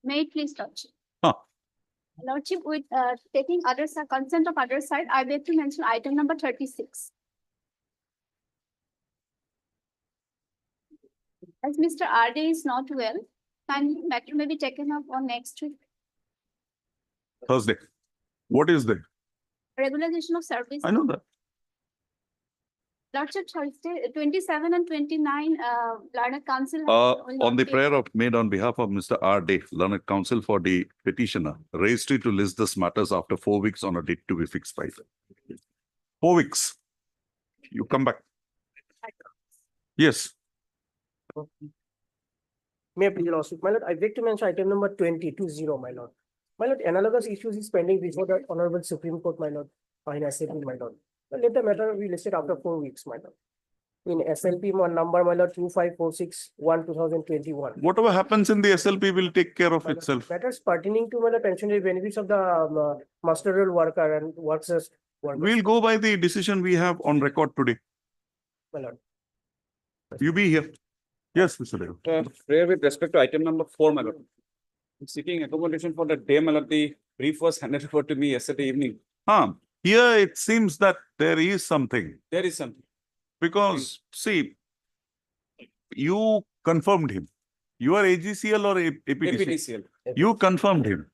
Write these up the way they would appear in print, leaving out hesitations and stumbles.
May it please, Lordship. Huh. Lordship, with taking other side, consent of other side, I beg to mention item number 36. As Mr. R.D. is not well, and matter may be taken up on next week. Thursday. What is there? Regularization of service. I know that. Lordship, Thursday, 27 and 29, Learned Council. will On not the be- prayer made on behalf of Mr. R. Day, Learned Counsel for the petitioner, raised it to list this matters after 4 weeks on a date to be fixed by. 4 weeks. You come back. Yes. May I please, Your Lordship? My lord, I beg to mention item number 2020, my lord. My lord, analogous issues is pending before the Honorable Supreme Court, my lord, in SLP, my lord. But let the matter be listed after 4 weeks, my lord. In SLP number, my lord, 2546/1/2021. Whatever happens in the SLP will take care of itself. Matters pertaining to my lord, pensionary benefits of the master role worker and workers. We'll go by the decision we have on record today. My lord. You be here. Yes, Mr. Dev. Prayer with respect to item number 4, my lord. Seeking accommodation for the day, my lord, the brief was handed over to me yesterday evening. Here it seems that there is something. There is something. Because, see, you confirmed him. You are AGCL or APDCL? APDCL. You confirmed him.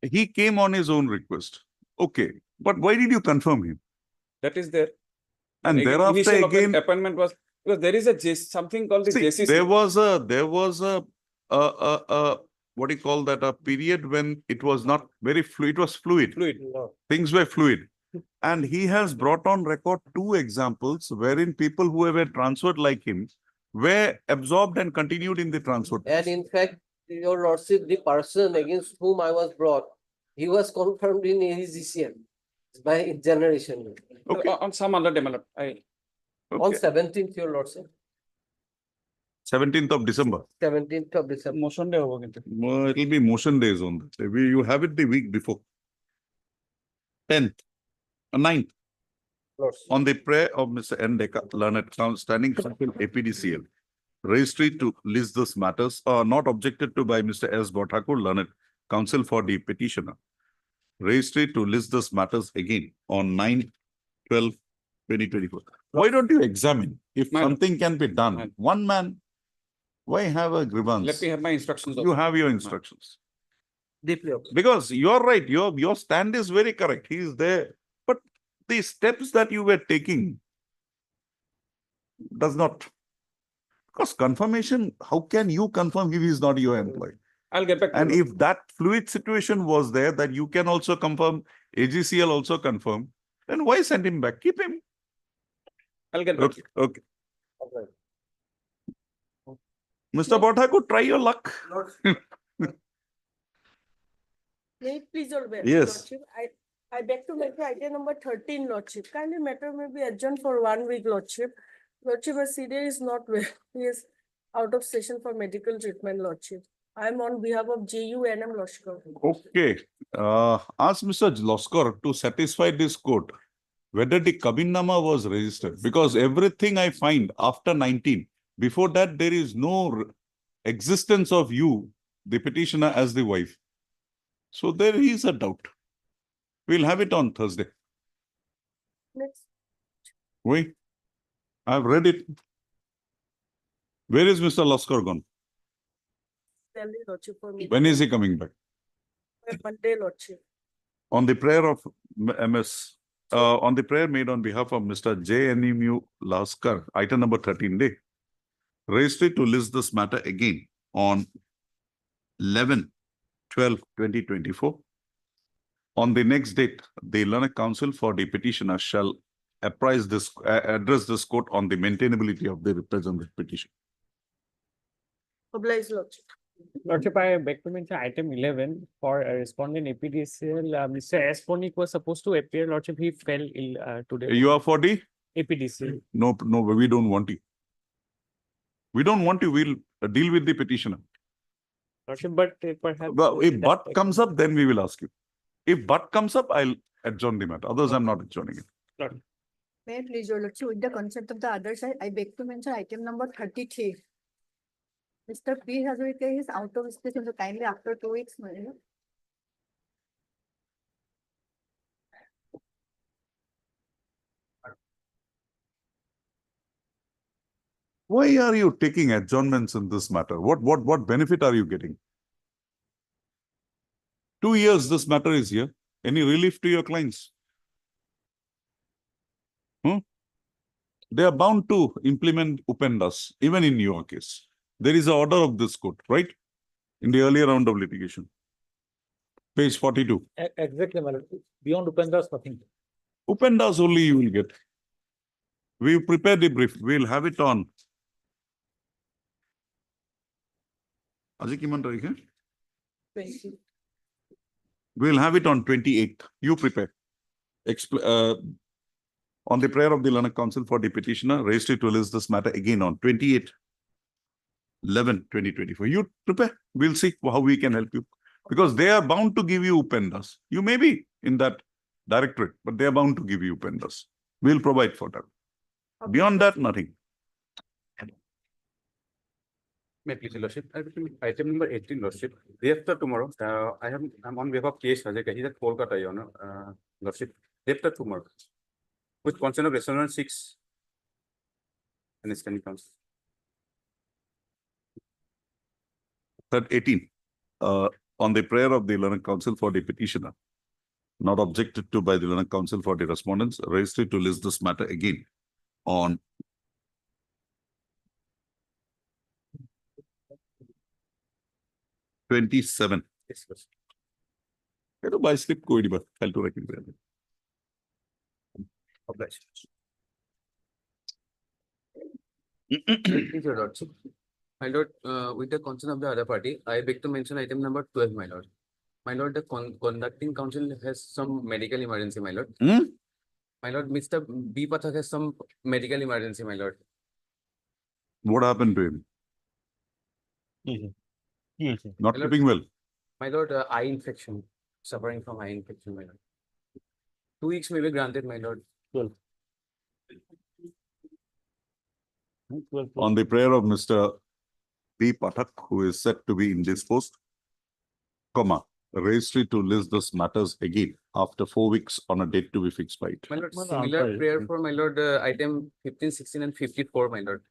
He came on his own request. Okay. But why did you confirm him? That is there. And thereafter Initial again, appointment was, because there is something called the see, JCC. there was a what do you call that? A period when it was not very fluid. It was fluid. Fluid. Things were fluid. And he has brought on record 2 examples wherein people who were transferred like him were absorbed and continued in the transfer. And in fact, Your Lordship, the person against whom I was brought, he was confirmed in AGCL by generation. Okay. On some other day, my lord. On Okay. 17th, Your Lordship, 17th of December. 17th of December. Motion day hoga kintu. It will be motion days on that. You have it the week before. 10th, 9th, Lordship. on the prayer of Mr. N. Deka, Learned Standing Counsel APDCL, registry to list these matters are not objected to by Mr. S. Bhattakur, Learned Counsel for the petitioner. Registry to list these matters again on 9/12/2024. Why don't you examine if Madam. something can be done? Madam. One man, why have a grievance? Let me have my instructions. You have your instructions. Deeply. Okay. Because you're right, your stand is very correct. He is there. But the steps that you were taking does not. Because confirmation, how can you confirm if he is not your employee? I'll get back to And you. if that fluid situation was there, that you can also confirm, AGCL also confirm, then why send him back? Keep him. I'll get back to Okay, you. okay. Mr. Bhattakur, try your luck. May it please your Yes. Lordship, I beg to make item number 13, Lordship. Kindly matter may be adjourned for 1 week, Lordship. Lordship, my CDA is not well. He is out of session for medical treatment, Lordship. I am on behalf of JUNM, Lordship. Okay. Ask Mr. Loskar to satisfy this court whether the Kabinnama was registered. Because everything I find after 19, before that, there is no existence of you, the petitioner, as the wife. So there is a doubt. We'll have it on Thursday. Next, Wait, I've read it. Where is Mr. Loskar gone? Delhi, Lordship, for me. When is he coming back? Monday, Lordship. On the prayer of MS, on the prayer made on behalf of Mr. JNMU Laskar, item number 13 day, registered to list this matter again on 11/12/2024. On the next date, the Learned Counsel for the petitioner shall address this court on the maintainability of the represented petition. Obliged, Lordship. Lordship, I beg to mention item 11 for respondent APDCL. Mr. S. Ponik was supposed to appear. Lordship, he fell ill today. You are for the? APDCL. No, we don't want you. We don't want you. We'll deal with the petitioner. Lordship, but perhaps. Well, if but comes up, then we will ask you. If but comes up, I'll adjourn the matter. Others, I'm not adjourning it. May I please your Lordship, with the consent of the other side, I beg to mention item number 33. Mr. P. Hazarika is out of station, so kindly after 2 weeks, my lord. Why are you taking adjournments in this matter? What benefit are you getting? 2 years this matter is here. Any relief to your clients? They are bound to implement upendas, even in your case. There is an order of this court, right? In the earlier round of litigation. Page 42. Exactly, my lord. Beyond Upendra's nothing. Upendas only you will get. We prepared the brief. We'll have it on. Aji kiman tarikh hai? We'll have it on 28th. You prepare. On the prayer of the learned counsel for the petitioner, raised it to list this matter again on 28/11/2024. You prepare. We'll see how we can help you. Because they are bound to give you upendas. You may be in that directorate, but they are bound to give you upendas. We'll provide for that. Beyond that, nothing. May I please, Your Lordship, item number 18, Lordship. Day after tomorrow, I'm on behalf of K. Hazarika. He's at Kolkata, Your Honor, Lordship. Day after tomorrow, with consent of Respondent 6 and his standing counsel. Third 18. On the prayer of the learned counsel for the petitioner, not objected to by the learned counsel for the respondents, raised it to list this matter again on 27. Yes, Lordship. Itu by slip koi diba, file to record. Obliged. Please, Your Lordship. My lord, with the consent of the other party, I beg to mention item number 12, my lord. My lord, the conducting counsel has some medical emergency, my lord. My lord, Mr. B. Pathak has some medical emergency, my lord. What happened to him? Not Hello. keeping well. My lord, eye infection, suffering from eye infection, my lord. 2 weeks may be granted, my lord. On the prayer of Mr. B. Pathak, who is said to be indisposed, comma, raised it to list this matters again after 4 weeks on a date to be fixed by it. My lord, Well, similar answer is- prayer for my lord, item 15, 16 and 54, my lord.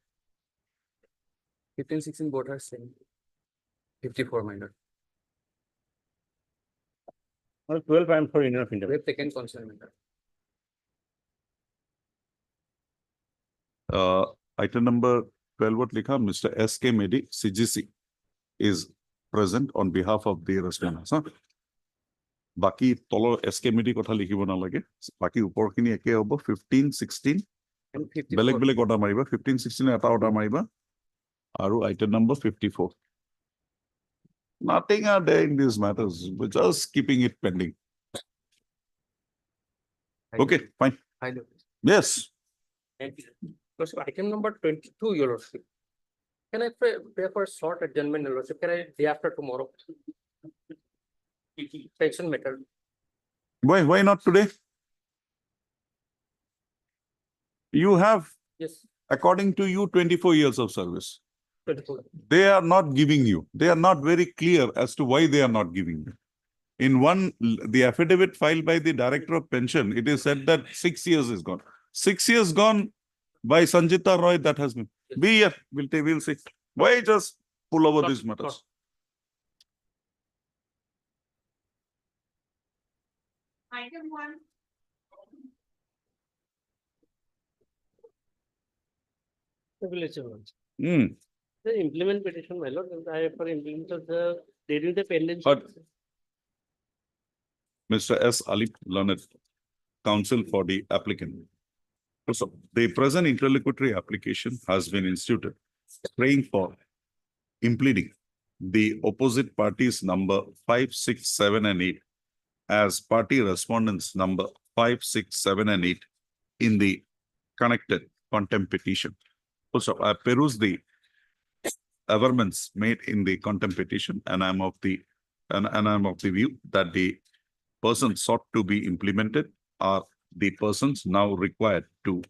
15, 16 both are same. 54, my lord. Well, 12 and for Indian of We India. have taken consent, my lord. Item number 12, what likha? Mr. S.K. Medi, CGC, is present on behalf of the respondents. Baki tolo S.K. Medi kotha likhibo na lage. Baki upor kini eke hobo 15, 16. And 54. Beleg order mariba. 15, 16 eta order mariba. Aru item number 54. Nothing are there in these matters. We're just keeping it pending. Okay, fine. I do. Yes. Lordship, item number 22, Your Lordship. Can I pray for a short adjournment, Your Lordship? Can I day after tomorrow? Pension matter. Why not today? You have, Yes, according to you, 24 years of service. 24. They are not giving you. They are not very clear as to why they are not giving you. In one, the affidavit filed by the director of pension, it is said that 6 years is gone. 6 years gone by Sanjita Roy, that has been. Be here, we'll see. Why just pull over these matters? Item 1. Hmm. The implement petition, my lord, I for implement the, there is the pending. But- Mr. S. Ali Learned, counsel for the applicant. So the present interlocutory application has been instituted, praying for impleading the opposite parties number 5, 6, 7, and 8 as party respondents number 5, 6, 7, and 8 in the connected contempt petition. Also, I peruse the averments made in the contempt petition, and I'm of the view that the persons sought to be implemented are the persons now required to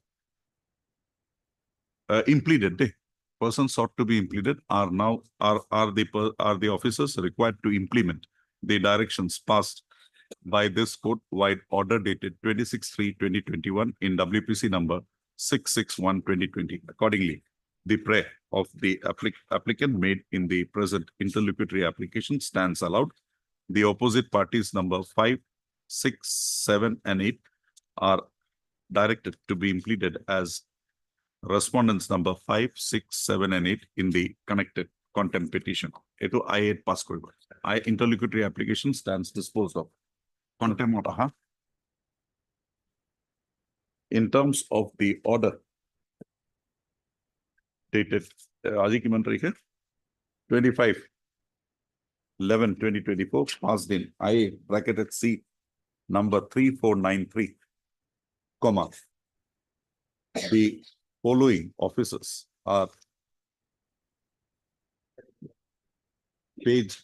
impleaded. persons sought to be implemented are now are the officers required to implement the directions passed by this court-wide order dated 26/3/2021 in WPC number 661/2020. Accordingly, the prayer of the applicant made in the present interlocutory application stands allowed. The opposite parties number 5, 6, 7, and 8 are directed to be implemented as respondents number 5, 6, 7, and 8 in the connected contempt petition. Eto I8 pass koribo. Interlocutory application stands disposed of. Contempt order, huh? In terms of the order dated, Aji ki mantra hai 25/11/2024 passed in I bracketed C number 3493, comma. The following officers are page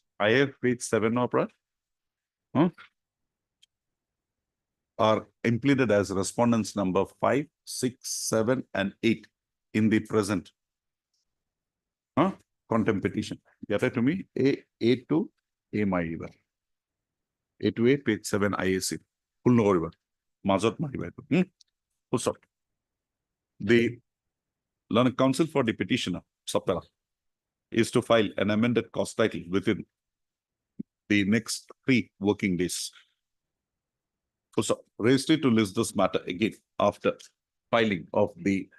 7 opera. Are implemented as respondents number 5, 6, 7, and 8 in the present contempt petition. Get it to me? A to A my either. A to A, page 7 IAC. Full no over. Mazot my full stop. The learned counsel for the petitioner, Sapela, is to file an amended cost title within the next 3 working days. So, registered to list this matter again after filing of the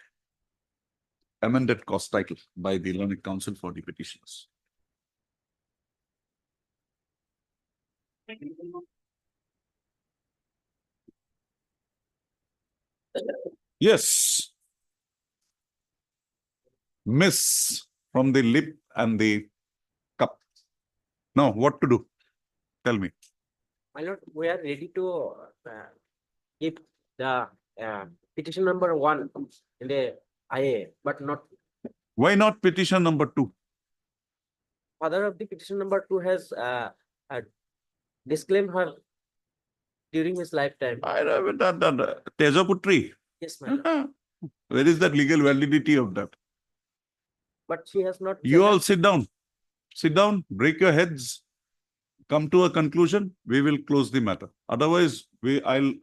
amended cost title by the learned counsel for the petitioners. Yes. Miss from the lip and the cup. Now, what to do? Tell me. My lord, we are ready to give the petition number 1 in the IA, but not Why not petition number 2? father of the petition number 2 has disclaimed her during his lifetime. I haven't done that. Tejaputri. Yes, my lord. Where is that legal validity of that? But she has not. You all sit down. Sit down, break your heads, come to a conclusion. We will close the matter. Otherwise, I'll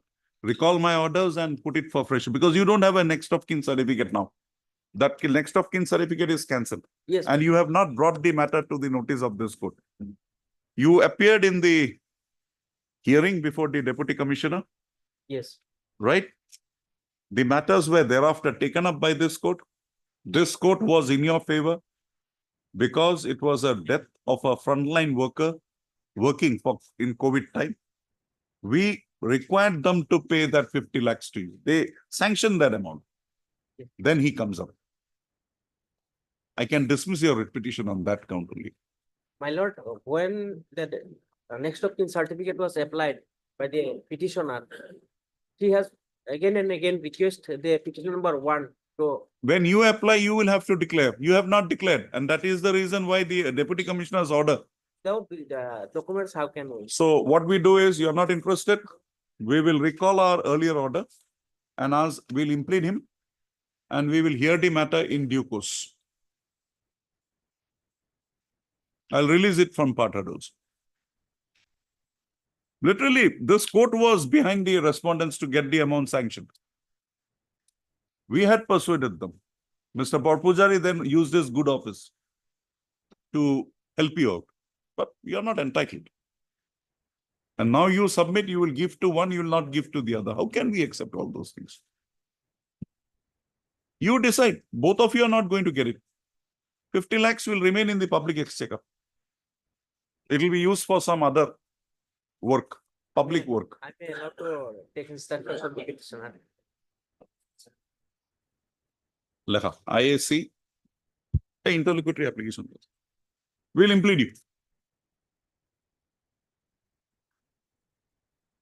recall my orders and put it for fresh because you don't have a next of kin certificate now. That next of kin certificate is cancelled. Yes, And you have not brought the matter to the notice of this court. You appeared in the hearing before the deputy commissioner, yes, right? The matters were thereafter taken up by this court. This court was in your favor because it was a death of a frontline worker working in COVID time. We required them to pay that 50 lakhs to you. They sanctioned that amount. Then he comes up. I can dismiss your petition on that count only. my lord. When the next of kin certificate was applied by the petitioner, she has again and again requested the petition number 1 to. When you apply, you will have to declare. You have not declared. And that is the reason why the deputy commissioner's order. Without the documents, how can we? So what we do is, you're not interested. We will recall our earlier order and we'll implead him and we will hear the matter in due course. I'll release it from part also. Literally, this court was behind the respondents to get the amount sanctioned. We had persuaded them. Mr. Porpujari then used his good office to help you out. But you're not entitled. And now you submit, you will give to one, you will not give to the other. How can we accept all those things? You decide. Both of you are not going to get it. 50 lakhs will remain in the public exchequer. It will be used for some other work, public work. I may allowed to take instructions from the petitioner. Lekha, IAC, interlocutory application. We'll implead you.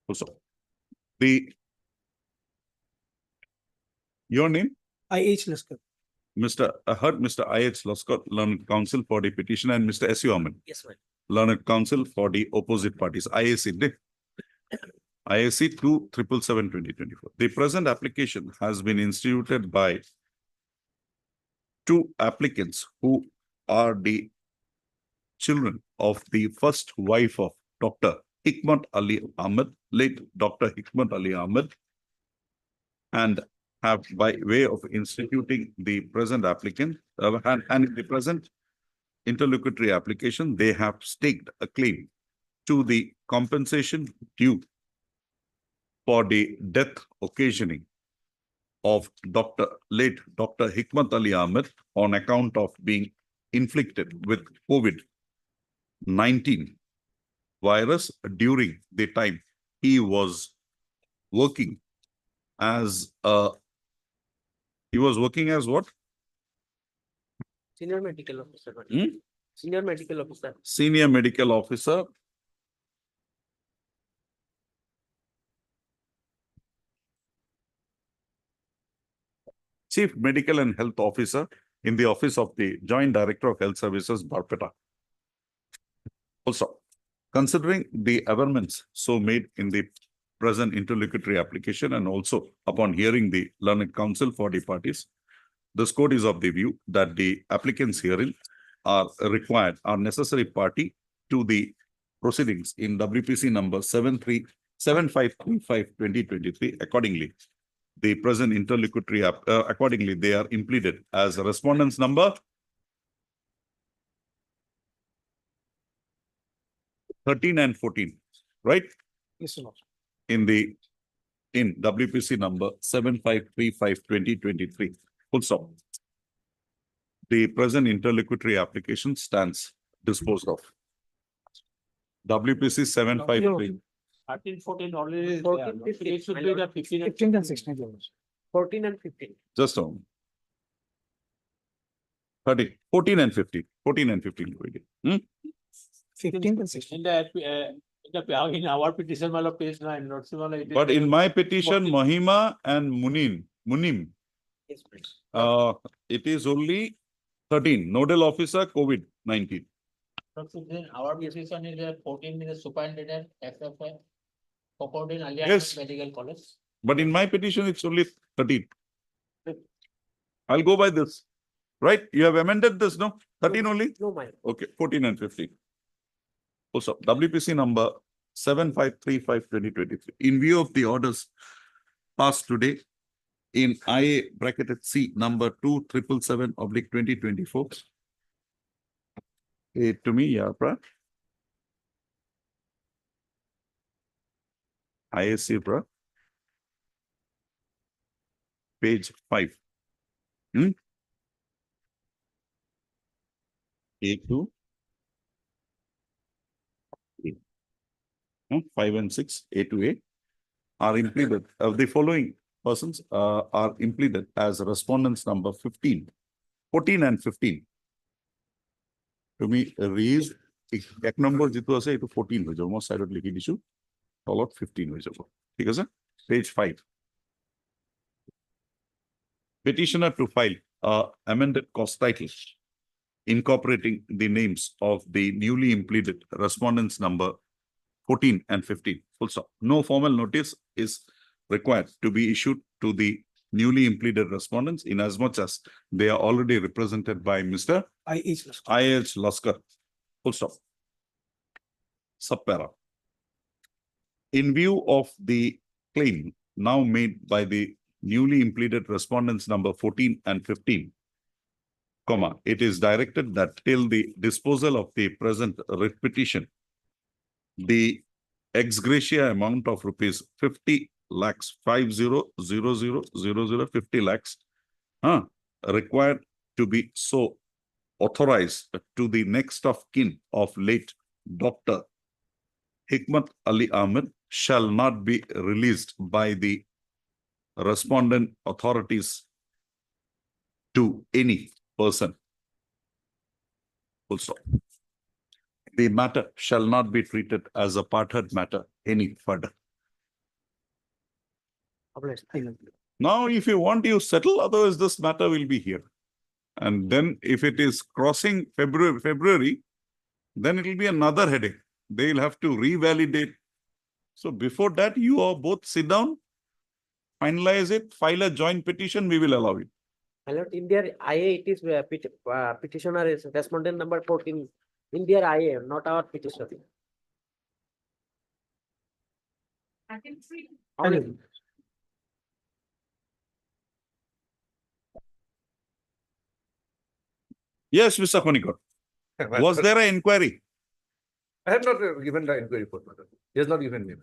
Also, your name? I.H. Laskar. I heard Mr. I.H. Laskar, learned counsel for the petition, and Mr. S.U. Aman, Yes, ma'am. learned counsel for the opposite parties. IAC 277/2024. The present application has been instituted by two applicants who are the children of the first wife of Dr. Hikmat Ali Ahmed, late Dr. Hikmat Ali Ahmed, and have by way of instituting the present applicant and in the present interlocutory application, they have staked a claim to the compensation due for the death occasioning of late Dr. Hikmat Ali Ahmed on account of being inflicted with COVID-19 virus during the time he was working as what? Senior medical officer. Hmm? Senior medical officer. Senior medical officer. Chief Medical and Health Officer in the Office of the Joint Director of Health Services, Barpeta. Also, considering the averments so made in the present interlocutory application and also upon hearing the learned counsel for the parties, this court is of the view that the applicants herein are necessary party to the proceedings in WPC number 7535/2023. Accordingly, the present interlocutory accordingly, they are impleaded as respondents number 13 and 14, right? Yes, sir. In WPC number 7535/2023. Full stop. The present interlocutory application stands disposed of. WPC 753. 13, 14 already. 14, 15. It should be the 15 and 15 and 16. 14 and 15. Just a moment. 30, 14 and 15. 14 and 15. 15 and 16. In in our petition, page 9, not similar. But in my petition, Mahima and Munim, Yes, please. it is only 13. Nodal officer, COVID-19. Our petition is 14 is superintendent, XFI, Provident, Yes. Medical College. But in my petition, it's only 13. I'll go by this. Right? You have amended this, no? 13 only? No, my. Okay, 14 and 15. Also, WPC number 7535/2023. In view of the orders passed today in IA bracketed C number 2777/2024. To me, yeah, pra. ISC, pra. Page 5. A2. 5 and 6, A to A, are impleaded. The following persons are impleaded as respondents number 15, 14 and 15. To me, raise एक number जितो ऐसे इतो 14 हो जाओ, most side लिखी दिशु, all out 15 हो जाओ, ठीक है sir? Page 5. Petitioner to file amended cost title incorporating the names of the newly impleaded respondents number 14 and 15. Full stop. No formal notice is required to be issued to the newly impleaded respondents in as much as they are already represented by Mr. I.H. Laskar. Full stop. Subpara. In view of the claim now made by the newly impleaded respondents number 14 and 15, comma, it is directed that till the disposal of the present writ petition, the ex gratia amount of rupees 50 lakhs, 50 lakhs, required to be so authorized to the next of kin of late Dr. Hikmat Ali Ahmed shall not be released by the respondent authorities to any person. Full stop. The matter shall not be treated as a parted matter any further. Now, if you want, you settle, otherwise this matter will be here. And then if it is crossing February, then it will be another headache. They will have to revalidate. So before that, you all both sit down, finalize it, file a joint petition, we will allow it. My lord, in their IA, it is petitioner is respondent number 14. In their IA, not our petitioner. Only- Yes, Mr. Konikor. Was there an inquiry? I have not given the inquiry report, madam. He has not given me.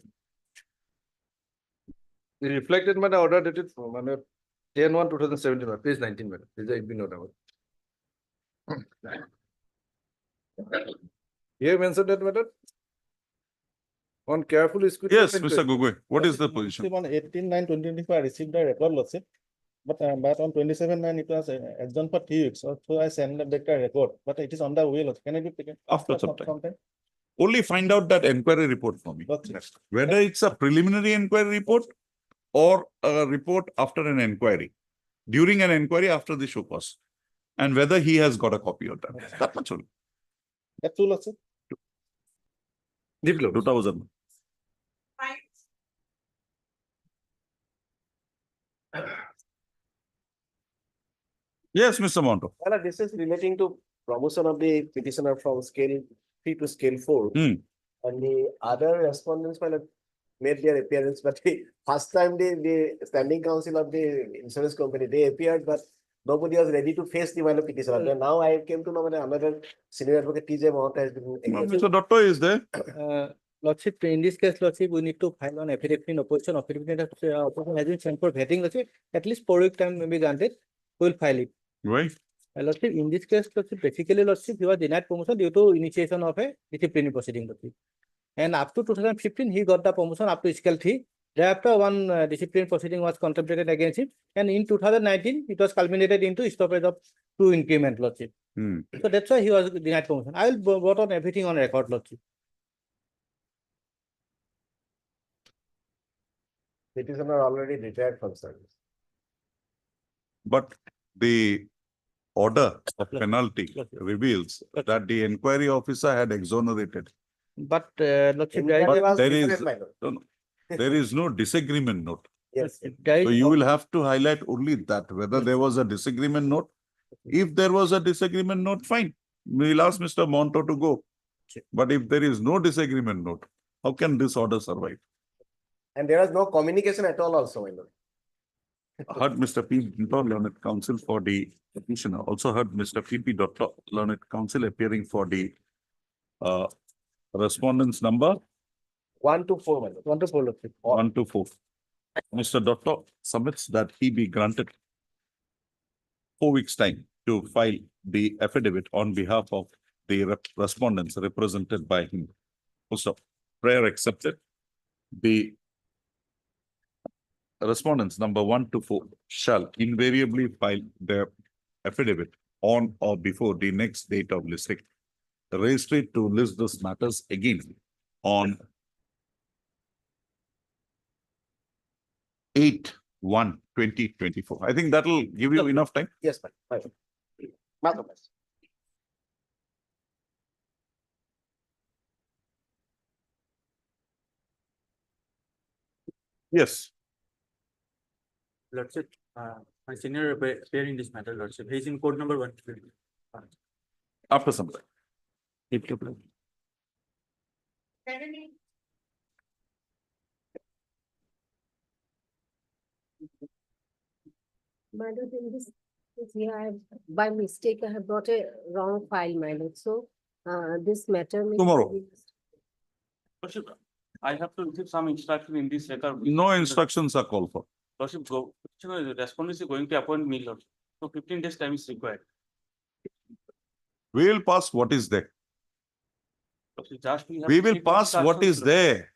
He reflected my order dated from 10/1/2017, page 19, madam. Is there no doubt? Here mentioned that, madam. On careful scrutiny. Yes, Mr. Gogoi. What is the position? On 18/9/2024, I received a record lordship. But on 27/9, it was adjourned for 3 weeks. So I sent back the record, but it is on the way. Can I be taken? After some time. Only find out that inquiry report for me. Okay. Whether it's a preliminary inquiry report or a report after an inquiry, during an inquiry after the show cause, and whether he has got a copy of that. That much only. That's all, lordship. Deep load. 2000. Yes, Mr. Monto. Well, this is relating to promotion of the petitioner from scale 3 to scale 4. And the other respondents made their appearance, but the first time the standing council of the insurance company, they appeared, but nobody was ready to face the petitioner. Then now I came to know that another senior advocate, TJ Mohta, has been. Mr. Dotto is there. Lordship, in this case, Lordship, we need to file an affidavit in opposition. Affidavit has been sent for vetting, Lordship. At least 4 week time may be granted. We will file it. Right. Lordship, in this case, Lordship, basically, Lordship, he was denied promotion due to initiation of a disciplinary proceeding, Lordship. And up to 2015, he got the promotion up to scale 3. Thereafter, one disciplinary proceeding was contemplated against him. And in 2019, it was culminated into stoppage of 2 increment, Lordship. So that's why he was denied promotion. I will brought on everything on record, Lordship. Petitioner already retired from service. But the order of penalty reveals that the inquiry officer had exonerated. But Lordship, But there is no disagreement note. Yes. So you will have to highlight only that, whether there was a disagreement note. If there was a disagreement note, fine. We'll ask Mr. Monto to go. But if there is no disagreement note, how can this order survive? And there was no communication at all also, my lord. Heard Mr. P. Dotto, Learned Counsel for the petitioner. Also heard Mr. P. Dotto, Learned Counsel appearing for the respondents number 1 to 4, my lord. 1 to 4, Lordship. 1 to 4. Mr. Dotto submits that he be granted 4 weeks' time to file the affidavit on behalf of the respondents represented by him. Also, prayer accepted. The respondents number 1 to 4 shall invariably file their affidavit on or before the next date of listing. The registry to list these matters again on 8/1/2024. I think that will give you enough time. Yes, my lord. Yes. Lordship, my senior appear in this matter, Lordship. He is in code number 150. After some time. My lord, in this case, I have, by mistake, I have brought a wrong file, my lord. So, this matter. Tomorrow. Lordship, I have to receive some instruction in this record. No instructions are called for. Lordship, respondent is going to appoint me, Lordship. So 15 days time is required. We will pass what is there. Lordship, just We will take pass what instructions, is there.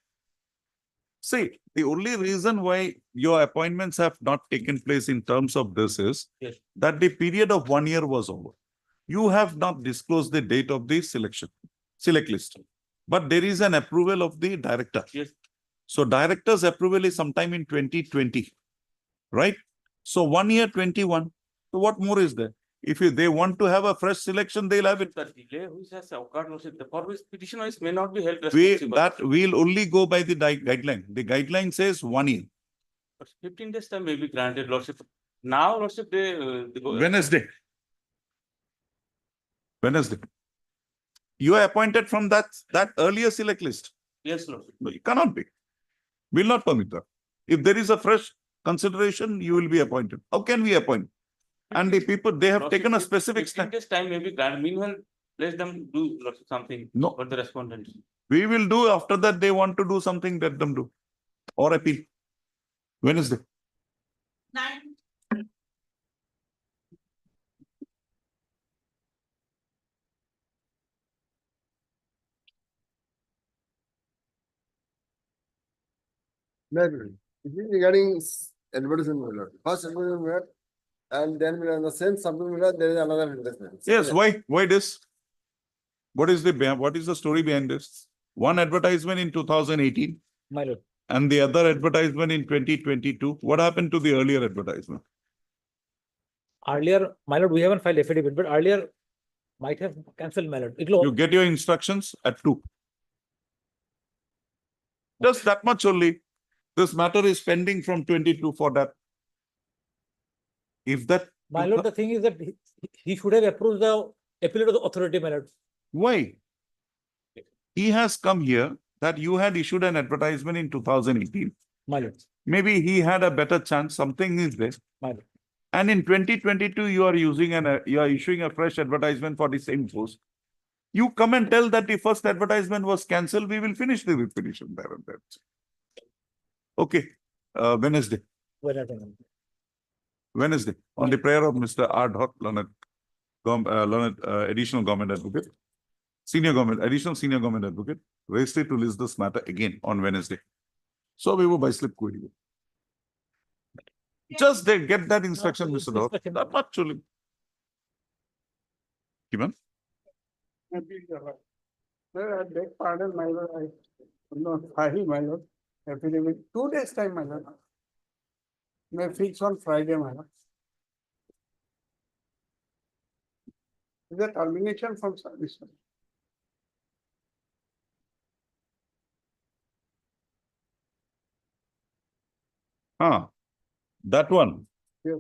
See, the only reason why your appointments have not taken place in terms of this is Yes. that the period of 1 year was over. You have not disclosed the date of the select list. But there is an approval of the director. Yes. So director's approval is sometime in 2020, right? So 1 year, 21. So what more is there? If they want to have a fresh selection, they'll have it. The delay which has occurred, Lordship, for which petitioners may not be held We responsible. will only go by the guideline. The guideline says 1 year. 15 days time may be granted, Lordship. Now, Lordship, they go. Wednesday. Wednesday. You are appointed from that earlier select list. Yes, Lordship. No, you cannot be. Will not permit that. If there is a fresh consideration, you will be appointed. How can we appoint? And the people, they have taken a specific stand. This time maybe grant. Meanwhile, let them do something. No. For the respondents. We will do after that. They want to do something, let them do. Or appeal. Wednesday. 9. Library. It is regarding advertisement, my lord. First advertisement, my lord, and then we are in the same subject, my lord, there is another advertisement. Yes, why? Why this? What is the story behind this? One advertisement in 2018 My lord. and the other advertisement in 2022. What happened to the earlier advertisement? Earlier, my lord, we haven't filed affidavit, but earlier might have cancelled, my lord. You get your instructions at 2. Just that much only. This matter is pending from 22 for that. If that. My lord, the thing is that he should have approved the appeal to the authority, my lord. Why? He has come here that you had issued an advertisement in 2018. My lord. Maybe he had a better chance. Something is there. My lord. And in 2022, you are issuing a fresh advertisement for the same post. You come and tell that the first advertisement was cancelled. We will finish the petition there and then. Okay. Wednesday. Wednesday. On the prayer of Mr. R. Leonard, additional government advocate, additional senior government advocate, raised it to list this matter again on Wednesday. So we will by slip query. Just they get that instruction, Mr. Dor. That much only. Kiman? I beg pardon, my lord. I could not file, my lord. Affidavit 2 days time, my lord. May fix on Friday, my lord. Is a termination from service. That one. Yes.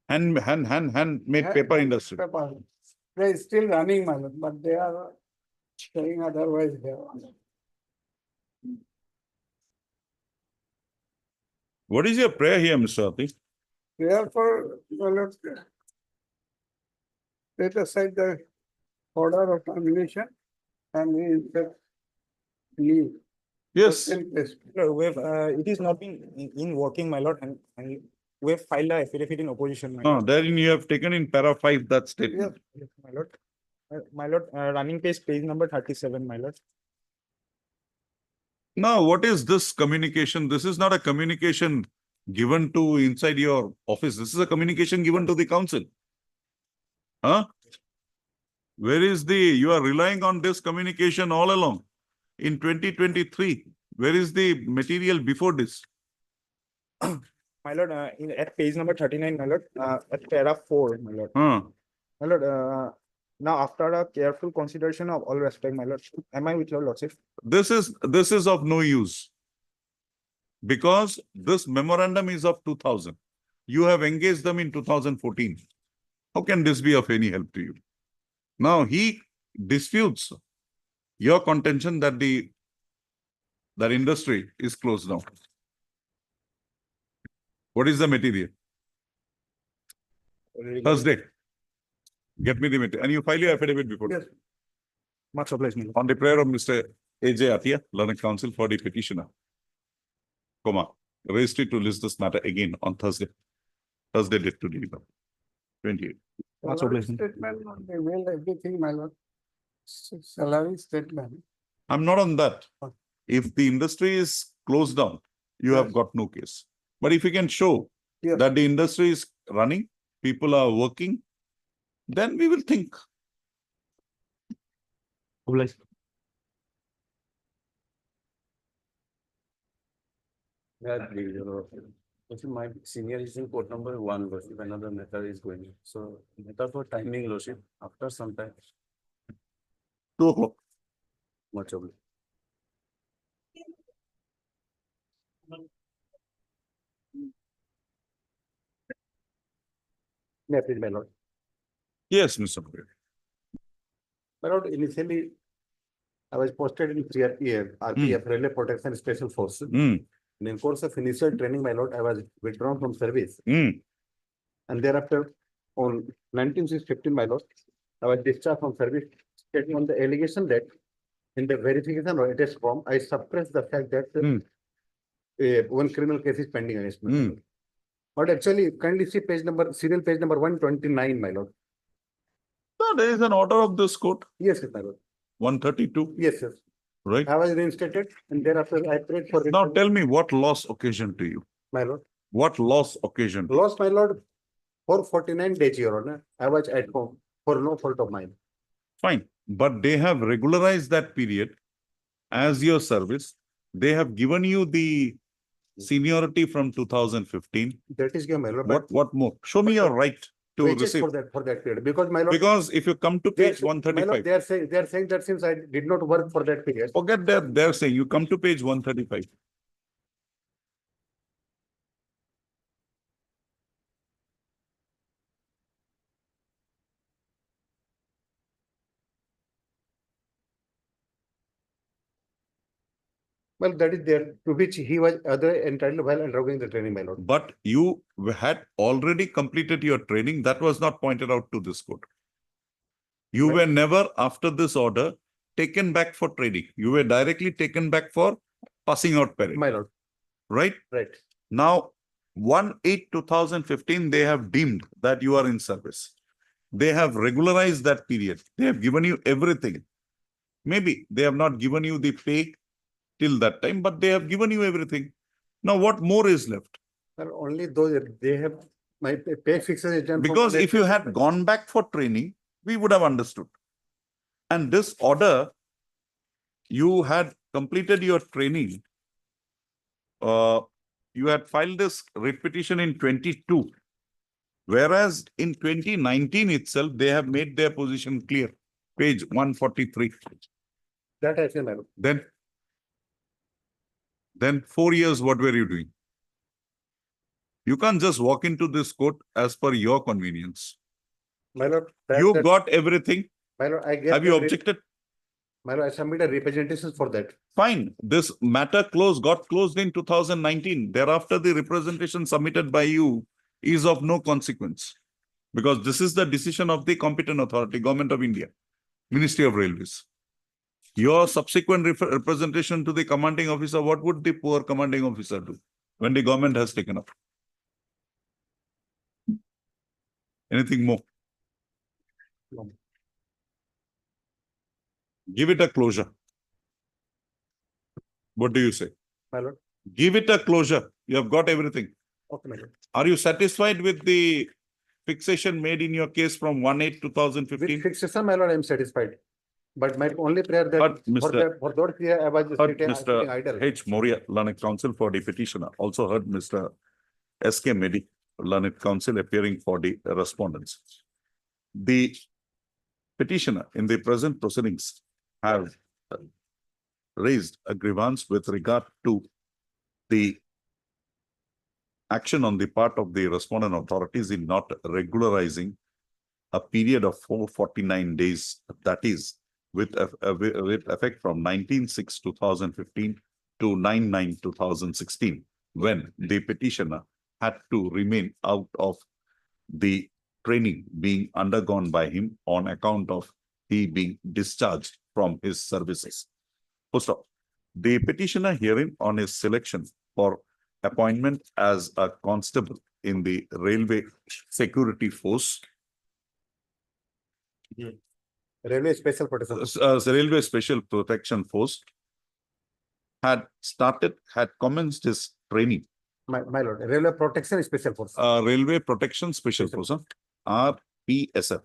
Handmade paper industry. Paper. They are still running, my lord, but they are saying otherwise here. What is your prayer here, Mr. Ati? Therefore, my lord, set aside the order of termination and we instead leave. Yes. No, it is not in working, my lord, and we have filed a affidavit in opposition, my lord. Therein you have taken in para 5 that statement. Yes, my lord. My lord, running page number 37, my lord. Now, what is this communication? This is not a communication given to inside your office. This is a communication given to the council. Huh? Where is you are relying on this communication all along. In 2023, where is the material before this? My lord, at page number 39, my lord, at para 4, my lord. My lord, now after a careful consideration of all respect, my lord, am I with your lordship? This is of no use. Because this memorandum is of 2000. You have engaged them in 2014. How can this be of any help to you? Now he disputes your contention that that industry is closed down. What is the material? Thursday. Get me the material. And you file your affidavit before. Yes. Much obliged, my lord. On the prayer of Mr. A.J. Atia, Learned Counsel for the petitioner. Raised it to list this matter again on Thursday. Thursday date to deliver. 28. Much Salary obliged. statement, they mail everything, my lord. Salary statement. I'm not on that. If the industry is closed down, you have got no case. But if you can show that the industry is running, people are working, then we will think. Obliged. My senior is in court number 1, lordship, another matter is going. So matter for timing, lordship, after some time. 2 o'clock. Much obliged. May I please, my lord? Yes, Mr. Moria. My lord, initially, I was posted in RPF, Railway Protection Special Force. Mm. And in course of initial training, my lord, I was withdrawn from service. Mm. And thereafter, on 19/6/15, my lord, I was discharged from service, stating on the allegation that in the verification or test form, I suppressed the fact that one criminal case is pending against me. Mm. But actually, kindly see serial page number 129, my lord. No, there is an order of this court, Yes, my lord. 132, Yes, yes. right? I was reinstated and thereafter I prayed for Now it. tell me what loss occasioned to you? My lord. What loss occasioned? Lost, my lord, for 49 days, your honor. I was at home for no fault of mine. Fine, but they have regularized that period as your service. They have given you the seniority from 2015. That is given, my lord. What more? Show me your right to Wages receive. for that period, because my lord. Because if you come to page my lord, 135, they are saying that since I did not work for that period. forget that they're saying you come to page 135. Well, that is there to which he was other entitled while undergoing the training, my lord. But you had already completed your training. That was not pointed out to this court. You were never, after this order, taken back for training. You were directly taken back for passing out period. My lord. Right? Right. Now, 1/8/2015, they have deemed that you are in service. They have regularized that period. They have given you everything. Maybe they have not given you the pay till that time, but they have given you everything. Now, what more is left? Well, only those they have my pay fixation is done. Because if you had gone back for training, we would have understood. And this order, you had completed your training. You had filed this writ petition in 22. Whereas in 2019 itself, they have made their position clear. Page 143. That I say, my lord. Then 4 years, what were you doing? You can't just walk into this court as per your convenience. My lord. You got everything. My lord, I get. Have you objected? My lord, I submitted representations for that. Fine. This matter got closed in 2019. Thereafter, the representation submitted by you is of no consequence. Because this is the decision of the competent authority, Government of India, Ministry of Railways. Your subsequent representation to the commanding officer, what would the poor commanding officer do when the government has taken up? Anything more? No. Give it a closure. What do you say? My lord. Give it a closure. You have got everything. Okay, my lord. Are you satisfied with the fixation made in your case from 1/8/2015? With fixation, my lord, I am satisfied. But my only prayer that for that prayer, I was sitting Mr. idle. H. Moria, Learned Counsel for the petitioner. Also heard Mr. S.K. Medi, Learned Counsel appearing for the respondents. The petitioner in the present proceedings have raised a grievance with regard to the action on the part of the respondent authorities in not regularizing a period of 449 days, that is, with effect from 19/6/2015 to 9/9/2016, when the petitioner had to remain out of the training being undergone by him on account of he being discharged from his services. Full stop. The petitioner herein on his selection for appointment as a constable in the Railway Security Force, Railway Special Protection. Railway Special Protection Force, had commenced his training. My lord, Railway Protection Special Force. Railway Protection Special Force, RPSF,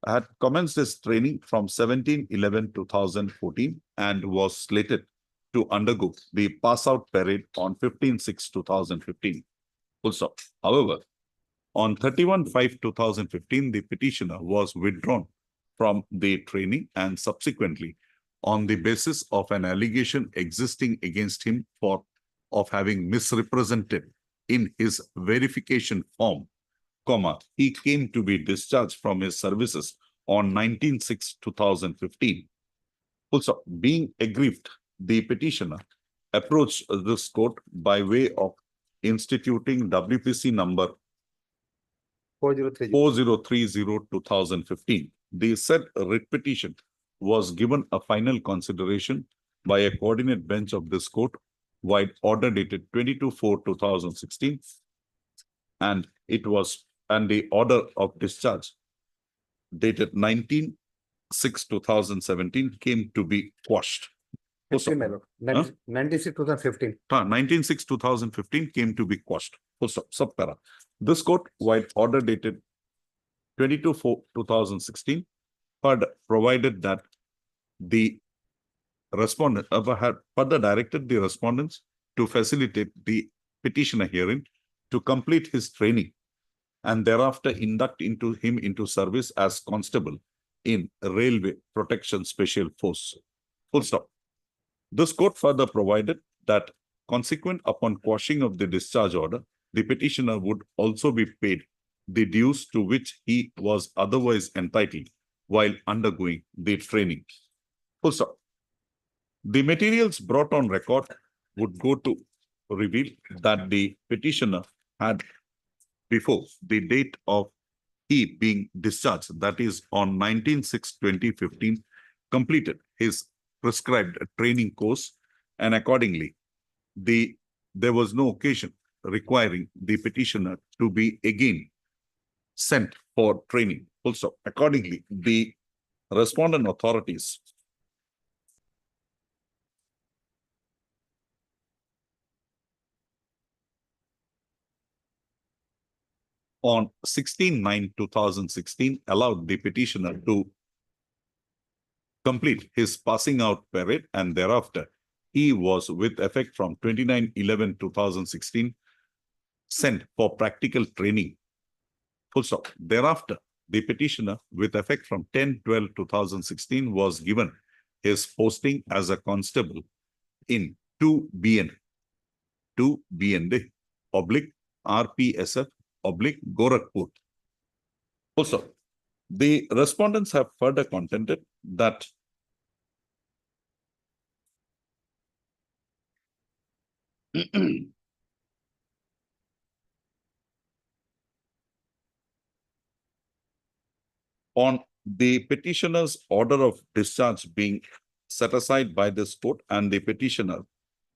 had commenced his training from 17/11/2014 and was slated to undergo the pass-out parade on 15/6/2015. Full stop. However, on 31/5/2015, the petitioner was withdrawn from the training and subsequently, on the basis of an allegation existing against him of having misrepresented in his verification form he came to be discharged from his services on 19/6/2015. Also, being aggrieved, the petitioner approached this court by way of instituting WPC number 4030/2015. The said writ petition was given a final consideration by a coordinate bench of this court, while order dated 22/4/2016, and the order of discharge dated 19/6/2017 came to be quashed. 19/6/2015. 19/6/2015 came to be quashed. Subpara. This court, while order dated 22/4/2016, had provided that the respondent had further directed the respondents to facilitate the petitioner hearing to complete his training and thereafter induct him into service as constable in Railway Protection Special Force. Full stop. This court further provided that consequent upon quashing of the discharge order, the petitioner would also be paid the dues to which he was otherwise entitled while undergoing the training. Full stop. The materials brought on record would go to reveal that the petitioner had, before the date of he being discharged, that is on 19/6/2015, completed his prescribed training course, and accordingly, there was no occasion requiring the petitioner to be again sent for training. Also, accordingly, the respondent authorities on 16/9/2016 allowed the petitioner to complete his passing out period, and thereafter he was, with effect from 29/11/2016, sent for practical training. Full stop. Thereafter, the petitioner, with effect from 10/12/2016, was given his posting as a constable in 2BN /RPSF /Gorakhpur. Also, the respondents have further contended that on the petitioner's order of discharge being set aside by this court and the petitioner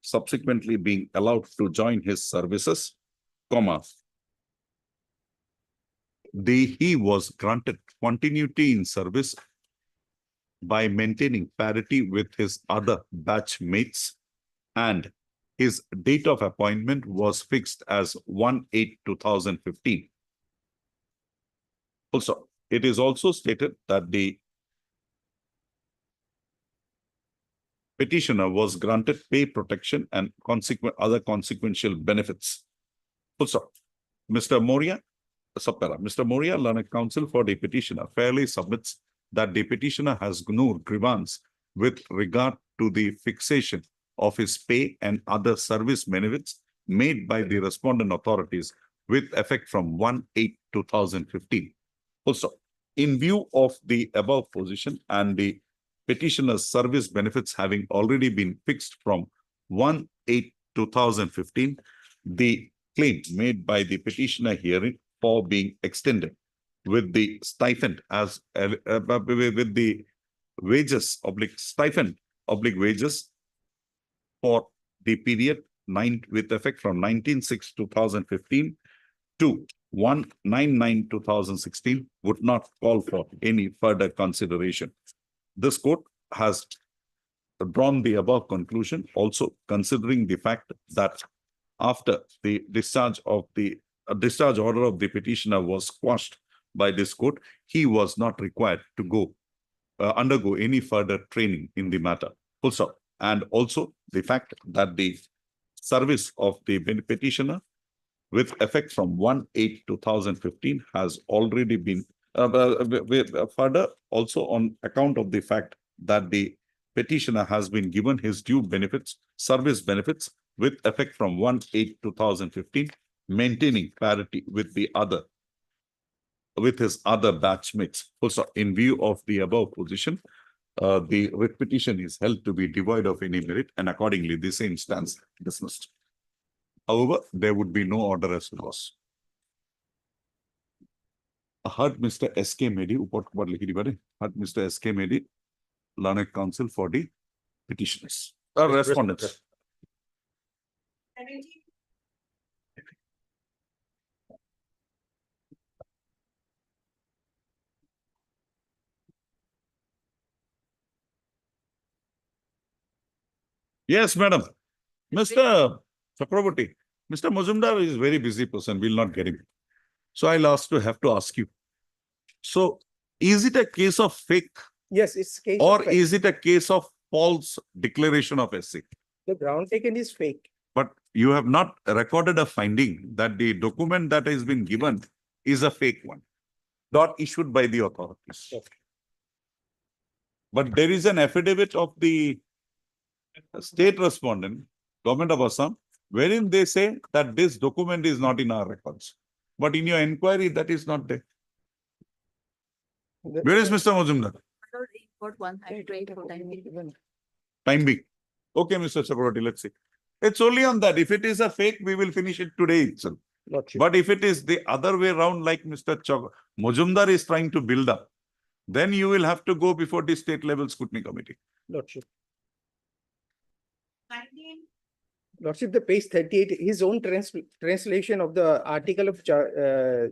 subsequently being allowed to join his services, he was granted continuity in service by maintaining parity with his other batch mates, and his date of appointment was fixed as 1/8/2015. Also, it is also stated that the petitioner was granted pay protection and other consequential benefits. Also, Mr. Moria, learned counsel for the petitioner, fairly submits that the petitioner has no grievance with regard to the fixation of his pay and other service benefits made by the respondent authorities with effect from 1/8/2015. Also, in view of the above position and the petitioner's service benefits having already been fixed from 1/8/2015, the claim made by the petitioner herein for being extended with the stipend as with the wages /wages for the period with effect from 19/6/2015 to 1/9/2016 would not call for any further consideration. This court has drawn the above conclusion, also considering the fact that after the discharge order of the petitioner was quashed by this court, he was not required to undergo any further training in the matter. Also, and also the fact that the service of the petitioner with effect from 1/8/2015 has already been further also on account of the fact that the petitioner has been given his due benefits, service benefits with effect from 1/8/2015, maintaining parity with the other with his other batchmates. Also, in view of the above position, the writ petition is held to be devoid of any merit, and accordingly, the same stands dismissed. However, there would be no order as loss. Heard Mr. S.K. Medi, heard Mr. S.K. Medi, learned counsel for the petitioners, respondents. Yes, madam. Mr. Chakraborty, Mr. Majumdar is a very busy person. We'll not get him. So I'll have to ask you. So is it a case of fake Yes, it's case or of fake. is it a case of false declaration of SC? The ground taken is fake. But you have not recorded a finding that the document that has been given is a fake one, not issued by the authorities. Yes. But there is an affidavit of the state respondent, government of Assam, wherein they say that this document is not in our records. But in your inquiry, that is not there. Where is Mr. Majumdar? Time being. Okay, Mr. Chakraborty, let's see. It's only on that. If it is a fake, we will finish it today itself. But if it is the other way around, like Mr. Majumdar is trying to build up, then you will have to go before the state level scrutiny committee. Lordship. Lordship, the page 38, his own translation of the article of charge,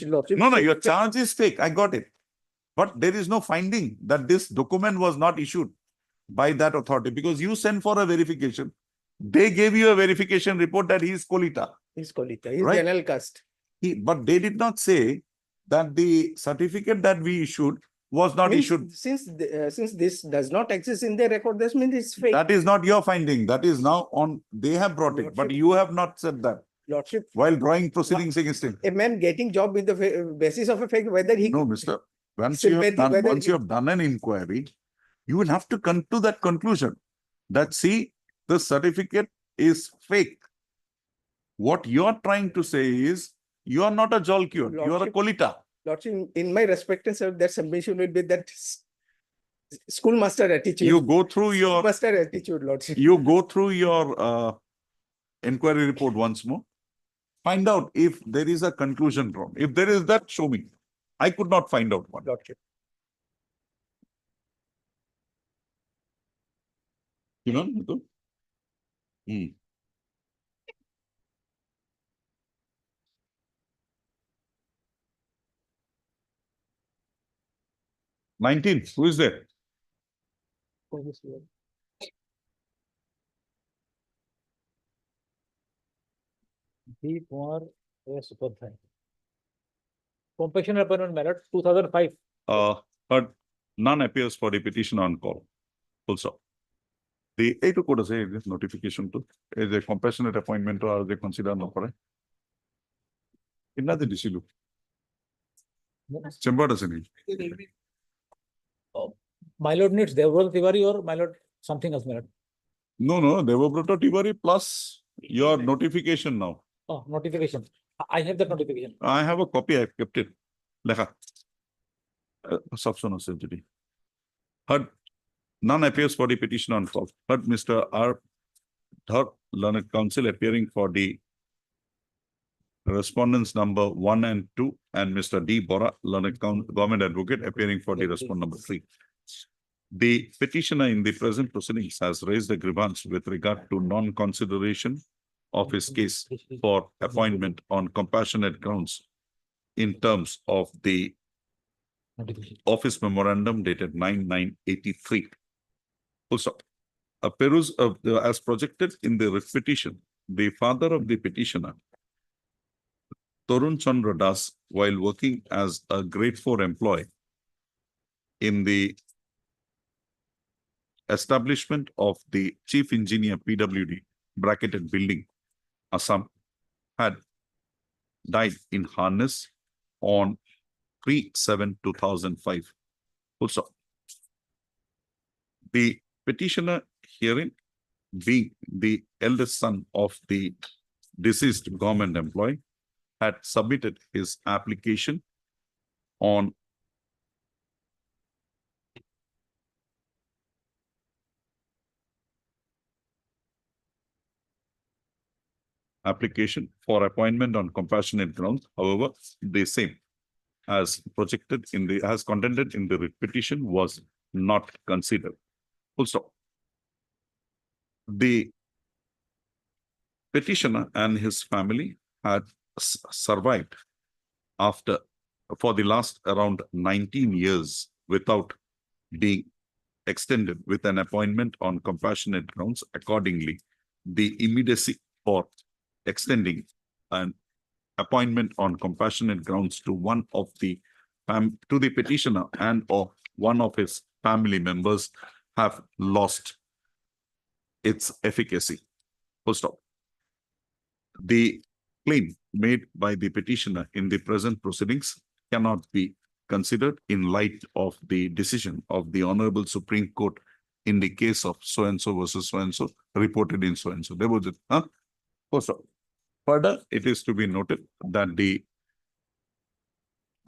Lordship. No, your charge is fake. I got it. But there is no finding that this document was not issued by that authority because you sent for a verification. They gave you a verification report that he is Kolita. He's Kolita. He's Right? general caste. But they did not say that the certificate that we issued was not Means issued. Since this does not exist in their record, that means it's fake. That is not your finding. That is now on, they have brought it, but you have not said that Lordship, while drawing proceedings against him. a man getting job with the basis of a fake, whether he No, mister. Once you have done an inquiry, you will have to come to that conclusion that, see, the certificate is fake. What you are trying to say is, you are not a Jolcure, you are a Kolita. Lordship, in my respect and sir, that submission will be that schoolmaster attitude. You go through your Schoolmaster attitude, Lordship. You go through your inquiry report once more. Find out if there is a conclusion drawn. If there is that, show me. I could not find out one. Lordship. You know? Hmm. $19. Who is there? D. Kumar S. Upadhyay. Compassion appointment merit 2005. But none appears for the petition on call. Also, the A2 quotas this notification to is a compassionate appointment or they consider no for it. In the DCLU. Chamber doesn't it? My lord needs Devral Tiwari or my lord something else, my lord. No, Devabrata Tiwari plus your notification now. Oh, notification. I have that notification. I have a copy, I've kept it. Lekha. Subson of entity. Heard none appears for the petition on call. Heard Mr. R. Dhar, learned counsel appearing for the respondents number 1 and 2, and Mr. D. Bora, learned government advocate appearing for the respondent number 3. The petitioner in the present proceedings has raised a grievance with regard to non-consideration of his case for appointment on compassionate grounds in terms of the office memorandum dated 9/9/83. Also, a peruse of as projected in the writ petition, the father of the petitioner, Torun Chandra Das, while working as a grade 4 employee in the establishment of the chief engineer PWD bracketed building, Assam, had died in harness on 3/7/2005. Also, the petitioner herein being the eldest son of the deceased government employee, had submitted his application on application for appointment on compassionate grounds. However, the same as projected in the, as contended in the writ petition was not considered. Full stop. The petitioner and his family had survived after, for the last around 19 years without being extended with an appointment on compassionate grounds. Accordingly, the immediacy for extending an appointment on compassionate grounds to one of the to the petitioner and or one of his family members have lost its efficacy. Full stop. The claim made by the petitioner in the present proceedings cannot be considered in light of the decision of the Honorable Supreme Court in the case of so-and-so versus so-and-so reported in so-and-so. There was it. Full stop. Further, it is to be noted that the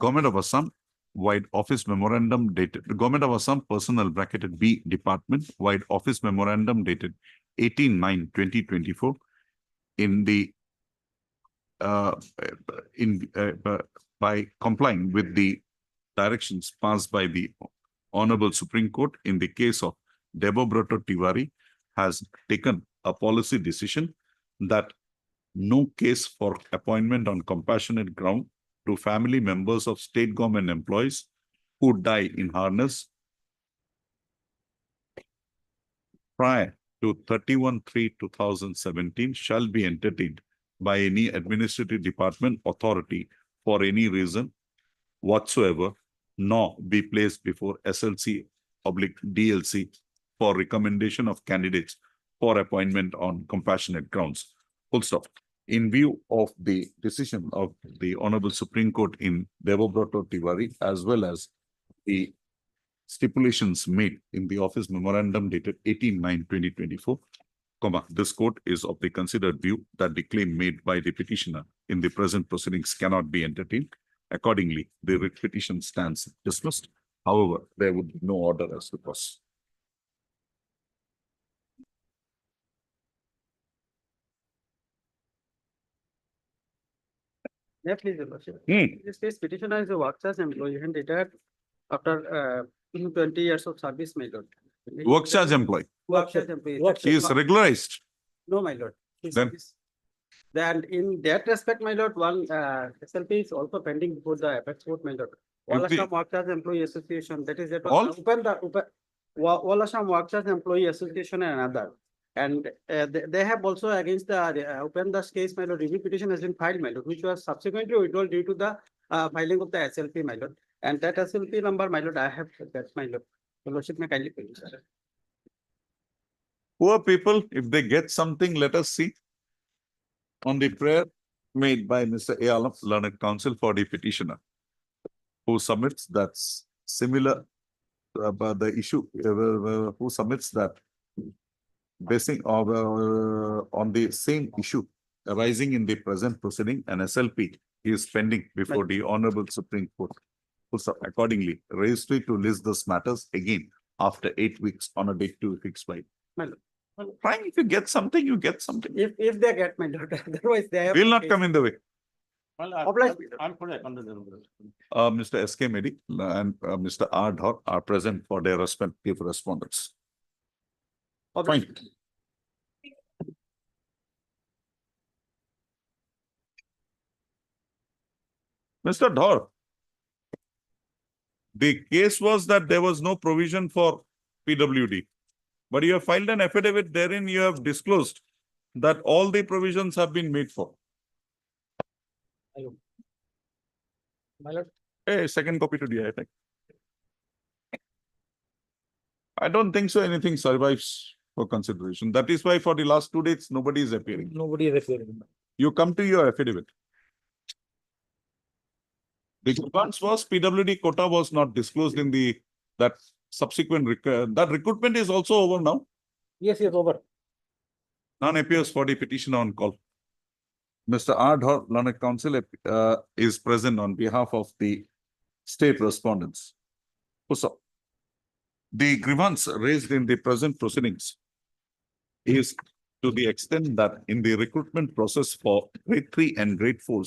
Government of Assam wide office memorandum dated, the Government of Assam personnel bracketed B Department wide office memorandum dated 18/9/2024 in the by complying with the directions passed by the Honorable Supreme Court in the case of Debabrata Tiwari has taken a policy decision that no case for appointment on compassionate ground to family members of state government employees who die in harness prior to 31/3/2017 shall be entertained by any administrative department authority for any reason whatsoever, nor be placed before SLC/DLC for recommendation of candidates for appointment on compassionate grounds. Full stop. In view of the decision of the Honorable Supreme Court in Debabrata Tiwari, as well as the stipulations made in the office memorandum dated 18/9/2024, this court is of the considered view that the claim made by the petitioner in the present proceedings cannot be entertained. Accordingly, the writ petition stands dismissed. However, there would be no order as to cause. Yeah, please, Your Lordship. In this case, petitioner is a workers employee and retired after 20 years of service, my lord. Work charge employee. Work charge employee. He is regularized. No, my lord. Then Then in that respect, my lord, one SLP is also pending before the apex court, my lord. All Assam Workers Employee Association, that is that All? All Assam Workers Employee Association and another. And they have also against the opened the case, my lord, review petition has been filed, my lord, which was subsequently withdrawn due to the filing of the SLP, my lord. And that SLP number, my lord, I have that, my lord. Your Lordship may kindly please, sir. poor people, if they get something, let us see. On the prayer made by Mr. A. Alam, Learned Counsel for the petitioner, who submits that similar, the issue, who submits that basing on the same issue arising in the present proceeding, an SLP is pending before the Honorable Supreme Court. Accordingly, registry to list those matters again after 8 weeks on a date to fix by. Fine, if you get something, you get something. If they get, my lord, otherwise they have. Will not come in the way. Obliged. Mr. S.K. Medi and Mr. R. Dhar are present for their respective respondents. Fine. Mr. Dhar, the case was that there was no provision for PWD, but you have filed an affidavit therein you have disclosed that all the provisions have been made for. Hello. My lord. Hey, second copy to DI, I think. I don't think so anything survives for consideration. That is why for the last 2 days, nobody is appearing. Nobody is appearing. You come to your affidavit. The grievance was PWD quota was not disclosed in the that subsequent that recruitment is also over now. Yes, yes, over. None appears for the petitioner on call. Mr. Ardhar, Learned Counsel, is present on behalf of the state respondents. So, the grievance raised in the present proceedings is to the extent that in the recruitment process for grade 3 and grade 4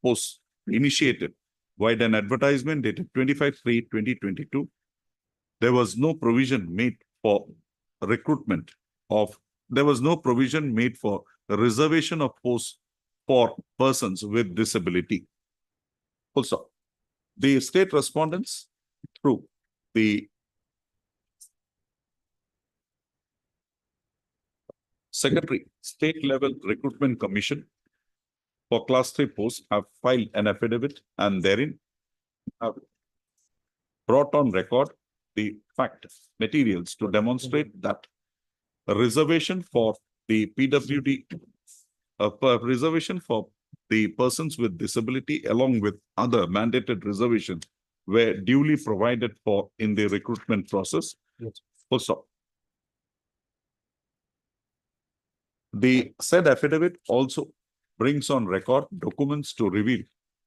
posts initiated via an advertisement dated 25/3/2022, there was no provision made for recruitment there was no provision made for reservation of posts for persons with disability. Also, the state respondents through the Secretary, State Level Recruitment Commission for Class 3 posts have filed an affidavit and therein have brought on record the fact materials to demonstrate that a reservation for the PWD, reservation for the persons with disability along with other mandated reservations were duly provided for in the recruitment process. Yes. Also, the said affidavit also brings on record documents to reveal,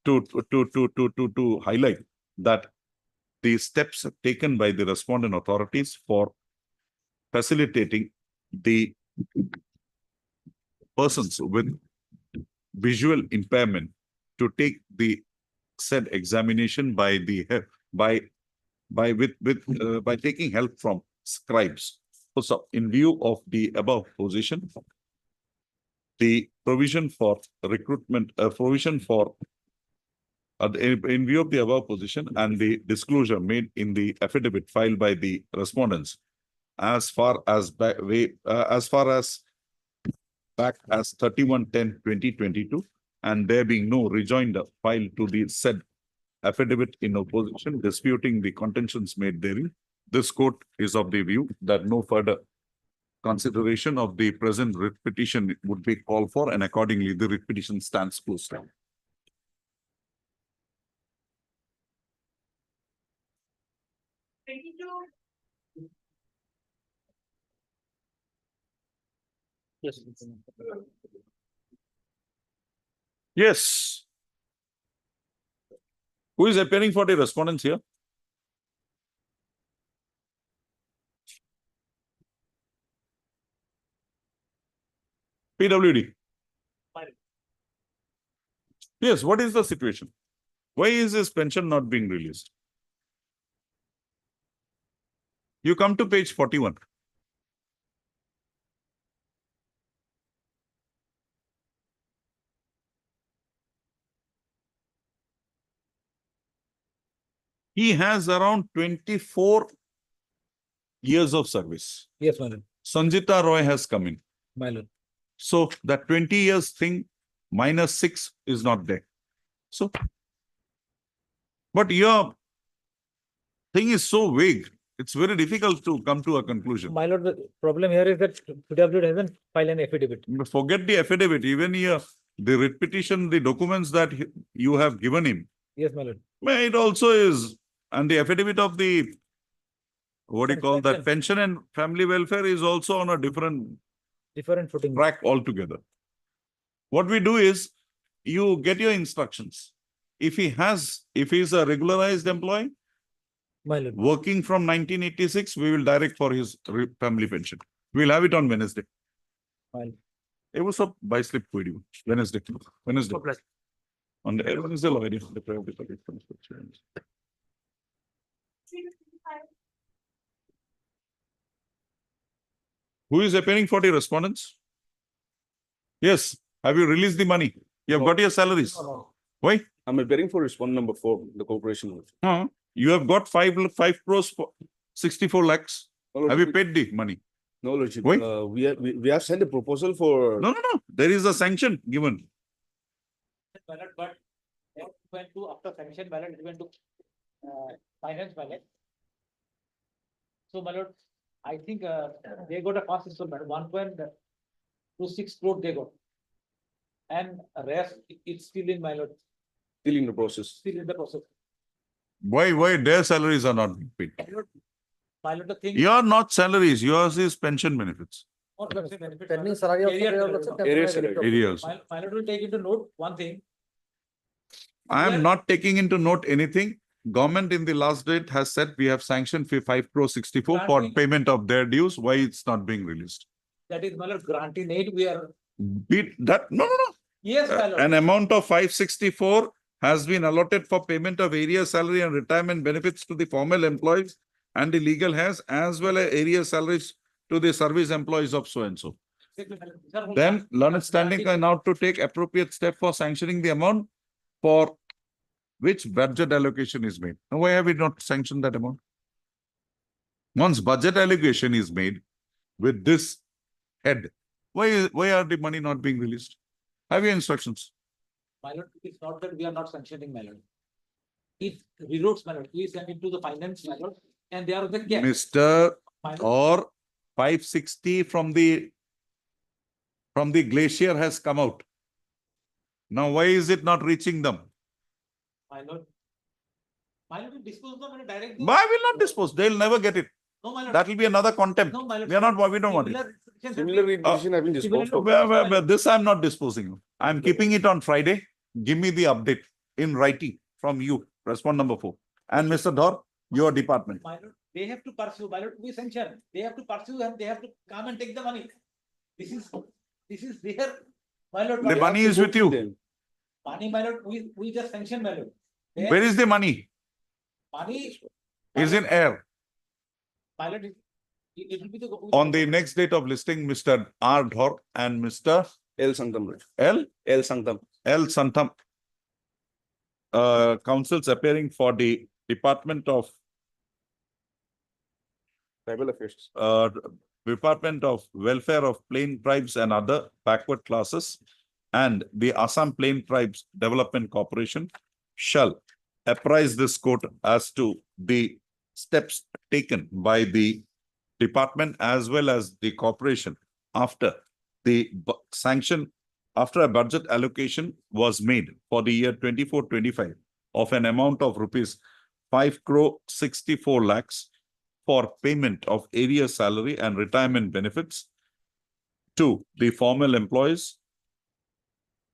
to highlight that the steps taken by the respondent authorities for facilitating the persons with visual impairment to take the said examination by taking help from scribes. So, in view of the above position, the provision for recruitment, in view of the above position and the disclosure made in the affidavit filed by the respondents, as far as back as 31/10/2022, and there being no rejoinder filed to the said affidavit in opposition disputing the contentions made therein, this court is of the view that no further consideration of the present writ petition would be called for, and accordingly the writ petition stands closed. Yes. Yes. Who is appearing for the respondents here? PWD. Yes, what is the situation? Why is his pension not being released? You come to page 41. He has around 24 years of service. Yes, my lord. Sanjita Roy has come in. My lord. So that 20 years thing minus 6 is not there. So, but your thing is so vague. It's very difficult to come to a conclusion. My lord, the problem here is that PWD hasn't filed an affidavit. Forget the affidavit, even here, the writ petition, the documents that you have given him. Yes, my lord. It also is, and the affidavit of the, what do you call that, pension and family welfare is also on a different footing. Track altogether. What we do is, you get your instructions. If he's a regularized employee, my lord, working from 1986, we will direct for his family pension. We'll have it on Wednesday. Fine. It was a by slip video. Wednesday. On the Wednesday, already. Who is appearing for the respondents? Yes. Have you released the money? You have got your salaries. Why? I'm appearing for respondent number 4, the corporation. You have got 5 crores for 64 lakhs. Have you paid the money? No, Lordship. Why? We have sent a proposal for. No. There is a sanction given. Ballot, but it went to, after sanction ballot, it went to finance ballot. So, my lord, I think they got a cost installment, 1.26 crore they got. And rest, it's still in, my lord. Still in the process. Still in the process. Why their salaries are not being paid? My lord, the thing. You are not salaries, yours is pension benefits. Pending salary also there, Lordship, temporary relief of- Areas. My lord will take into note one thing. I am not taking into note anything. Government in the last date has said we have sanctioned 5 crore 64 for Granting- payment of their dues. Why it's not being released? That is, my lord, granting aid, we are, Beat that. No, no, no. yes, my lord. An amount of 564 has been allotted for payment of area salary and retirement benefits to the formal employees and the legal heirs, as well as area salaries to the service employees of so and so. Then learned standing are now to take appropriate step for sanctioning the amount for which budget allocation is made. Now, why have we not sanctioned that amount? Once budget allocation is made with this head, why are the money not being released? Have your instructions? My lord, it's not that we are not sanctioning, my lord. It reroutes, my lord, we send it to the finance, my lord, and they are the gap. Mr. My lord, Or 560 from the glacier has come out. Now, why is it not reaching them? my lord. My lord will dispose them and direct. I will not dispose. They'll never get it. No, my lord. That will be another contempt. No, my lord. We are not. We don't want it. Similar petition have been disposed of. This I'm not disposing of. I'm keeping it on Friday. Give me the update in writing from you. Respond number 4. And Mr. Dhar, your department. My lord, they have to pursue, my lord, we sanction. They have to pursue and they have to come and take the money. This is their, my lord. The money is with you. Money, my lord, we just sanction, my lord. Where is the money? Money, Is in air. my lord, it will be the. On the next date of listing, Mr. R. Dhar and Mr. L Sanktam. L. Sanktam. L. Santam. Councils appearing for the Department of Tribal Affairs. Department of Welfare of Plain Tribes and Other Backward Classes and the Assam Plain Tribes Development Corporation shall apprise this court as to the steps taken by the department as well as the corporation after the after a budget allocation was made for the year 24-25 of an amount of rupees 5 crore 64 lakhs for payment of area salary and retirement benefits to the formal employees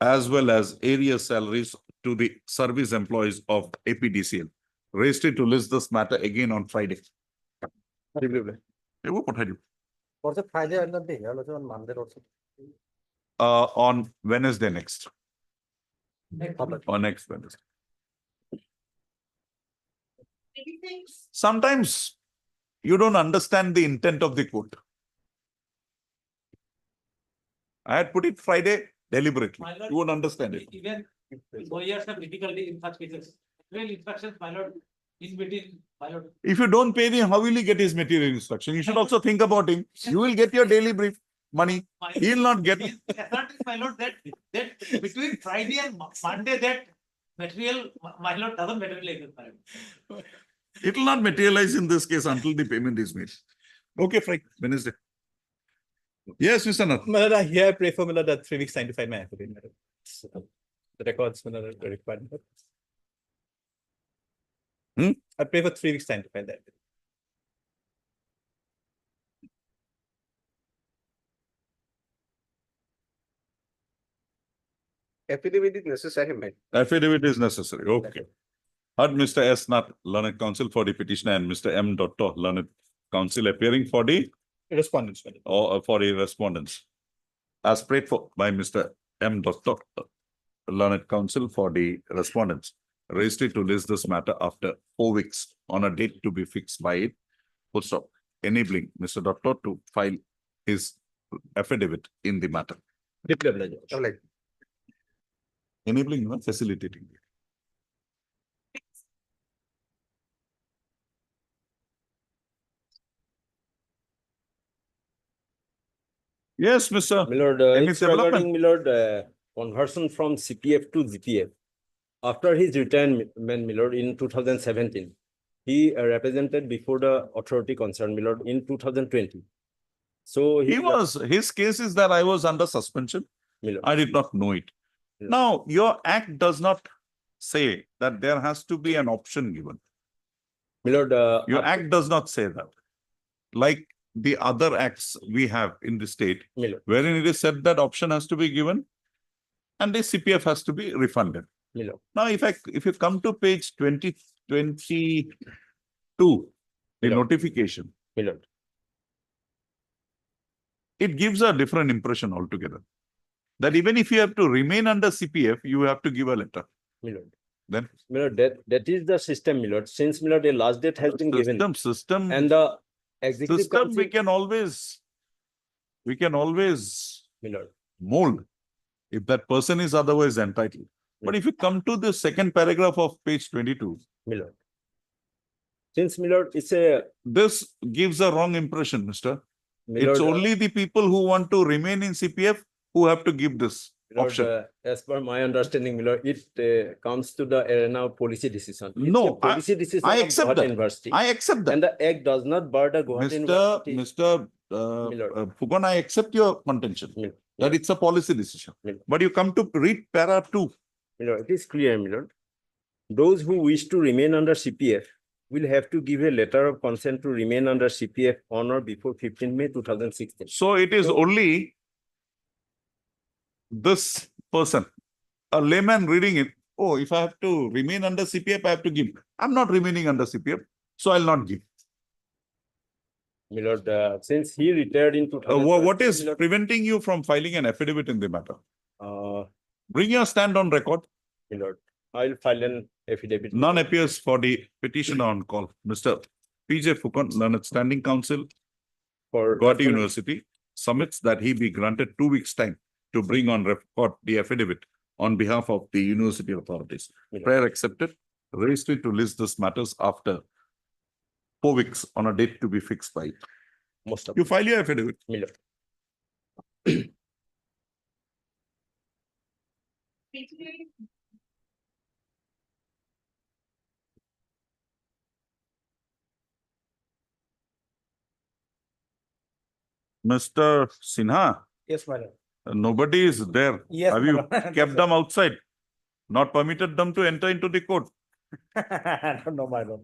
as well as area salaries to the service employees of APDCL. Raised it to list this matter again on Friday. For the Friday and the day, also on Monday also. On Wednesday next. Or next Wednesday. Sometimes you don't understand the intent of the court. I had put it Friday deliberately. You won't understand it. Even lawyers have difficulty in such cases. Well, instructions, my lord, in between, my lord. If you don't pay him, how will he get his material instruction? You should also think about him. You will get your daily brief money. He will not get it. My lord, that between Friday and Monday, that material, my lord, doesn't materialize, my lord. It will not materialize in this case until the payment is made. Okay, Friday, Wednesday. Yes, Mr. Nath. My lord, I here pray for my lord that 3 weeks time to find my affidavit, my lord. The records, my lord, are required. I pray for 3 weeks time to find that. Affidavit is necessary, man. Affidavit is necessary. Okay. Heard Mr. S. Nath, Learned Counsel for the petitioner, and Mr. M. Dotto, Learned Counsel appearing for the respondents. Or for the respondents. As prayed for by Mr. M. Dotto, Learned Counsel for the respondents. Raised it to list this matter after 4 weeks on a date to be fixed by it. Full stop. Enabling Mr. Dotto to file his affidavit in the matter. Enabling, not facilitating. Yes, Mr. Milord, Any it's regarding development? Milord conversion from CPF to GPF. After his retirement, Milord, in 2017, he represented before the authority concerned, Milord, in 2020. So his case is that I was under suspension. Milord. I did not know it. Now, your act does not say that there has to be an option given. Milord, your act does not say that. Like the other acts we have in the state, my lord, wherein it is said that option has to be given and the CPF has to be refunded. my lord, Now, if you come to page 22, the Hello. notification, my lord. it gives a different impression altogether. That even if you have to remain under CPF, you have to give a letter. My lord. Then My lord, that is the system, my lord. Since, my lord, a last date has been given. System, And the executive system council, we can always my lord, mold if that person is otherwise entitled. But if you come to the second paragraph of page 22, my lord. Since, my lord, it's a, this gives a wrong impression, mister. my It's lord, only the people who want to remain in CPF who have to give this my lord, option. as per my understanding, my lord, it comes to the arena of policy decision. It's No, a policy decision I of accept Guwahati that. University. I accept that. And the act does not bar the Guwahati University. Mr. Fugan, I accept your contention My that it's a policy decision. my But you come to read para 2. lord, it is clear, my lord. Those who wish to remain under CPF will have to give a letter of consent to remain under CPF on or before 15 May 2016. So it is only this person, a layman reading it. Oh, if I have to remain under CPF, I have to give. I'm not remaining under CPF, so I'll not give. My lord, since he retired in 2000. What is preventing you from filing an affidavit in the matter? Uh, Bring your stand on record. my lord, I'll file an affidavit. None appears for the petitioner on call. Mr. P.J. Fukan, Learned Standing Counsel For Guwahati University, submits that he be granted 2 weeks' time to bring on record the affidavit on behalf of the university authorities. my lord. Prayer accepted. Registry to list this matters after 4 weeks on a date to be fixed by. Most of You file your affidavit. my lord. Mr. Sinha, Yes, my lord. nobody is there. Yes, Have my you lord. kept them outside? Not permitted them to enter into the court? I don't know, my lord.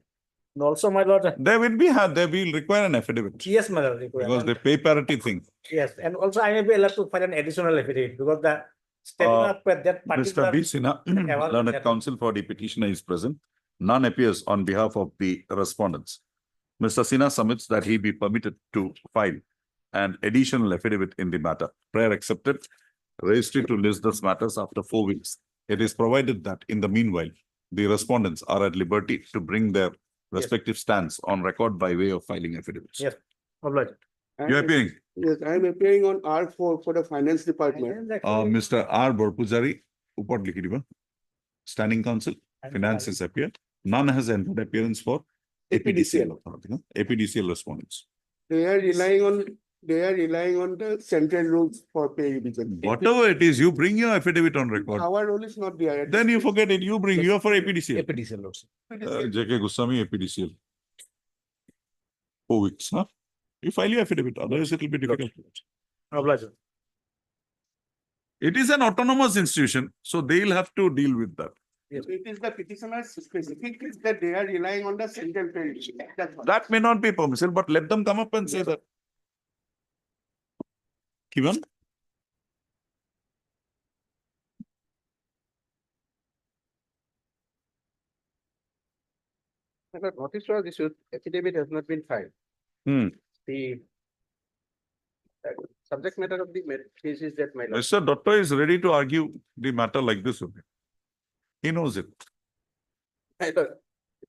And also, my lord, They will require an affidavit yes, my lord. because they pay parity thing. Yes, and also I may be allowed to file an additional affidavit because the stepping up with that Mr. particular. B. Sinha, Evaluation learned letter. counsel for the petitioner is present. None appears on behalf of the respondents. Mr. Sinha submits that he be permitted to file an additional affidavit in the matter. Prayer accepted. Registry to list these matters after 4 weeks. It is provided that in the meanwhile, the respondents are at liberty to bring their respective stands on record by way of filing affidavits. Yes, obliged. You are appearing. Yes, I am appearing on R4 for the finance department. Mr. R. Borpujari, Upad Likidiba, Standing Counsel, Finance is appeared. None has entered appearance for APDCL authority, no? APDCL respondents. They are relying on the central rules for pay revision. Whatever it is, you bring your affidavit on record. Our rule is not there. Then you forget it, you bring, you are for APDCL. APDCL also. JK Goswami, APDCL. 4 weeks, huh? You file your affidavit, otherwise it will be difficult. Obliged. It is an autonomous institution, so they will have to deal with that. It is the petitioner's specific is that they are relying on the central pay revision. That's what. That may not be permissible, but let them come up and say that. Kivan? Notice was issued, affidavit has not been filed. The subject matter of the case is that my lord. Mr. Doctor is ready to argue the matter like this. Okay? He knows it. My lord,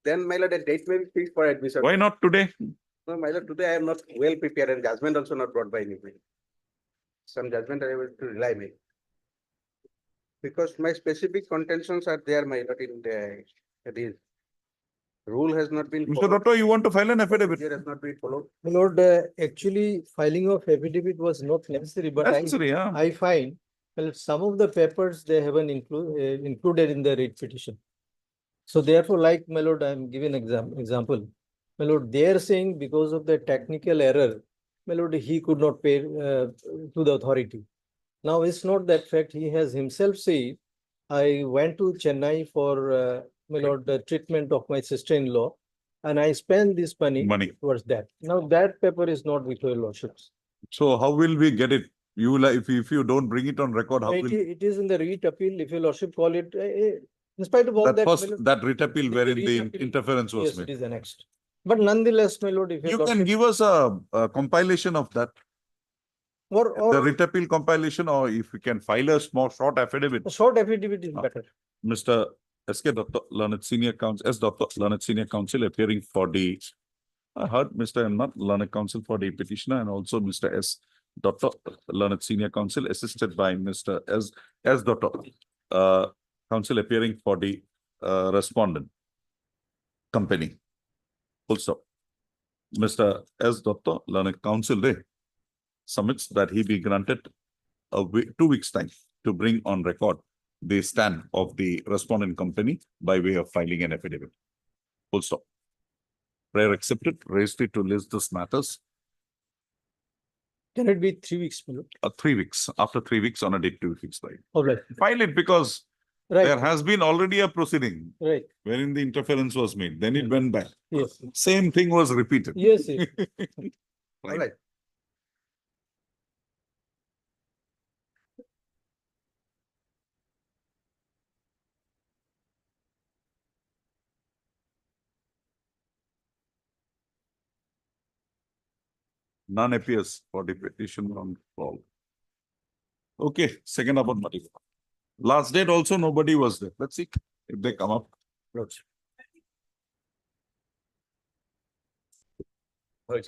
then my lord, a date may be fixed for admission. Why not today? No, my lord, today I am not well prepared and judgment also not brought by anybody. Some judgment I will to rely me. Because my specific contentions are there, my lord, in the rule has not been Mr. followed. Doctor, you want to file an affidavit? Procedure has not been followed. My lord, actually filing of affidavit was not necessary, but Necessary, yeah. I find well, some of the papers they haven't included in the writ petition. So therefore, like my lord, I am giving example. My lord, they are saying because of the technical error, my lord, he could not pay to the authority. Now it's not that fact. He has himself said, I went to Chennai for my lord, the treatment of my sister-in-law. and I spend this money Money. towards that. Now that paper is not with your lordships. So how will we get it? You will, if you don't bring it on record, how will? It is in the writ appeal, if your lordship call it, in spite of all That that. first, my lord, that writ appeal wherein the writ appeal- interference was Yes, it made. is annexed. But nonetheless, my lord, if your You can lordship give us a compilation of that, the or writ appeal compilation, or if you can file a small short affidavit. a short affidavit is better. Mr. S.K. Dr. Learned Senior Counsel, S. Dr. Learned Senior Counsel appearing for the, I heard Mr. M. Learned Counsel for the petitioner and also Mr. S. Dr. Learned Senior Counsel assisted by Mr. S. Dr. Counsel appearing for the respondent company. Full stop. Mr. S. Dr. Learned Counsel submits that he be granted 2 weeks time to bring on record the stand of the respondent company by way of filing an affidavit. Full stop. Prayer accepted, raised it to list these matters. Can it be 3 weeks, my lord? 3 weeks, after 3 weeks on a date 2 weeks by. All right. File it because Right. there has been already a proceeding Right. wherein the interference was made. Then it went back. Yes. Same thing was repeated. Yes, yes. All right. None appears for the petition on call. Okay, second about Mati. Last date also nobody was there. Let's see if they come up. It's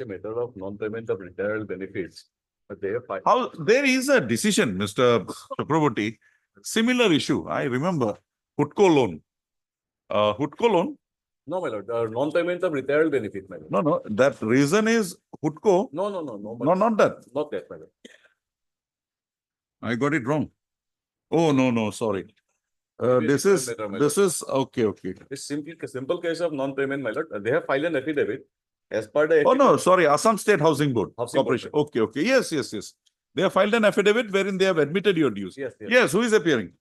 a matter of non-payment of retired benefits, but they have filed. How there is a decision, Mr. Chakraborty, similar issue. I remember Hutco loan. Hutco loan? No, my lord, non-payment of retired benefit, my lord. No, that reason is Hutco. No. No, not that. Not that, my lord. I got it wrong. Oh, no, sorry. This is okay. It's simply a simple case of non-payment, my lord. They have filed an affidavit as per the. Oh, no, sorry, Assam State Housing Board Housing Board, Corporation. Okay. Yes. They have filed an affidavit wherein they have admitted your dues. Yes. Yes, who is appearing?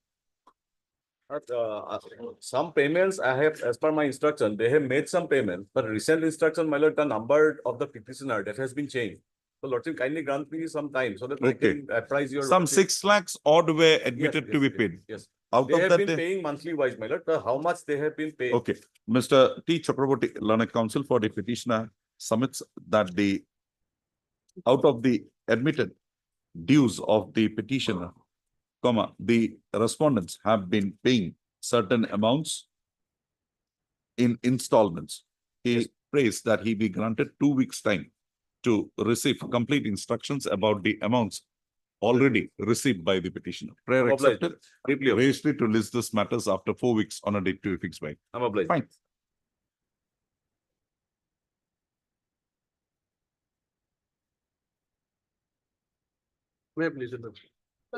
Some payments I have, as per my instruction, they have made some payments, but recent instruction, my lord, the number of the petitioner that has been changed. So lordship kindly grant me some time so that I Okay. can apprise your. Some 6 lakhs odd were admitted Yes, to be yes, paid. Yes. Out They of have that, been paying monthly wise, my lord. How much they have been paying? okay. Mr. T. Chakraborty, Learned Counsel for the petitioner submits that out of the admitted dues of the petitioner, the respondents have been paying certain amounts in installments. He prays that he be granted 2 weeks time to receive complete instructions about the amounts already received by the petitioner. Prayer Obliged. accepted. Deeply obliged. Raised it to list these matters after 4 weeks on a date to be fixed by. I'm obliged. Fine. May I please, Lord?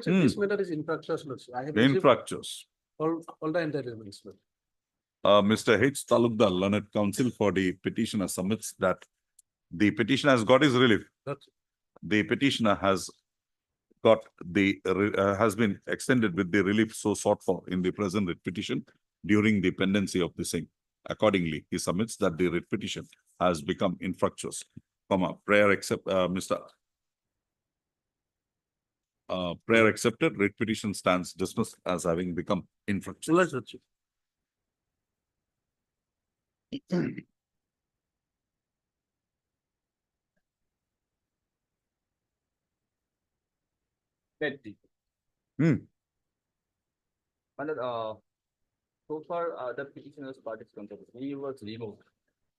This matter is infractions, Lord. I have Infractures. all the entitlements, Lord. Mr. H. Talukdar, Learned Counsel for the petitioner submits that the petitioner has got his relief. The petitioner has got has been extended with the relief so sought for in the present writ petition during the pendency of the same. Accordingly, he submits that the writ petition has become infructuous. Prayer prayer accepted, writ petition stands dismissed as having become infructuous. So far, the petitioner's part is concerned. He was removed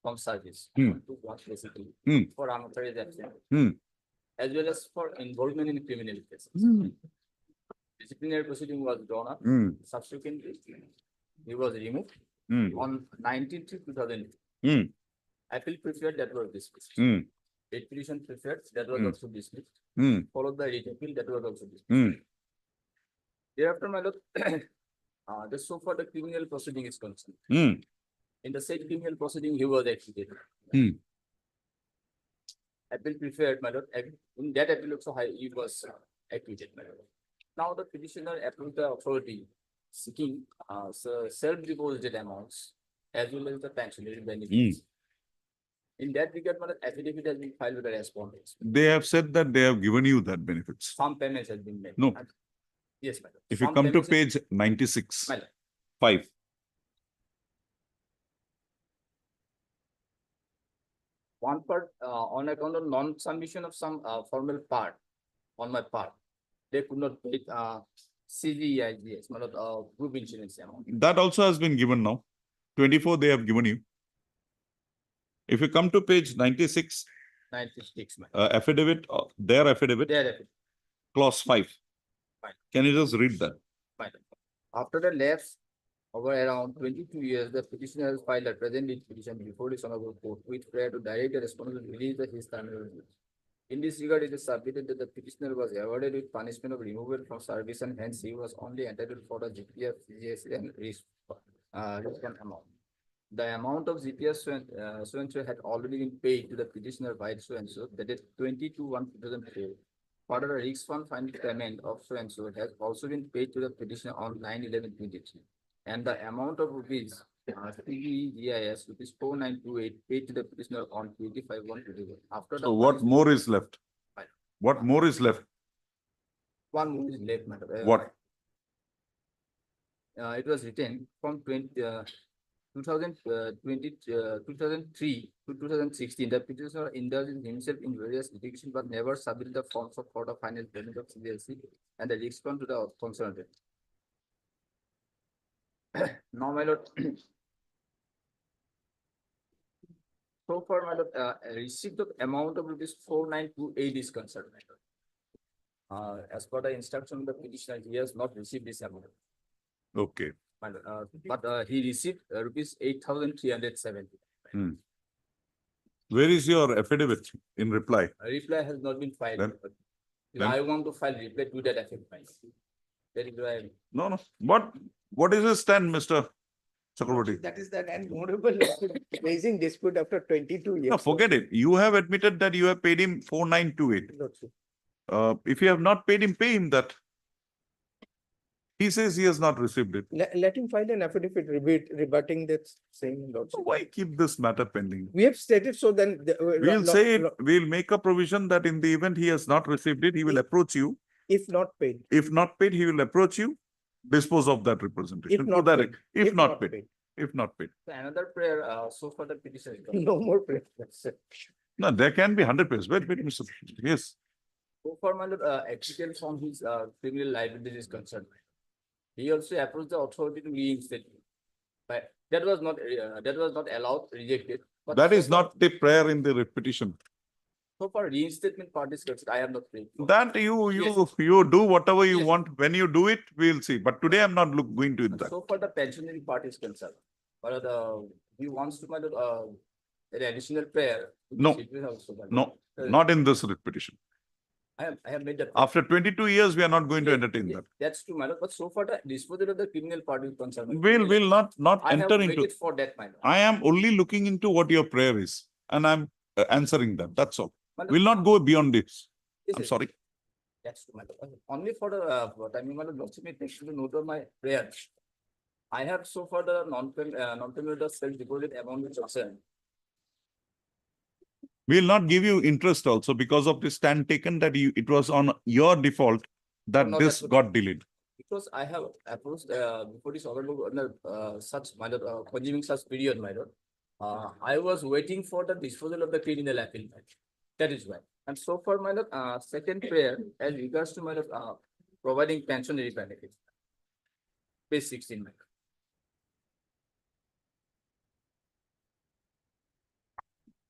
from service Hmm. to work basically Hmm. for unauthorized absence, Hmm. as well as for involvement in criminal cases. Hmm. Disciplinary proceeding was drawn up. Hmm. Subsequently, he was removed Hmm. on 19th 2000. Hmm. Appeal preferred that was dismissed. Hmm. Writ petition preferred that was Hmm. also dismissed. Hmm. Followed by writ appeal that was also dismissed. Hmm. Thereafter, my lord, this so far the criminal proceeding is concerned. Hmm. In the said criminal proceeding, he was acquitted. Hmm. Appeal preferred, my lord. In that appeal also, he was acquitted, my lord. Now the petitioner approached the authority seeking self-deposited amounts as well as the pensionary benefits In that regard, my lord, affidavit has been filed with the respondents. They have said that they have given you that benefits. Some payments has been made. No. Yes, my lord. If you Some come to payments page 96, My lord. 5. One part, on account of non-submission of some formal part on my part, they could not pay CVIGS, my lord, group insurance amount. That also has been given now. 24 they have given you. If you come to page 96, 96, my lord. affidavit, their affidavit, Their affidavit. clause 5. Fine. Can you just read that? Fine. After the lapse over around 22 years, the petitioner has filed a present petition before this honorable court, which prior to direct the respondent to release his terminal. In this regard, it is submitted that the petitioner was awarded with punishment of removal from service, and hence he was only entitled for the GPF, CGS, and refund amount. The amount of GPF so-and-so had already been paid to the petitioner by so-and-so, that is 22/1/2004. Further, a risk fund final payment of so-and-so has also been paid to the petitioner on 9/11/23. And the amount of rupees CVGIS rupees 4928 paid to the petitioner on 25/1/21. After the So what more is left? What more is left? one more is left, madam. What? It was written from 2003 to 2016. The petitioner indulged himself in various litigation but never submitted the forms for the final payment of CVLC and the risk fund to the concerned. Now, my lord, so far, my lord, receipt of amount of rupees 4928 is concerned, my lord. As per the instruction of the petitioner, he has not received this amount. Okay. My lord, but he received rupees 8,370. Where is your affidavit in reply? A reply has not been filed. Then- but then- I want to file reply to that effect, my lord. That is why. No. What is his stand, Mr. Chakraborty? That is that, and moreover, raising dispute after 22 years. No, forget it. You have admitted that you have paid him 4928. Lordship. If you have not paid him, pay him that. He says he has not received it. Let him file an affidavit rebutting that same, Lordship. So why keep this matter pending? We have stated so then. We'll say it, we'll make a provision that in the event he has not received it, he will approach you. If not paid. If not paid, he will approach you, dispose of that representation. If not To that paid. effect. If not paid. If not paid. So another prayer, so for the petitioner. No more prayer. No, there can be 100 pages. Wait, Mr. Yes. So far, my lord, acquittal from his criminal liability is concerned. He also approached the authority to reinstate him. But that was not allowed, rejected. But That so is far- not the prayer in the petition. So far, reinstatement part is concerned, I have not prayed. That you do whatever you want. When you do it, we'll see. But today I'm not going to that. So far, the pensionary part is concerned. But he wants to, my lord, an additional prayer. No. It will also, my lord. No, not in this petition. I have made that. After 22 years, we are not going to entertain that. That's true, my lord. But so far, the disposal of the criminal part is concerned. We'll not I have enter into. waited for that, my lord. I am only looking into what your prayer is and I'm answering that. That's all. My lord, We'll not go beyond this. Yes, I'm yes. sorry. That's true, my lord. Only for the what I mean, my lord, lordship may take to note of my prayer. I have so far the non-payment self-deposit amount is concerned. We'll not give you interest also because of the stand taken that it was on your default that No, this that's- got delayed. Because I have approached before this honorable such my lord, consuming such period, my lord. I was waiting for the disposal of the criminal appeal. That is why. And so far, my lord, second prayer as regards to my lord, providing pensionary benefits. Page 16, my lord.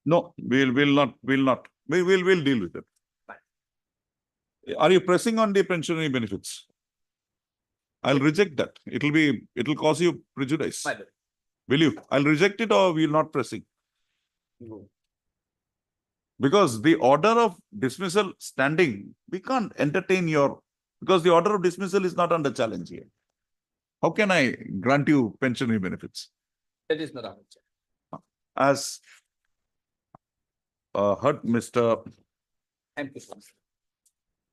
No, we'll not. We'll deal with it. Are you pressing on the pensionary benefits? I'll reject that. It'll cause you prejudice. My lord. Will you? I'll reject it or we'll not pressing. No. Because the order of dismissal standing, we can't entertain because the order of dismissal is not under challenge here. How can I grant you pensionary benefits? That is not our check. As heard Mr. MK?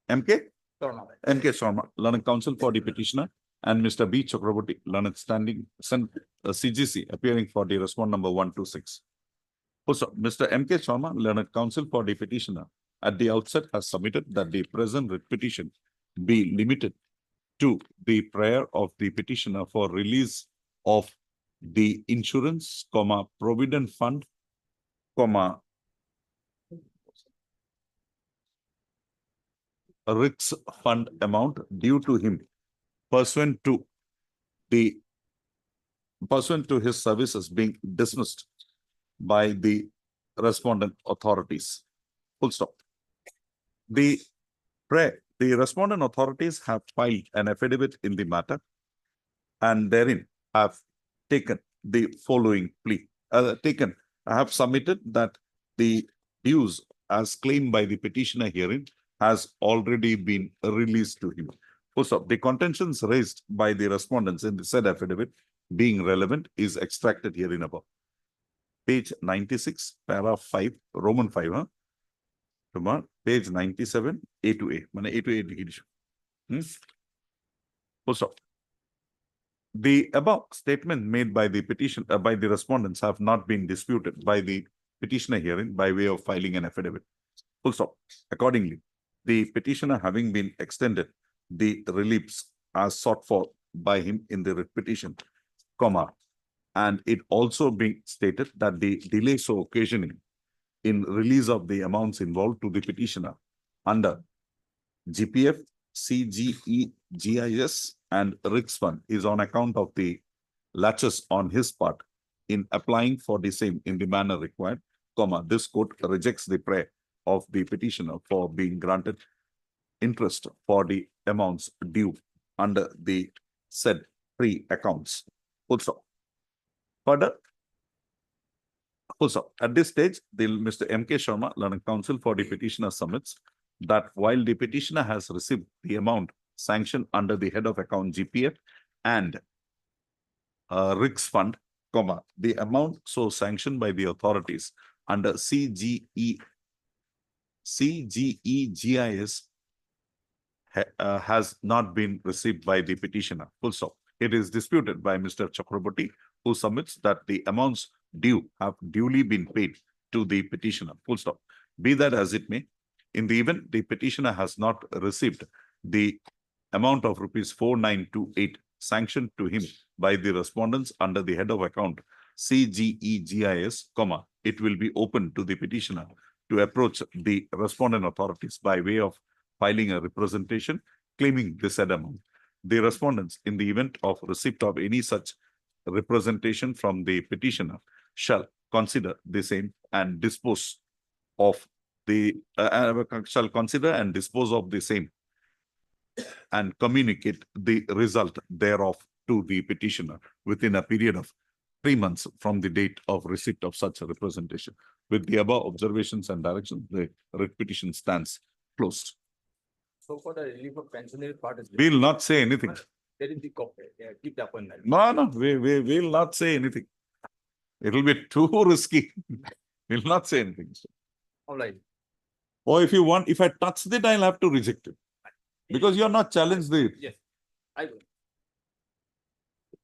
MK Sharma, learned counsel for the petitioner, and Mr. B. Chakraborty, learned CGC, appearing for the respondent number 126. Also, Mr. M.K. Sharma, learned counsel for the petitioner, at the outset has submitted that the present writ petition be limited to the prayer of the petitioner for release of the insurance, provident fund, RICS fund amount due to him pursuant to his services being dismissed by the respondent authorities. Full stop. The respondent authorities have filed an affidavit in the matter and therein have taken the following plea. Have submitted that the dues as claimed by the petitioner herein has already been released to him. Full stop. The contentions raised by the respondents in the said affidavit being relevant is extracted herein above. Page 96, paragraph 5, Roman 5, huh? Page 97, A to A. A to A. Full stop. The above statement made by the by the respondents have not been disputed by the petitioner herein by way of filing an affidavit. Full stop. Accordingly, the petitioner having been extended the reliefs as sought for by him in the writ petition, and it also being stated that the delay so occasioning in release of the amounts involved to the petitioner under GPF, CGE, GIS, and RICS fund is on account of the laches on his part in applying for the same in the manner required, this court rejects the prayer of the petitioner for being granted interest for the amounts due under the said three accounts. Also, further, also at this stage, Mr. M.K. Sharma, learned counsel for the petitioner, submits that while the petitioner has received the amount sanctioned under the head of account GPF and RICS fund, the amount so sanctioned by the authorities under CGE, GIS has not been received by the petitioner. Full stop. It is disputed by Mr. Chakraborty, who submits that the amounts due have duly been paid to the petitioner. Full stop. Be that as it may, in the event the petitioner has not received the amount of rupees 4928 sanctioned to him by the respondents under the head of account CGE, GIS, it will be open to the petitioner to approach the respondent authorities by way of filing a representation claiming the said amount. The respondents, in the event of receipt of any such representation from the petitioner, shall consider the same and dispose of the same and communicate the result thereof to the petitioner within a period of 3 months from the date of receipt of such a representation. With the above observations and directions, the writ petition stands closed. So for the relief of pensionary part is. We'll not say anything. There is the corporate, keep the appointment. No, we will not say anything. It will be too risky. We'll not say anything. All right. Or if you want, if I touch it, I'll have to reject it. Because you're not challenged there. Yes, I will.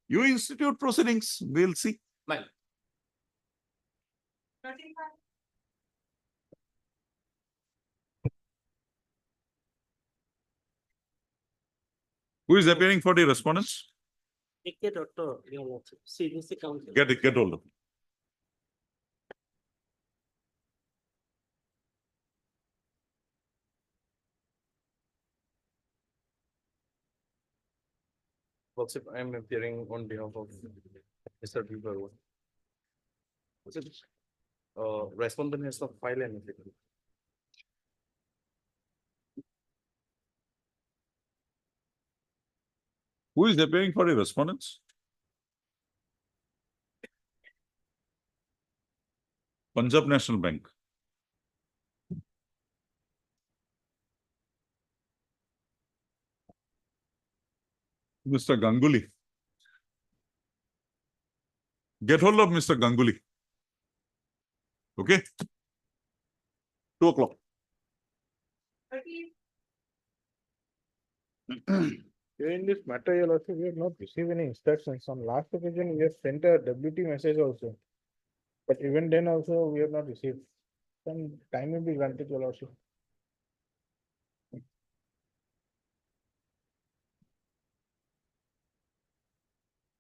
You institute proceedings, we'll see. Mine. Who is appearing for the respondents? Dr. CDC Council. Get hold of it. Lordship, I am appearing on behalf of Mr. Bieber. Respondent has not filed anything. Who is appearing for the respondents? Punjab National Bank. Mr. Ganguly. Get hold of Mr. Ganguly. Okay? 2 o'clock. In this matter, you'll also, we have not received any instructions. On last occasion, we have sent a WT message also. But even then also, we have not received. Some time will be granted, your lordship.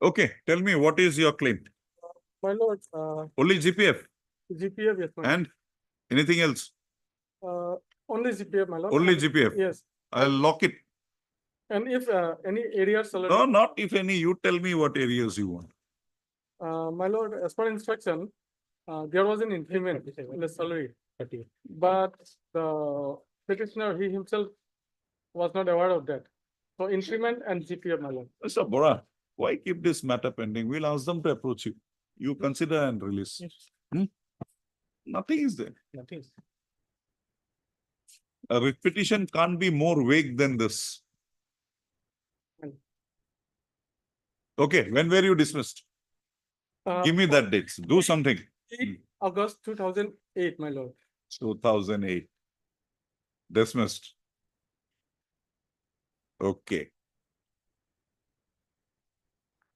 Okay, tell me, what is your claim? My lord, Only GPF GPF, yes, my lord. and anything else? Only GPF, my lord. Only and- GPF. Yes, I'll lock it. and if any area salary. No, not if any. You tell me what areas you want. My lord, as per instruction, there was an increment in the salary. But the petitioner, he himself was not aware of that. So increment and GPF, my lord. Mr. Bora, why keep this matter pending? We'll ask them to approach you. You consider and release. Hmm? Nothing is there. Nothing. A writ petition can't be more vague than this. Okay, when were you dismissed? Give me that dates. Do something. 8 August 2008, my lord. 2008. Dismissed. Okay.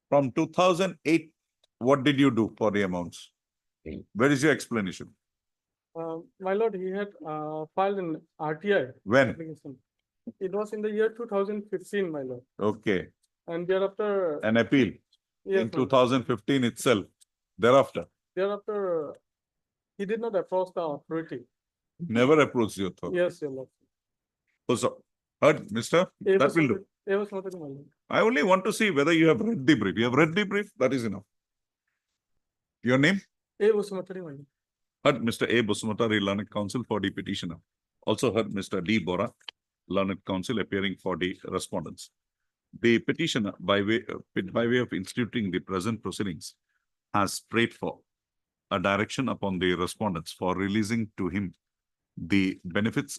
From 2008, what did you do for the amounts? Where is your explanation? My lord, he had filed an RTI. When? application. It was in the year 2015, my lord. Okay. And thereafter, An appeal yes, in my lord. 2015 itself. Thereafter, Thereafter, he did not approach the authority. never approached the authority. Yes, your lord. So, heard, mister? That will do. It was not my lord. I only want to see whether you have read the brief. You have read the brief, that is enough. Your name? It was not my lord. Heard Mr. A. Busumatari, Learned Counsel for the petitioner. Also heard Mr. D. Bora, Learned Counsel appearing for the respondents. The petitioner, by way of instituting the present proceedings, has prayed for a direction upon the respondents for releasing to him the benefits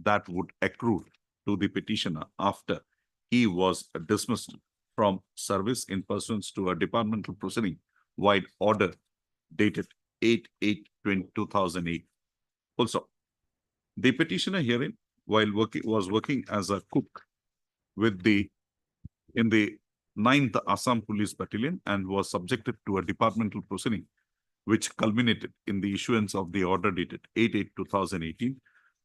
that would accrue to the petitioner after he was dismissed from service in pursuance to a departmental proceeding wide order dated 8/8/2008. Also, the petitioner herein, while was working as a cook in the 9th Assam Police Battalion and was subjected to a departmental proceeding, which culminated in the issuance of the order dated 8/8/2018,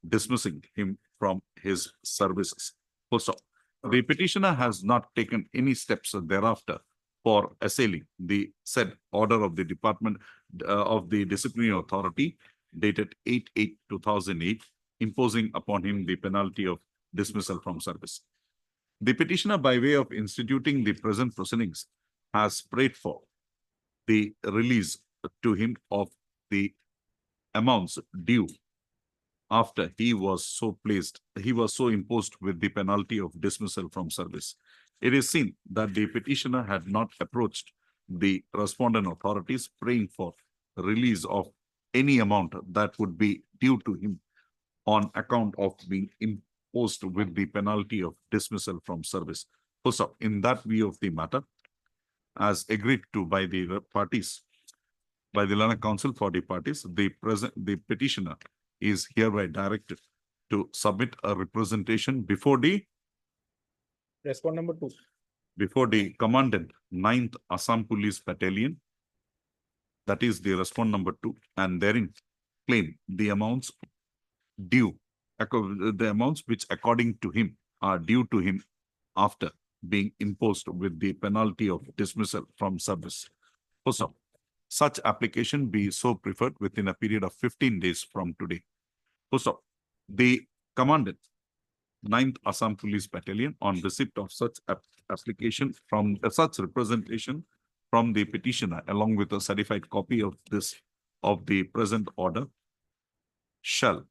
dismissing him from his services. Also, the petitioner has not taken any steps thereafter for assailing the said order of the Department of the Disciplinary Authority dated 8/8/2008, imposing upon him the penalty of dismissal from service. The petitioner, by way of instituting the present proceedings, has prayed for the release to him of the amounts due after he was so imposed with the penalty of dismissal from service. It is seen that the petitioner had not approached the respondent authorities praying for release of any amount that would be due to him on account of being imposed with the penalty of dismissal from service. Also, in that view of the matter, as agreed to by the parties, by the Learned Counsel for the parties, the petitioner is hereby directed to submit a representation before the Respond number 2. before the commandant 9th Assam Police Battalion, that is the respond number 2, and therein claim the amounts due, the amounts which according to him are due to him after being imposed with the penalty of dismissal from service. Also, such application be so preferred within a period of 15 days from today. Also, the commandant 9th Assam Police Battalion, on receipt of such application from such representation from the petitioner, along with a certified copy of the present order, shall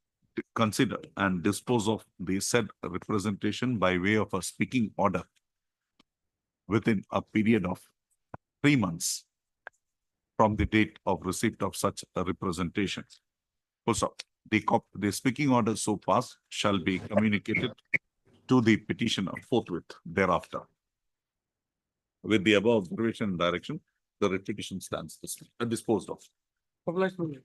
consider and dispose of the said representation by way of a speaking order within a period of 3 months from the date of receipt of such a representation. Also, the speaking order so passed shall be communicated to the petitioner forthwith thereafter. With the above observation and direction, the writ petition stands disposed of. Obliged, my lord.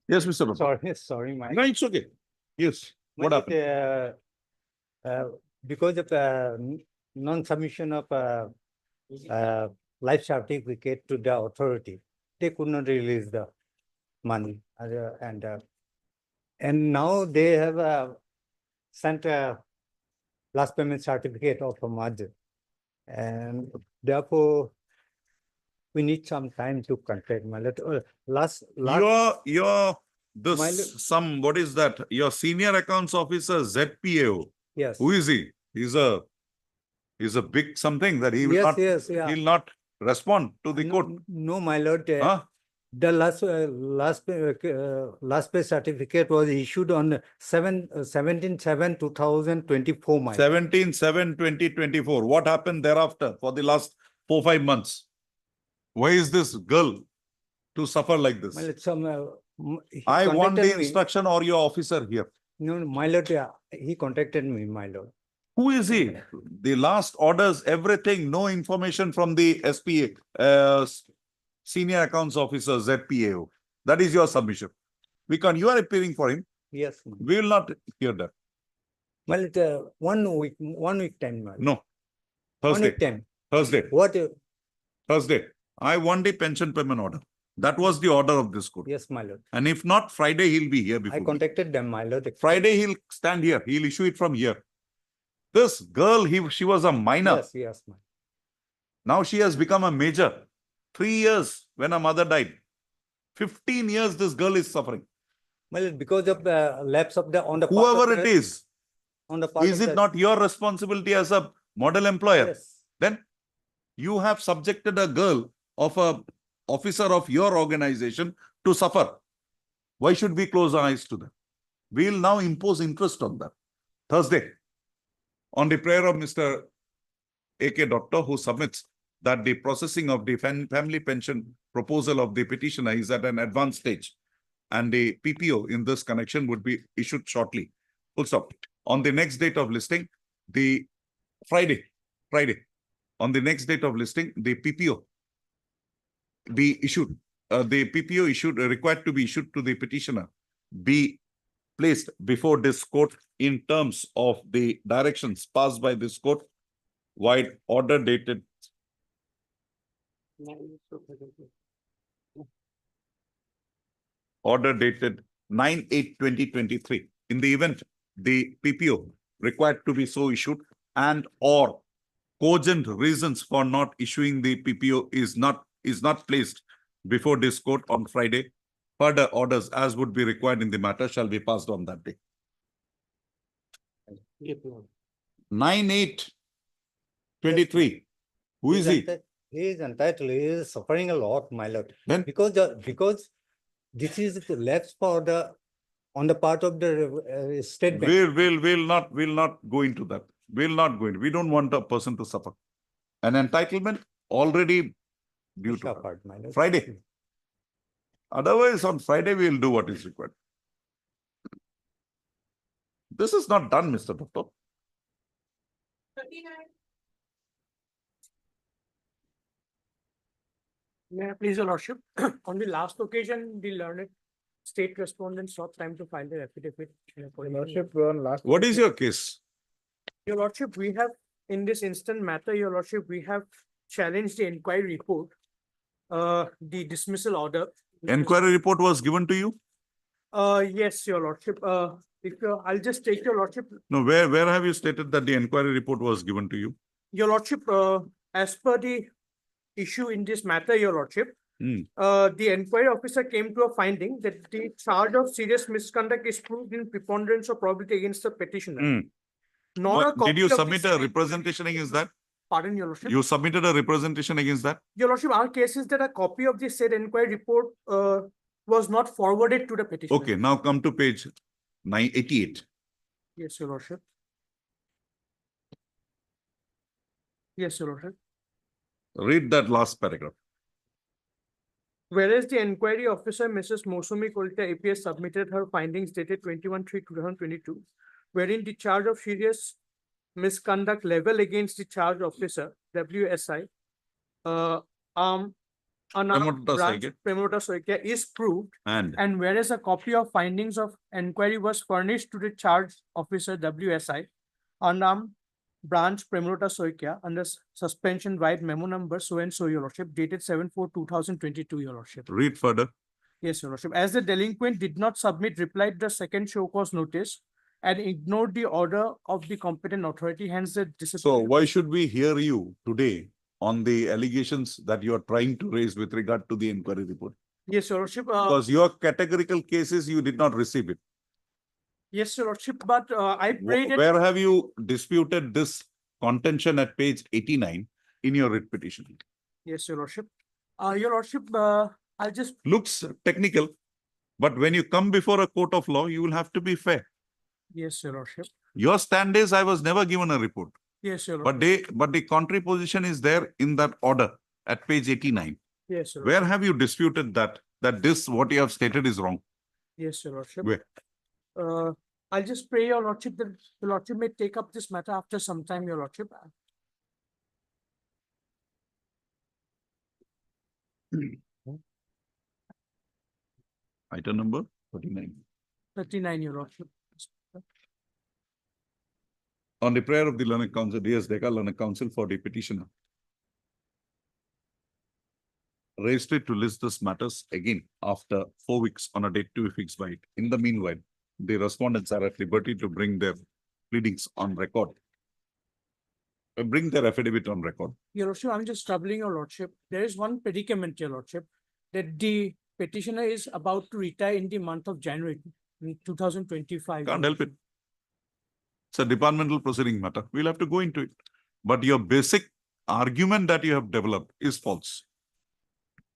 Yes, Mr. Baba. Sorry, my. No, it's okay. Yes. What Well, happened? Because of non-submission of life certificate to the authority, they could not release the money. And now they have sent a last payment certificate of a mother. And therefore, we need some time to contact my letter. Your My what is that? Your senior accounts officer, ZPAO. Yes. Who is he? He's a big something that he will not, he'll not respond to the court. No, my lord. Huh? The last pay certificate was issued on 17/7/2024. 17/7/2024. What happened thereafter for the last 4-5 months? Why is this girl to suffer like this? Well, it's I want the contacted me. instruction or your officer here. No, my lord, he contacted me, my lord. Who is he? The last orders, everything, no information from the SPA, senior accounts officer, ZPAO. That is your submission. You are appearing for him. Yes. We will not hear that. Well, it's 1 week time, my lord. No. 1 Thursday. week time. Thursday. What? Thursday. I want the pension payment order. That was the order of this court. Yes, my lord. And if not, Friday he'll be here before I me. contacted them, my lord. Friday he'll stand here. He'll issue it from here. This girl, she was a minor. Yes, ma'am. Now she has become a major. 3 years when her mother died. 15 years this girl is suffering. Well, because of the lapse of on the Whoever it is, on the part is of it not your responsibility as a model employer? Yes. Then you have subjected a girl of a officer of your organization to suffer. Why should we close our eyes to that? We will now impose interest on that. Thursday, on the prayer of Mr. A.K. Doctor, who submits that the processing of the family pension proposal of the petitioner is at an advanced stage, and the PPO in this connection would be issued shortly. Full stop. On the next date of listing, the Friday, on the next date of listing, the PPO be issued. The PPO required to be issued to the petitioner be placed before this court in terms of the directions passed by this court, while order dated 9/8/2023. In the event the PPO required to be so issued and or cogent reasons for not issuing the PPO is not placed before this court on Friday, further orders as would be required in the matter shall be passed on that day. 9/8/23. Who is he? He is entitled. He is suffering a lot, my lord. Then? Because this is the lapse on the part of the state bank. We'll not go into that. We'll not go into. We don't want a person to suffer. An entitlement already due to her. My lord. Friday. Otherwise, on Friday, we'll do what is required. This is not done, Mr. Doctor. May I please, your lordship? On the last occasion, the learned state respondent sought time to file their affidavit. What is your case? Your lordship, we have, in this instant matter, your lordship, we have challenged the inquiry report, the dismissal order. Inquiry report was given to you? Yes, your lordship. I'll just take your lordship. No, where have you stated that the inquiry report was given to you? Your lordship, as per the issue in this matter, your lordship, the inquiry officer came to a finding that the charge of serious misconduct is proved in preponderance of probability against the petitioner. Nor a copy Did you of the submit a same- representation against that? Pardon, your lordship. You submitted a representation against that? Your lordship, our case is that a copy of the said inquiry report was not forwarded to the petitioner. Okay, now come to page 988. Yes, your lordship. Yes, your lordship. Read that last paragraph. Whereas the inquiry officer, Mrs. Mosumi Kolta APS, submitted her findings dated 21/3/2022, wherein the charge of serious misconduct level against the charge officer, WSI, unarmed Promoter branch Soikia. Promoter Soikia is proved, And and whereas a copy of findings of inquiry was furnished to the charge officer WSI, unarmed branch Promoter Soikia under suspension right memo number so and so, your lordship, dated 7/4/2022, your lordship. read further. Yes, your lordship. As the delinquent did not submit reply to the second show cause notice and ignored the order of the competent authority, hence the So disciplinary. why should we hear you today on the allegations that you are trying to raise with regard to the inquiry report? Yes, your lordship. Because your categorical cases, you did not receive it. Yes, your lordship, but I prayed that. Where have you disputed this contention at page 89 in your writ petition? Yes, your lordship. Your lordship, I'll just. Looks technical, but when you come before a court of law, you will have to be fair. Yes, your lordship. Your stand is I was never given a report, Yes, your lordship. but the contrary position is there in that order at page 89. Yes, your Where lordship. have you disputed that this what you have stated is wrong? Yes, your lordship. Where? I'll just pray your lordship that your lordship may take up this matter after some time, your lordship. Item number 39. 39, your lordship. On the prayer of the learned counsel, DS Decca learned counsel for the petitioner. Raised it to list these matters again after 4 weeks on a date to be fixed by it. In the meanwhile, the respondents are at liberty to bring their pleadings on record. Bring their affidavit on record. Your lordship, I'm just troubling your lordship. There is one predicament, your lordship, that the petitioner is about to retire in the month of January 2025. Can't help it. It's a departmental proceeding matter. We'll have to go into it. But your basic argument that you have developed is false.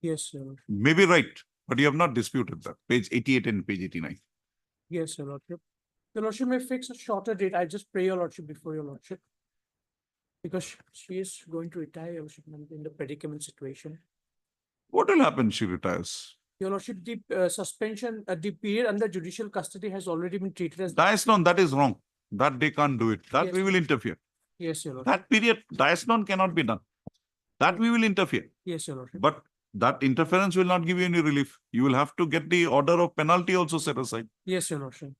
Yes, your lordship. Maybe right, but you have not disputed that. Page 88 and page 89. Yes, your lordship. Your lordship may fix a shorter date. I just pray your lordship before your lordship. Because she is going to retire, your lordship, in the predicament situation. What will happen if she retires? Your lordship, the suspension, the period under judicial custody has already been treated as. Diasnon, that is wrong. That they can't do it. That Yes. we will interfere. Yes, your lordship. That period, Diasnon cannot be done. That we will interfere. Yes, your lordship. But that interference will not give you any relief. You will have to get the order of penalty also set aside. Yes, your lordship.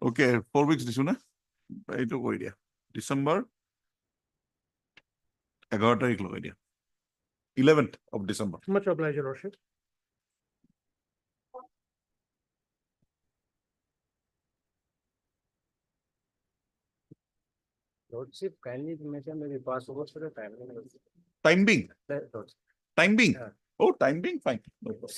Okay, 4 weeks, Dishuna. Right over idea. December 11th of December. Much obliged, your lordship. Lordship, kindly mention maybe pass over for the time. Time being. Lordship. Time being. Yeah. Oh, time being, fine. No problem.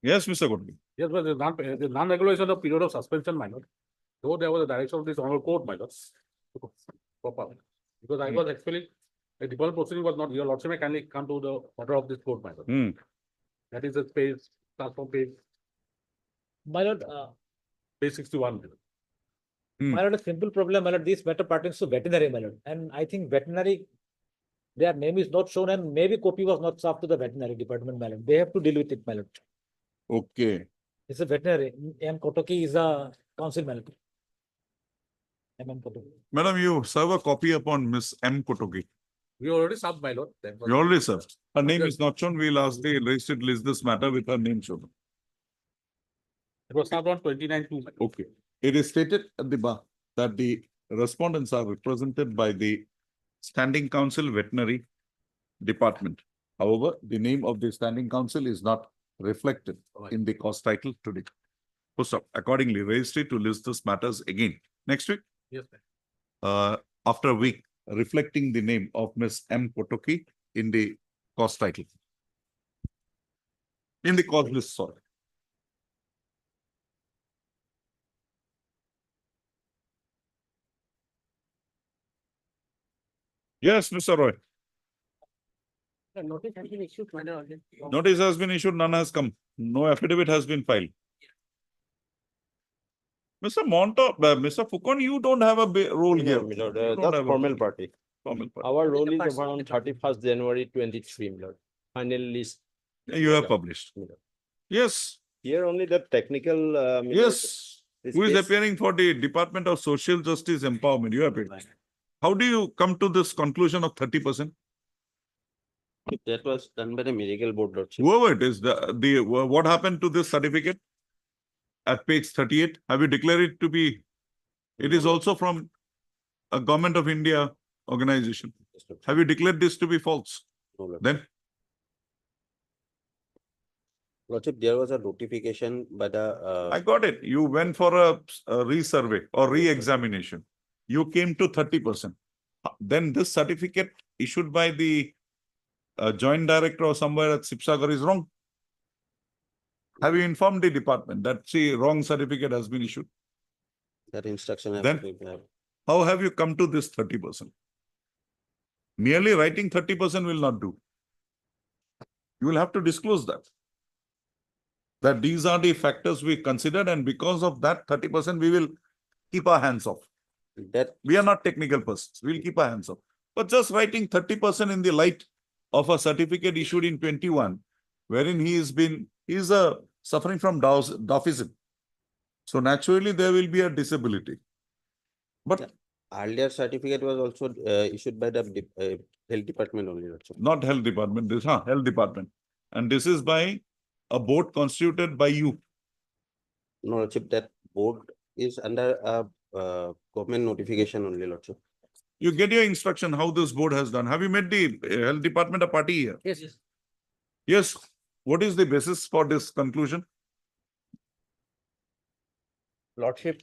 Yes, Mr. Godby. Yes, but the non-regulation of period of suspension, my lord. Though there was a direction of this honorable court, my lord. to pop up. Because I was actually, the default proceeding was not, your lordship may kindly come to the order of this court, my lord. That is the page, start from page. My lord, Page 61. my lord, a simple problem, my lord, this matter pertains to veterinary, my lord, and I think veterinary, their name is not shown and maybe copy was not served to the veterinary department, my lord. They have to deal with it, my lord. Okay. It's a veterinary. M. Kotoki is a council, my lord. M. Kotoki. Madam, you serve a copy upon Miss M. Kotogi. We already served, my lord. You already served. Her name Yes. is not shown. We'll ask the registered list this matter with her name shown. It was served on 29/2. Okay. It is stated at the bar that the respondents are represented by the Standing Council Veterinary Department. However, the name of the Standing Council is not reflected in the cause title today. Post up. Accordingly, registry to list these matters again next week. Yes, ma'am. After a week, reflecting the name of Miss M. Kotoki in the cause title. In the cause list, sorry. Yes, Mr. Roy. The notice has been issued, my lord. Notice has been issued, none has come. No affidavit has been filed. Mr. Monto, Mr. Fukon, you don't have a role No, here. my lord, You don't that's have a formal role. party. Formal party. Our role is over on 31st January 23, my lord. final list. You have published. Yes, Here only the technical. yes. this Who is case- appearing for the Department of Social Justice Empowerment? You appeared. How do you come to this conclusion of 30%? That was done by the medical board, Lordship. Whoever it is, what happened to this certificate? At page 38, have you declared it to be, it is also from a Government of India organization. Have you declared this to be false? No, Lordship. Then, Lordship, there was a notification by the. I got it. You went for a resurvey or re-examination. You came to 30%. Then this certificate issued by the joint director or somewhere at Sipsagar is wrong. Have you informed the department that wrong certificate has been issued? That instruction. Then how have you come to this 30%? Merely writing 30% will not do. You will have to disclose that. That these are the factors we considered, and because of that 30% we will keep our hands off. That we are not technical persons. We'll keep our hands off. But just writing 30% in the light of a certificate issued in 21, wherein he is suffering from dwarfism. So naturally there will be a disability. But earlier certificate was also issued by the health department only. Lordship. not health department, this health department. And this is by a board constituted by you. No, Lordship, that board is under a government notification only, Lordship. You get your instruction how this board has done. Have you made the health department a party here? Yes. Yes. What is the basis for this conclusion? Lordship.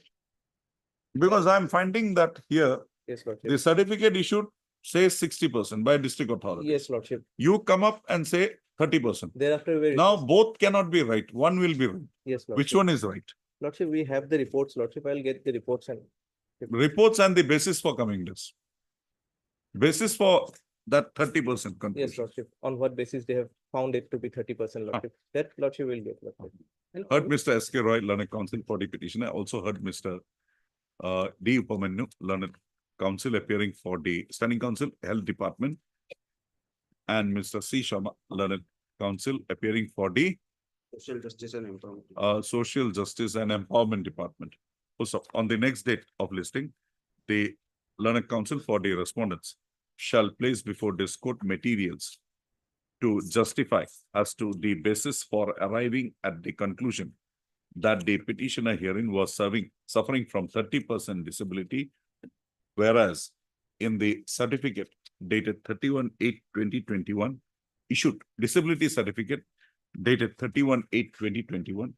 Because I'm finding that here, Yes, Lordship. the certificate issued says 60% by district authority. Yes, Lordship. You come up and say 30%. Thereafter, we Now both cannot be right. One will be right. Yes, Lordship. Which one is right? Lordship, we have the reports, Lordship. I'll get the reports and. Reports and the basis for coming this. Basis for that 30% conclusion. Yes, Lordship. On what basis they have found it to be 30%, Lordship. That Lordship will get. Lordship. Heard Mr. S.K. Roy, learned counsel for the petition. I also heard Mr. D. Upamanu, learned counsel appearing for the standing counsel, health department. And Mr. C. Sharma, learned counsel appearing for the Social Justice and Empowerment. Social Justice and Empowerment Department. Also, on the next date of listing, the learned counsel for the respondents shall place before this court materials to justify as to the basis for arriving at the conclusion that the petitioner herein was suffering from 30% disability, whereas in the certificate dated 31/8/2021, issued disability certificate dated 31/8/2021,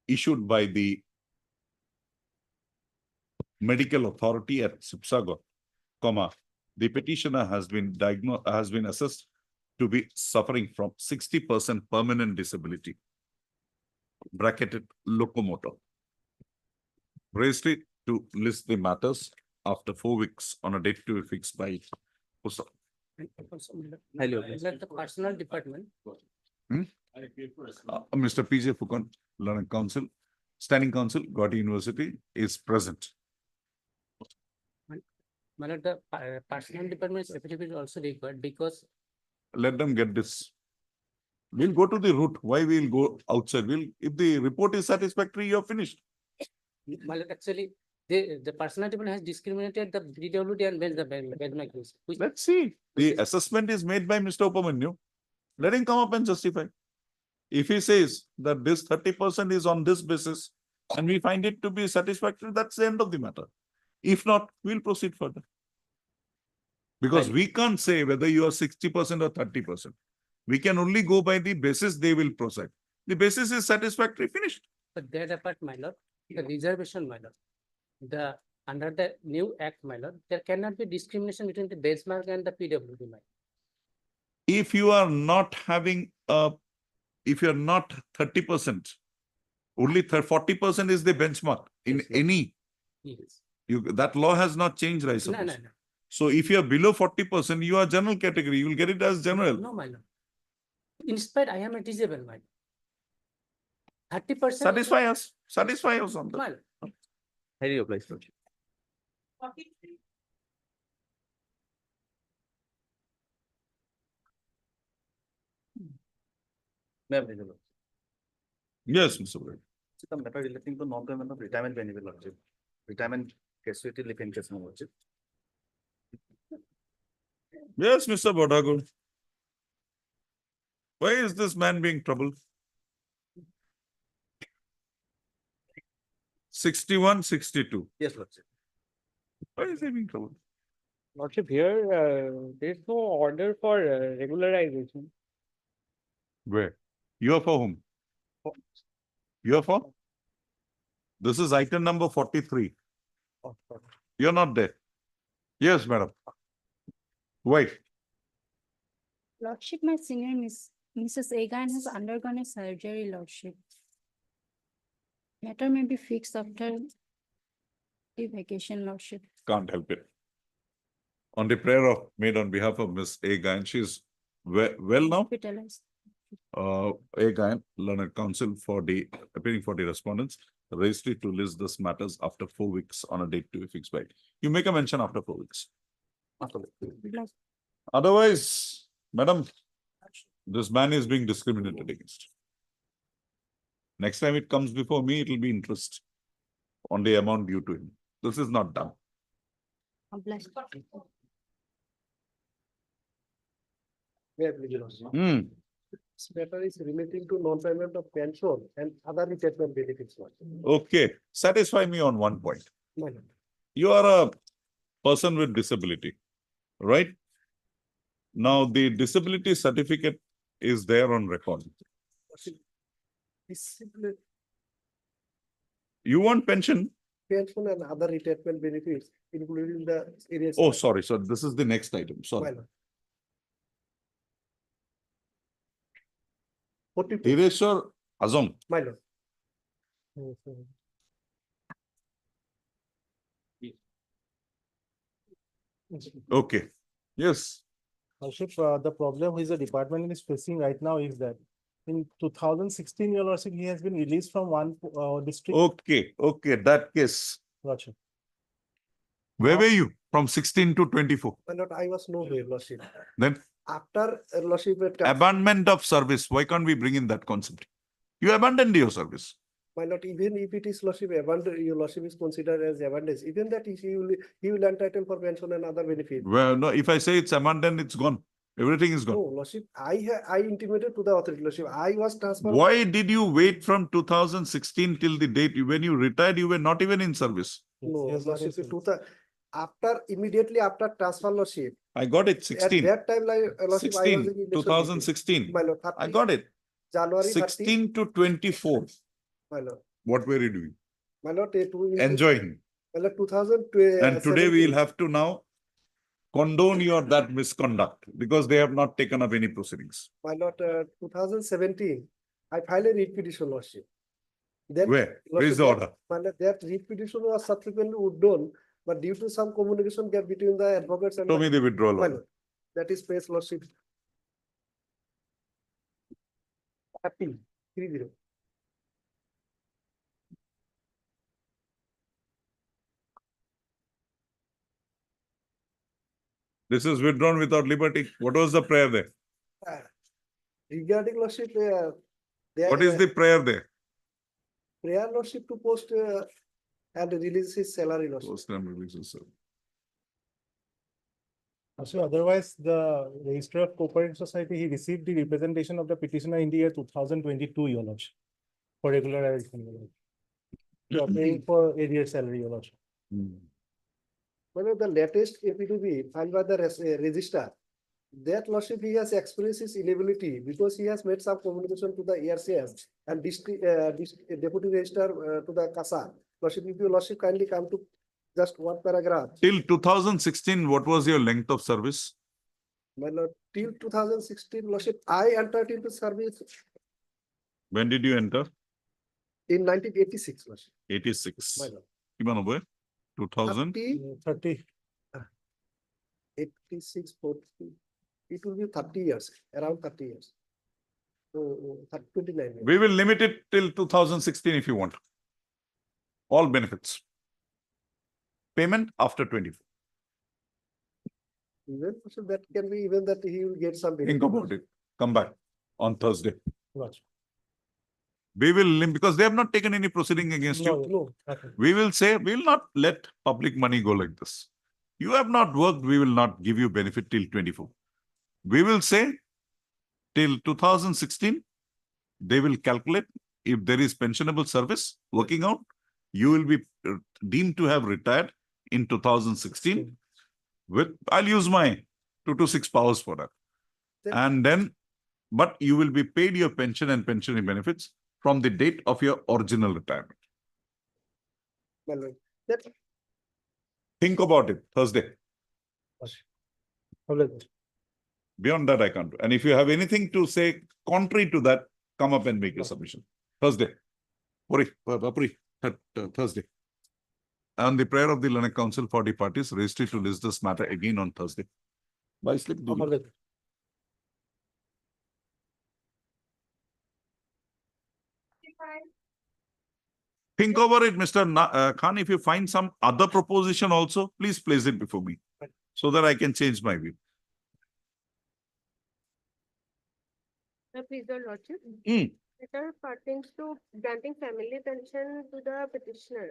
issued by the medical authority at Sipsagar, the petitioner has been assessed to be suffering from 60% permanent disability, bracketed locomotor. Raised it to list the matters after 4 weeks on a date to be fixed by Pusa. Let the personal department. Mr. P.J. Fukan, learned counsel, standing counsel, Guwahati University, is present. The personal department's affidavit is also required because. Let them get this. We'll go to the root. Why we'll go outside? If the report is satisfactory, you're finished. Actually, the personal department has discriminated the PWD and benchmark case. Let's see. The assessment is made by Mr. Upamanu. Let him come up and justify. If he says that this 30% is on this basis and we find it to be satisfactory, that's the end of the matter. If not, we'll proceed further. Because we can't say whether you are 60% or 30%. We can only go by the basis they will proceed. The basis is satisfactory, finished. But that apart, my lord, the reservation, my lord, under the new act, my lord, there cannot be discrimination between the benchmark and the PWD, my lord. If you are not having if you're not 30%, only 40% is the benchmark in any. Yes. That law has not changed, I suppose. No. So if you are below 40%, you are general category. You will get it as general. No, my lord. In spite, I am a disabled, my lord. 30%. Satisfy us. Satisfy us on that. My lord. How do you apply, Lordship? May I please, your lordship? Yes, Mr. Provident. It's a matter relating to non-payment of retirement benefit, lordship. Retirement gratuity leave in case, my lordship. Yes, Mr. Bodagur. Why is this man being troubled? 61, 62. Yes, lordship. Why is he being troubled? Lordship, here, there is no order for regularization. Where? You are for whom? You are for? This is item number 43. You're not there. Yes, madam. Wait. Lordship, my senior Mrs. Egan has undergone a surgery, Lordship. Matter may be fixed after the vacation, Lordship. Can't help it. On the prayer of made on behalf of Miss A. Gayan, she's well now. Hospitalized. A. Gayan, learned counsel for the appearing for the respondents, raised it to list this matters after 4 weeks on a date to be fixed by. You make a mention after 4 weeks. Otherwise, madam, this man is being discriminated against. Next time it comes before me, it will be interest on the amount due to him. This is not done. May I please, your lordship? This matter is relating to non-payment of pension and other retirement benefits. Okay, satisfy me on one point. My lord. You are a person with disability, right? Now, the disability certificate is there on record. Disciplinary You want pension? pension and other retirement benefits, including the areas. Oh, sorry. So this is the next item. My Sorry. lord. 42. Dhireshwar Azam. My lord. Okay. Yes. Lordship, the problem which the department is facing right now is that in 2016, your lordship, he has been released from one district. Okay. Okay. That case. Lordship. Where were you from 16 to 24? My lord, I was nowhere, lordship. Then After lordship. abandonment of service. Why can't we bring in that concept? You abandoned your service. My lord, even if it is lordship abandoned, your lordship is considered as abandoned. Even that he will entitle for pension and other benefit. Well, no, if I say it's abandoned, it's gone. Everything is No, gone. lordship, I intimated to the authority, lordship. I was transferred. Why did you wait from 2016 till the date? When you retired, you were not even in service. No, lordship, immediately after transfer, lordship. I got it, 16. At that time, lordship, I was 16, in election 2016. duty. My lord, I got it. January 30. 16 to 24. My lord. What were you doing? My lord, Enjoying. My lord, 2012. And today we will have to now condone your that misconduct because they have not taken up any proceedings. My lord, 2017, I filed a writ petition, lordship. Then, Where? Where is the lordship, order? My lord, that writ petition was subsequently withdrawn, but due to some communication gap between the advocates and Show me the withdrawal my order. lord, that is placed, lordship. 30. This is withdrawn without liberty. What was the prayer there? Regarding lordship, What is the prayer there? prayer lordship to post and release his salary, lordship. Post and releases, sir. So otherwise, the Registrar of Cooperative Society, he received the representation of the petitioner in the year 2022, your lordship, for regularization. Your lordship. You are paying for area salary, your lordship. Well, the latest APTB filed by the registrar, that lordship he has expressed his inability because he has made some communication to the ERCS and deputy registrar to the CASA. Lordship, if your lordship kindly come to just one paragraph. Till 2016, what was your length of service? My lord, till 2016, lordship, I entered into service When did you enter? in 1986, lordship. 86. My lord. Kiman hobe? 2000? 30. 86, 40. It will be 30 years, around 30 years. 29 years. We will limit it till 2016 if you want. All benefits. Payment after 24. Even so that can be even that he will get some benefit. Think about it. Come back on Thursday. We will, because they have not taken any proceeding against you. No, nothing. We will say, we will not let public money go like this. You have not worked, we will not give you benefit till 24. We will say, till 2016, they will calculate if there is pensionable service working out, you will be deemed to have retired in 2016 with, I'll use my 226 powers for that. And then, but you will be paid your pension and pensionary benefits from the date of your original retirement. My lord, that Think about it, Thursday. Beyond that, I can't do. And if you have anything to say contrary to that, come up and make your submission. Thursday. Thursday. And the prayer of the Learned Council for the parties registered to list this matter again on Thursday. By slip. Think over it, Mr. Khan. If you find some other proposition also, please place it before me so that I can change my view. Please, Your Lordship. Letter pertains to granting family pension to the petitioner.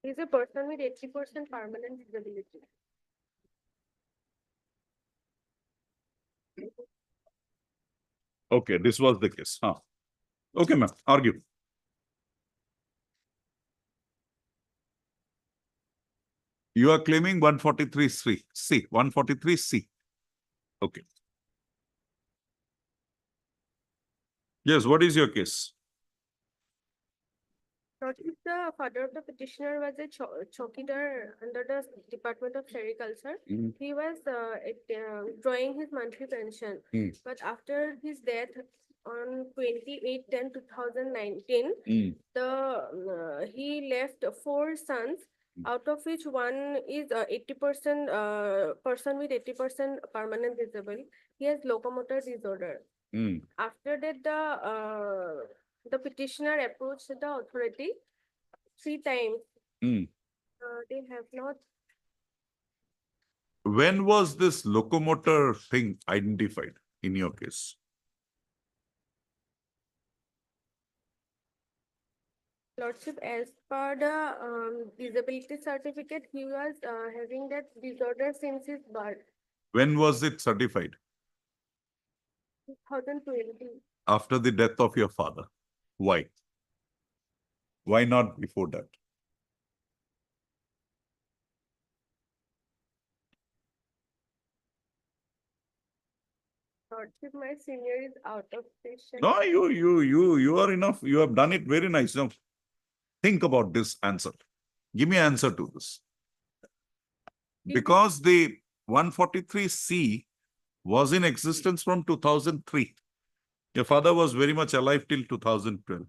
He is a person with 80% permanent disability. Okay, this was the case. Huh? Okay, ma'am. Argue. You are claiming 143C. 143C. Okay. Yes, what is your case? Lordship, the father of the petitioner was a chowkidar under the Department of Agriculture. He was drawing his monthly pension. But after his death on 28/10/2019, he left 4 sons, out of which one is 80% person with 80% permanent disability. He has locomotor disorder. After that, the petitioner approached the authority 3 times. They have not. When was this locomotor thing identified in your case? Lordship, as per the disability certificate, he was having that disorder since his birth. When was it certified? 2020. After the death of your father. Why? Why not before that? Lordship, my senior is out of station. No, you are enough. You have done it very nice. Now, think about this answer. Give me an answer to this. Because the 143C was in existence from 2003. Your father was very much alive till 2012.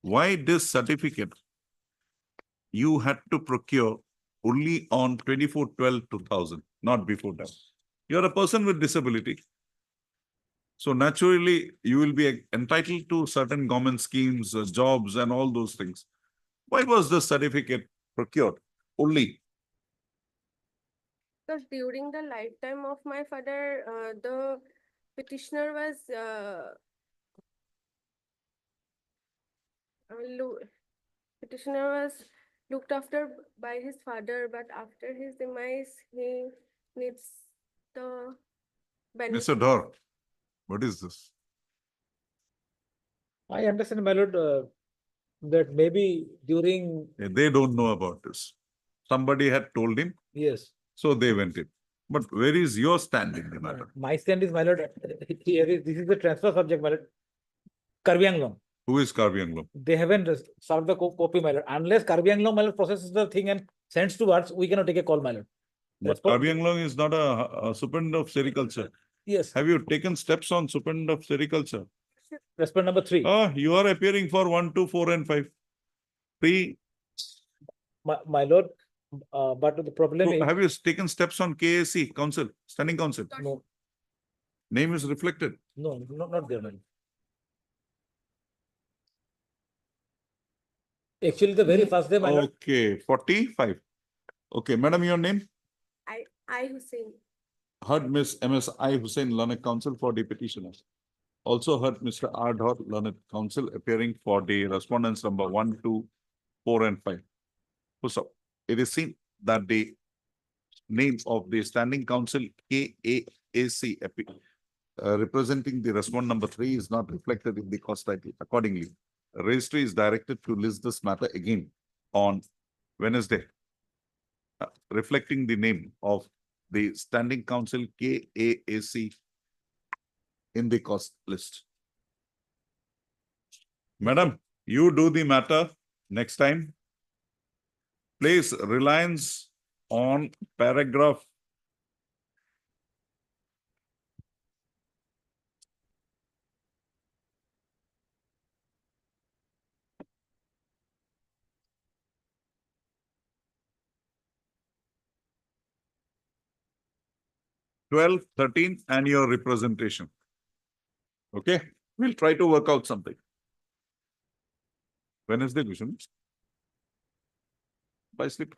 Why this certificate you had to procure only on 24/12/2000, not before that? You're a person with disability. So naturally, you will be entitled to certain government schemes, jobs, and all those things. Why was the certificate procured only? Because during the lifetime of my father, the petitioner was looked after by his father, but after his demise, he needs the benefit. Mr. Dhar, what is this? I understand, my lord, that maybe during. They don't know about this. Somebody had told him. Yes. So they went in. But where is your stand in the matter? My stand is, my lord, this is the transfer subject, my lord. Karbi Anglong. Who is Karbi Anglong? They haven't served the copy, my lord. Unless Karbi Anglong, my lord, processes the thing and sends to us, we cannot take a call, my lord. But Karbi Anglong is not a superintendent of sericulture. Yes. Have you taken steps on superintendent of sericulture? Respondent number 3. You are appearing for 1, 2, 4, and 5. 3. My lord, but the problem is. Have you taken steps on KAC, council, standing council? No. Name is reflected. No, not there, my lord. Actually, the very first day, my lord. Okay, 45. Okay, madam, your name? I Hussein. heard Ms. M.S.I. Hussain, learned counsel for the petitioner. Also heard Mr. R. Dhar, learned counsel, appearing for the respondents number 1, 2, 4, and 5. So it is seen that the name of the standing counsel KAAC representing the respondent number 3 is not reflected in the cost title. Accordingly, registry is directed to list this matter again on Wednesday, reflecting the name of the standing counsel KAAC in the cost list. Madam, you do the matter next time. Place reliance on paragraph 12, 13 and your representation. Okay, we'll try to work out something. Wednesday, Vision. By sleep.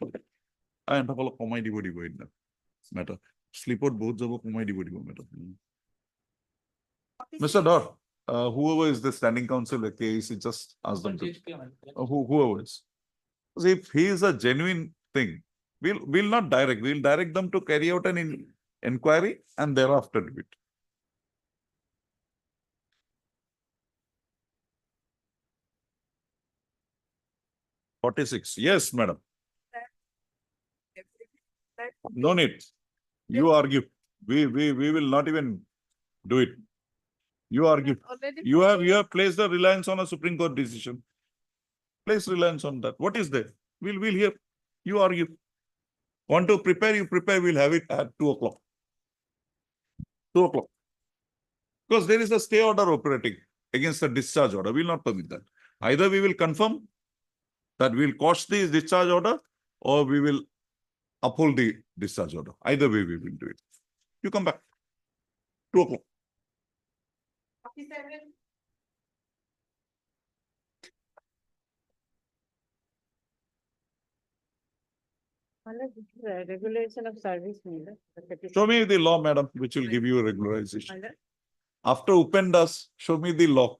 I end up all comedy body matter. Sleep out both of comedy body matter. Mr. Dhar, whoever is the standing counsel at KAC, just ask them to. Whoever is. If he is a genuine thing, we'll not direct. We'll direct them to carry out an inquiry and thereafter do it. (46) Yes, madam. No need. You argue. We will not even do it. You argue. You have placed the reliance on a Supreme Court decision. Place reliance on that. What is there? We'll hear. You argue. Want to prepare, you prepare. We'll have it at 2 o'clock. 2 o'clock. Because there is a stay order operating against the discharge order. We will not permit that. Either we will confirm that we will quash the discharge order or we will uphold the discharge order. Either way, we will do it. You come back. 2 o'clock. 47. Regulation of service. Show me the law, madam, which will give you a regularization. After Upendas, show me the law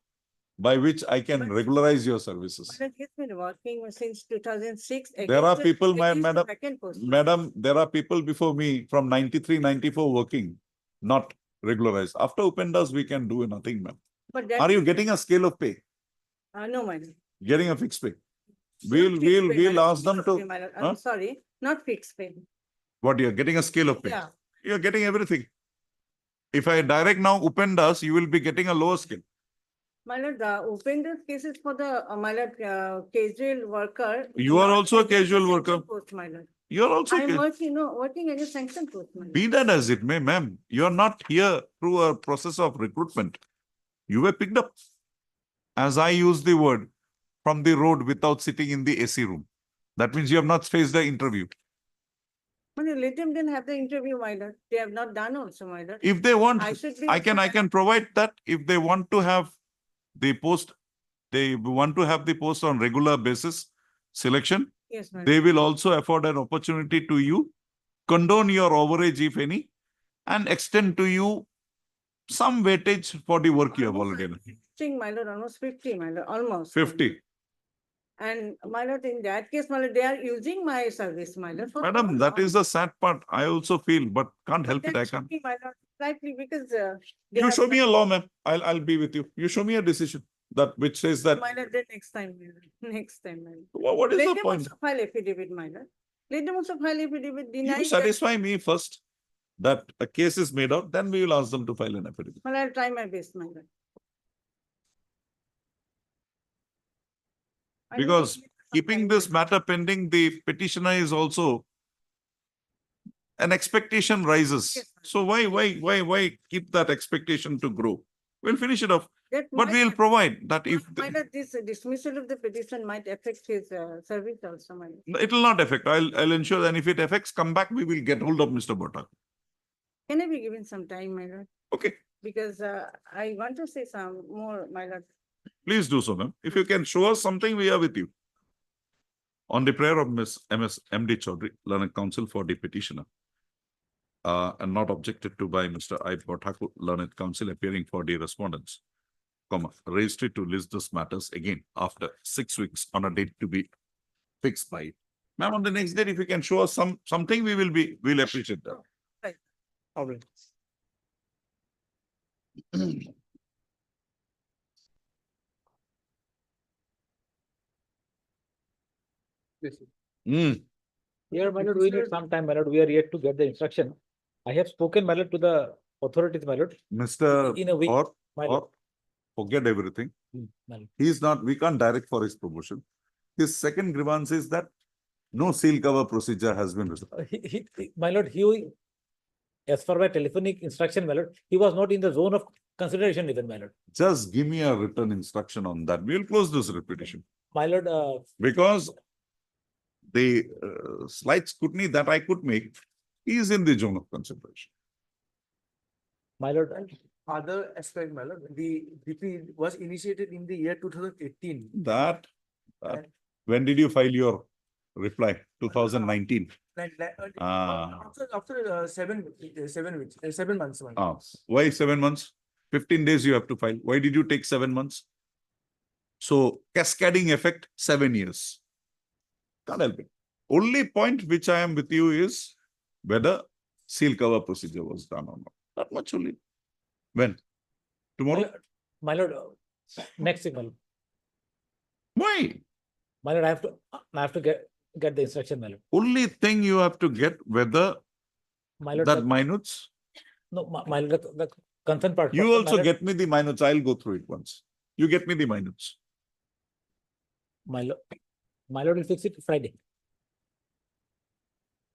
by which I can regularize your services. He's been working since 2006. There are people, madam, there are people before me from 93, 94 working, not regularized. After Upendas, we can do nothing, ma'am. Are you getting a scale of pay? No, madam. Getting a fixed pay? We'll ask them to. I'm sorry, not fixed pay. What, you're getting a scale of pay? Yeah. You're getting everything. If I direct now Upendas, you will be getting a lower scale. My lord, the Upenda's case is for the casual worker. You are also a casual worker. Post, my lord. You are also. I'm working as a sanctioned post, my lord. Be that as it may, ma'am, you are not here through a process of recruitment. You were picked up, as I use the word, from the road without sitting in the AC room. That means you have not faced the interview. Let them then have the interview, my lord. They have not done also, my lord. If they want, I can can provide that. If they want to have the post, they want to have the post on regular basis selection. Yes, madam. They will also afford an opportunity to you, condone your overage if any, and extend to you some weightage for the work you have already done. My lord, almost 50, my lord, almost. 50. And my lord, in that case, my lord, they are using my service, my lord. Madam, that is the sad part. I also feel, but can't help it. I can't. My lord, slightly because You show me a law, ma'am. I'll be with you. You show me a decision that which says that. My lord, then next time, my lord. Next time, my lord. What is Let the them point? also file affidavit, my lord. Let them also file affidavit denying. You satisfy me first that a case is made out, then we will ask them to file an affidavit. Well, I'll try my best, my lord. Because keeping this matter pending, the petitioner is also an expectation rises. Yes, so why keep that expectation to grow? We'll finish it off. That But might- we'll provide that if My lord, this dismissal of the petition might affect his service also, my lord. it will not affect. I'll ensure that if it affects, come back, we will get hold of Mr. Bhatta. Can I be given some time, my lord? Okay. Because I want to say some more, my lord. Please do so, ma'am. If you can show us something, we are with you. On the prayer of Ms. M.S. M.D. Chaudhary, Learned Counsel for the petitioner. and not objected to by Mr. I. Thakur, learned counsel appearing for the respondents, comma, registered to list these matters again after 6 weeks on a date to be fixed by it. Ma'am, on the next date, if you can show us something, we'll appreciate that. All right. Here, my lord, we need some time, my lord. We are yet to get the instruction. I have spoken, my lord, to the authorities, my lord. Mr. In a week, my lord. Forget everything. My lord. He is not, we can't direct for his promotion. His second grievance is that no seal cover procedure has been resolved. My lord, as per my telephonic instruction, my lord, he was not in the zone of consideration even, my lord. Just give me a written instruction on that. We'll close this repetition. My lord, Because the slight scrutiny that I could make is in the zone of consideration. my lord, Other aspect, my lord, the DP was initiated in the year 2018. That, when did you file your reply? 2019. After 7 weeks, 7 months. my lord. Why 7 months? 15 days you have to file. Why did you take 7 months? So cascading effect, 7 years. Can't help it. Only point which I am with you is whether seal cover procedure was done or not. That much only. When? Tomorrow? my lord, next week, my lord. Why? My lord, I have to get the instruction, my lord. Only thing you have to get whether My lord, that minutes. no, my lord, the concern part. You my also lord, get me the minutes. I'll go through it once. You get me the minutes. My lord will fix it Friday.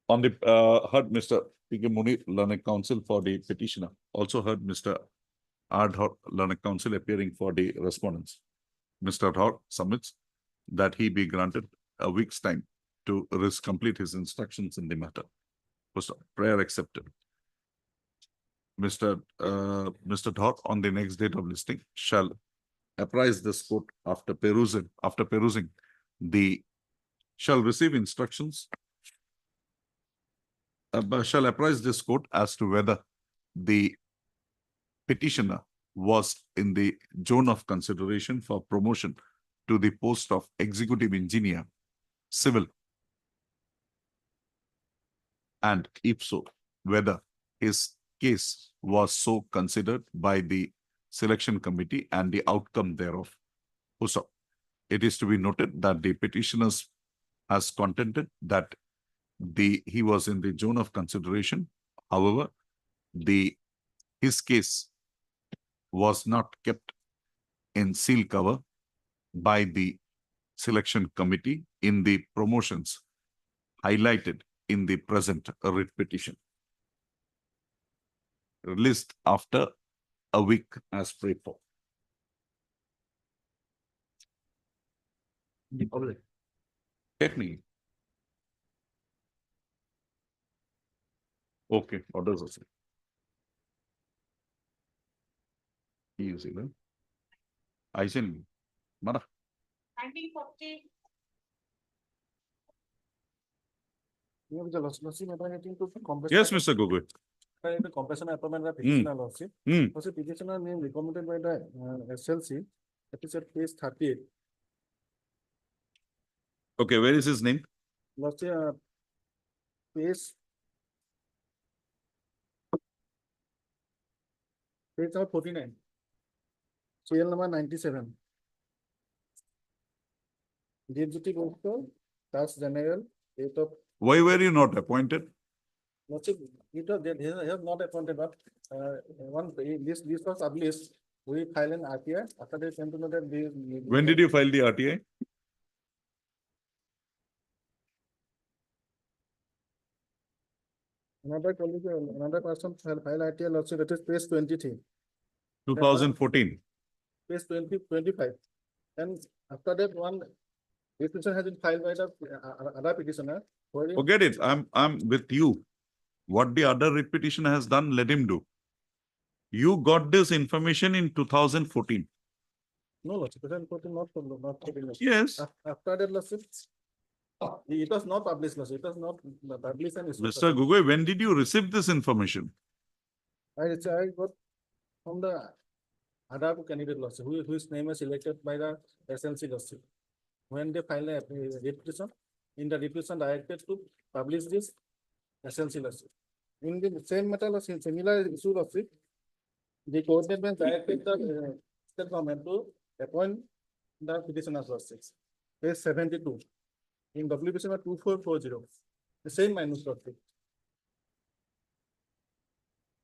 On the heard Mr. P.K. Muni, learned counsel for the petitioner. Also heard Mr. Adhor, learned counsel appearing for the respondents. Mr. Adhor submits that he be granted a week's time to complete his instructions in the matter. Prayer accepted. Mr. Dhar, on the next date of listing, shall apprise this court after perusing shall receive instructions, shall apprise this court as to whether the petitioner was in the zone of consideration for promotion to the post of executive engineer, civil, and if so, whether his case was so considered by the selection committee and the outcome thereof. Also, it is to be noted that the petitioners has contended that he was in the zone of consideration. However, his case was not kept in seal cover by the selection committee in the promotions highlighted in the present writ petition. Released after a week as prayed for. Technically. Okay, orders also. Easy, no? I send Mara. 1940. Yes, Mr. Gogoi. The compassion appointment by petitioner lordship. Also, petitioner name recommended by the SLC. That is at page 38. Okay, where is his name? Lordship, page number 49. Serial number 97. Deputy Director, Tax General, 8 of. Why were you not appointed? Lordship, they have not appointed, but this was published. We file an RTI. After they came to know that they. When did you file the RTI? Another person file RTI lordship, that is page 23. 2014. Page 25. And after that, one petition has been filed by the other petitioner. Forget it. I'm with you. What the other writ petitioner has done, let him do. You got this information in 2014. No, lordship, 2014 not. Yes. After that, lordship. It was not published, Lordship. It was not published and. Mr. Gugoi, when did you receive this information? I got from the other candidate, Lordship, whose name was selected by the SLC, Lordship. When they filed a petition, in the petition directed to publish this SLC, Lordship. In the same matter, Lordship, similar issue, Lordship, the coordinate directed the state government to appoint the petitioners, Lordship. Page 72. In WPC number 2440. The same minus, Lordship.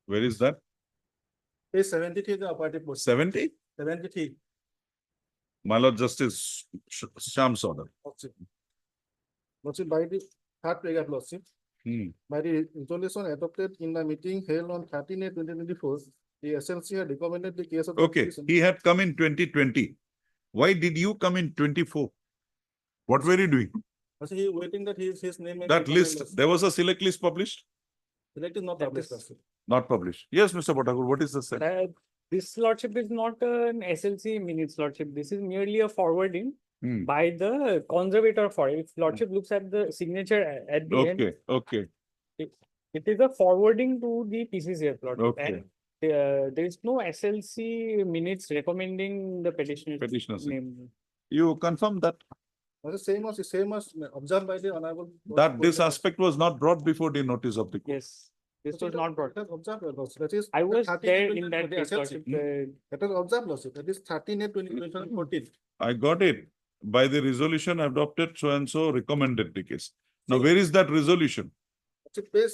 Where is that? Page 73 is the operative post. 70? 73. My Lord Justice Sham's order. Lordship, by the third paragraph, Lordship, Hmm. by the resolution adopted in the meeting held on 13/8/2024, the SLC had recommended the case of. the Okay, petition. he had come in 2020. Why did you come in 24? What were you doing? Also, he waiting that his name. may be That recommended, list, Lordship. there was a select list published? Select is not published, Lordship. Not published. Yes, Mr. Bhattakur, what is the set? This lordship is not an SLC minutes lordship. This is merely a forwarding Hmm. by the conservator for it. If lordship looks at the signature at the end, Okay, okay. it is a forwarding to the PCCF lordship. Okay. And there is no SLC minutes recommending the Petitioner's name. You confirm that, Also, same as observed by the honorable. that this aspect was not brought before the notice of the court. Yes, this was not brought. That was observed, Lordship. That is. I was 13 there to in that 20 case, SLC. lordship. That was observed, Lordship. That is 13/8/2014. I got it. By the resolution adopted, so and so recommended the case. Now, where is that resolution? Lordship, page.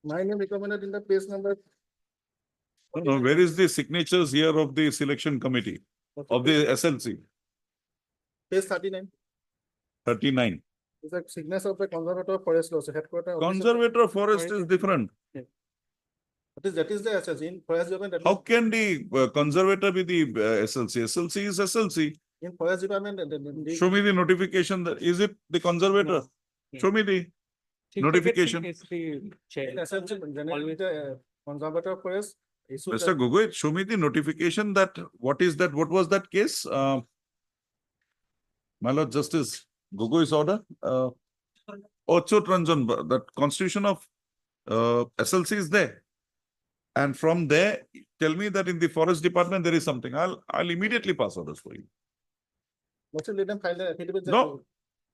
My name recommended in the page number. No, where is the signatures here of the selection committee of the SLC? Page 39. 39. Is the signature of the conservator of forest, Lordship, headquarters. Conservator of forest is different. That is the SLC in forest department. that How is- can the conservator be the SLC? SLC is SLC. In forest department. Show me the notification. Is it the conservator? Show me the notification. Is the chair. In SLC, generally the conservator of forest. issued Mr. the- Gogoi, show me the notification that, what is that, what was that case? My Lord Justice Gogoi's order, Ochot Ranjan, that constitution of SLC is there. And from there, tell me that in the forest department, there is something. I'll immediately pass orders for you. Lordship, let them file the affidavit. No,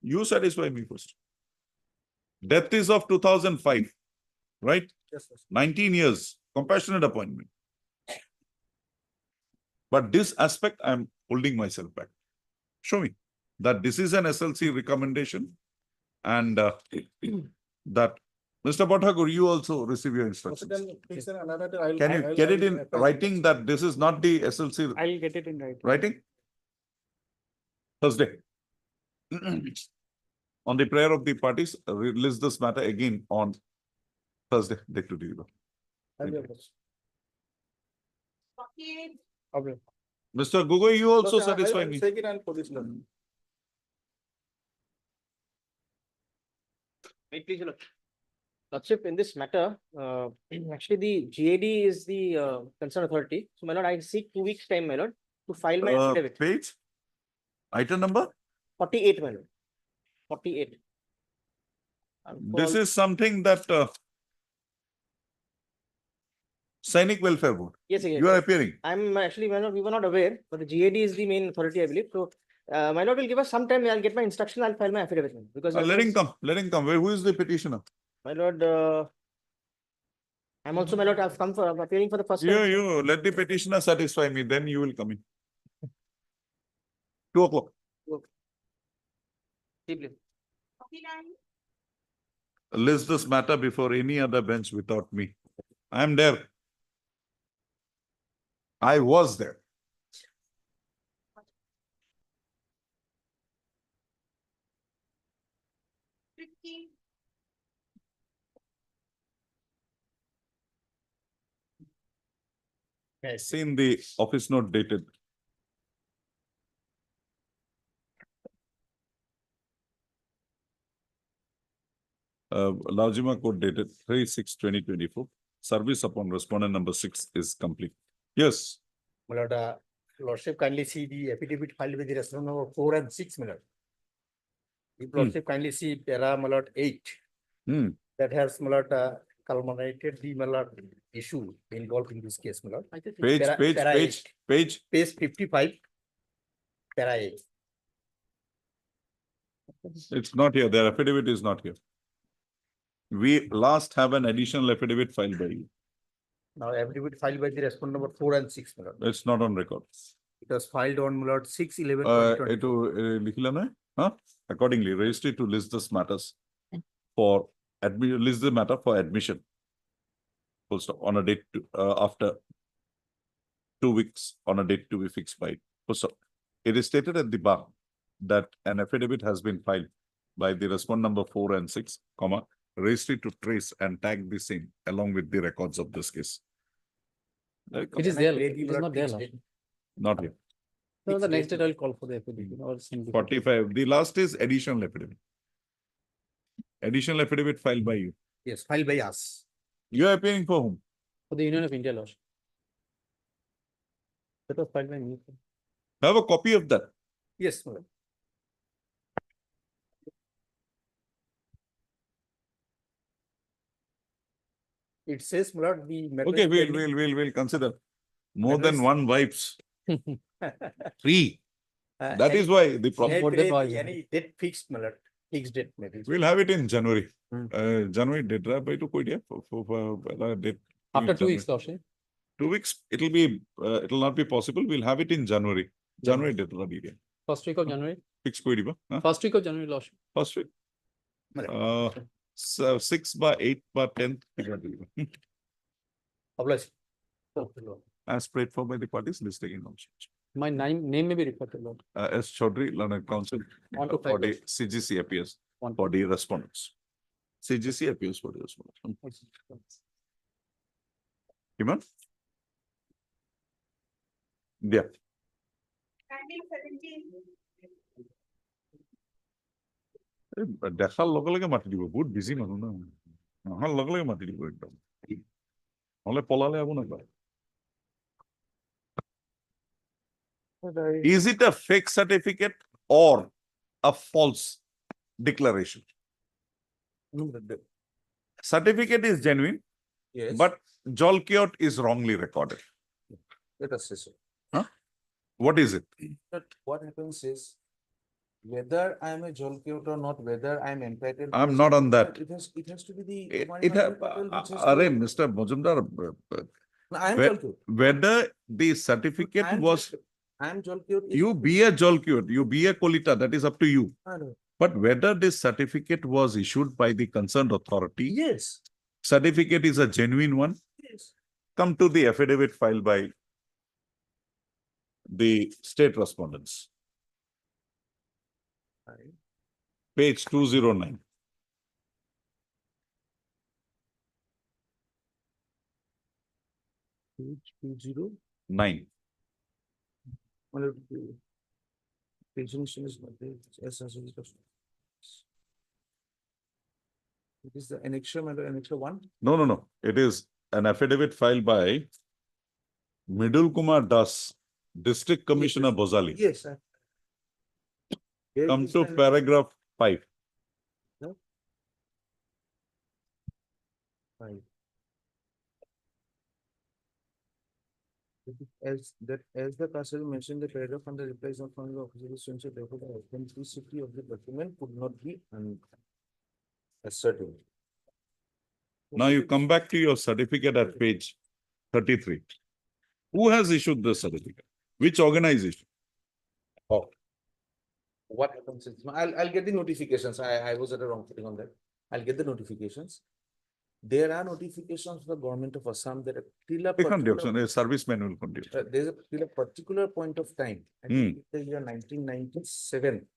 you satisfy me first. Death is of 2005, right? Yes, Lordship. 19 years, compassionate appointment. But this aspect, I'm holding myself back. Show me that this is an SLC recommendation and that, Mr. Bhattakur, you also receive your Lordship, instructions. then fix another day, I'll- Can you I'll- get it I'll in apply. writing that this is not the SLC I'll get it in writing. writing? Thursday. On the prayer of the parties, release this matter again on Thursday. Take to deliver. I'll be able to. Okay. Mr. Gogoi, you also Lordship, satisfy I'll me. take it and police level. Wait, please, Lordship, in this matter, actually the GAD is the concerned authority. So, my lord, I seek 2 weeks time, my lord, to file my affidavit. Page? Item number? 48, my lord. 48. This is something that Sainik Welfare Board. Yes, yes. You are appearing. I'm actually, my lord, we were not aware, but the GAD is the main authority, I believe. So, my lord will give us some time. I'll get my instruction. I'll file my affidavit. Because Let him come. Let him come. Who is the petitioner? my lord, I'm also, my lord, I've come for I'm appearing for the first time. You let the petitioner satisfy me, then you will come in. 2 o'clock. Deeply. List this matter before any other bench without me. I am there. I was there. Seen the office note dated. Lajima code dated 3/6/2024. Service upon respondent number 6 is complete. Yes. My lord, Lordship kindly see the affidavit filed with the respondent number 4 and 6, my lord. If Lordship kindly see para, my lord, 8. That has, my lord, culminated the, my lord, issue involved in this case, my lord. Page. Page 55, para 8. It's not here. Their affidavit is not here. We last have an additional affidavit filed by you. Now, affidavit filed by the respondent number 4 and 6, my lord. It's not on record. It was filed on, my lord, 6/11. Accordingly, registry to list this matters for list the matter for admission. Full stop. On a date after 2 weeks on a date to be fixed by. Full stop. It is stated at the bar that an affidavit has been filed by the respondent number 4 and 6, registry to trace and tag the same along with the records of this case. It is there. It is not there. Not here. So the next date I'll call for the affidavit. Or send the- 45. The last is additional affidavit. Additional affidavit filed by you. Yes, filed by us. You are appearing for whom? For the Union of India laws. That was filed by me. Have a copy of that. Yes, my lord. It says, my lord, the matter Okay, is pending. we'll consider. More Matter than is- one wipes. 3. That is why the problem. Any date fixed, my lord. Fixed date, maybe. We'll have it in January. January date, by to date. After 2 weeks, lordship. 2 weeks, it'll not be possible. We'll have it in January. January date. First week of January. Fix koi diba, huh? First week of January, lordship. First week. 6 by 8 by 10. As prayed for by the parties listed in also. My name may be referred to, Lord. S. Chaudhary, Learned Counsel, 1 to 5 for the CGC appears for the respondents. CGC appears for the respondents. Iman? Yeah. দেখার লগে লগে মাতি দিব বহুত busy মানুহ না অহাৰ লগে লগে মাতি দিব একদম নহলে পলালে আবো নাপায় Is it a fake certificate or a false declaration? Certificate is genuine, Yes. but Jolkiot is wrongly recorded. Let us say so. Huh? What is it? But what happens is, whether I am a Jolkiot or not, whether I am entitled. to I'm a not on that. certificate, It has to be the. It Mr. Majumdar, No, I am Jolkiot. whether the certificate was, I am Jolkiot. you be a Jolkiot, you be a Kolita, that is up to you. I know. But whether this certificate was issued by the concerned authority, Yes. certificate is a genuine one, Yes. come to the affidavit filed by the state respondents. Page 209. Page 209. Presumption is not there. It is the annexure, annexure 1. No. It is an affidavit filed by Midul Kumar Das, District Commissioner Bozali. Yes, sir. Here Come is to the- paragraph 5. No? 5. As the counsel mentioned, the paragraph under replies not found in the official censure, therefore the authenticity of the document could not be ascertained. Now you come back to your certificate at page 33. Who has issued this certificate? Which organization? Oh. What happens is, I'll get the notifications. I was at a wrong footing on that. I'll get the notifications. There are notifications from the government of Assam that till a particular, Service manual condition. there's a till a particular point of time, I think it's the year 1997.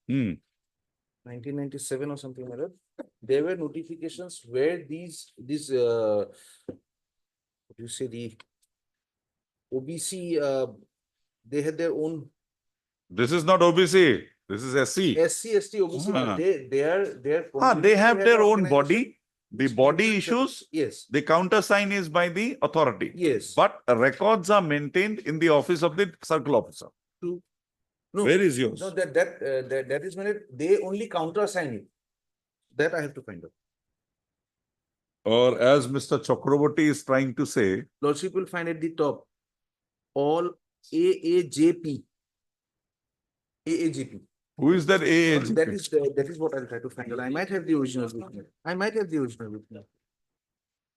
1997 or something like that. There were notifications where these what do you say, the OBC, they had their own. This is not OBC. This is SC. SC, ST, OBC. They they have their own body. The body issues, Yes, the countersign is by the authority. yes. But records are maintained in the office of the circle officer. No, Where is yours? no, that is when they only countersign it. That I have to find out. Or as Mr. Chakraborty is trying to say, Lordship will find at the top, all AAJP. AAJP. who is that AAGP? That is what I'll try to find out. I might have the original with me. I might have the original with me.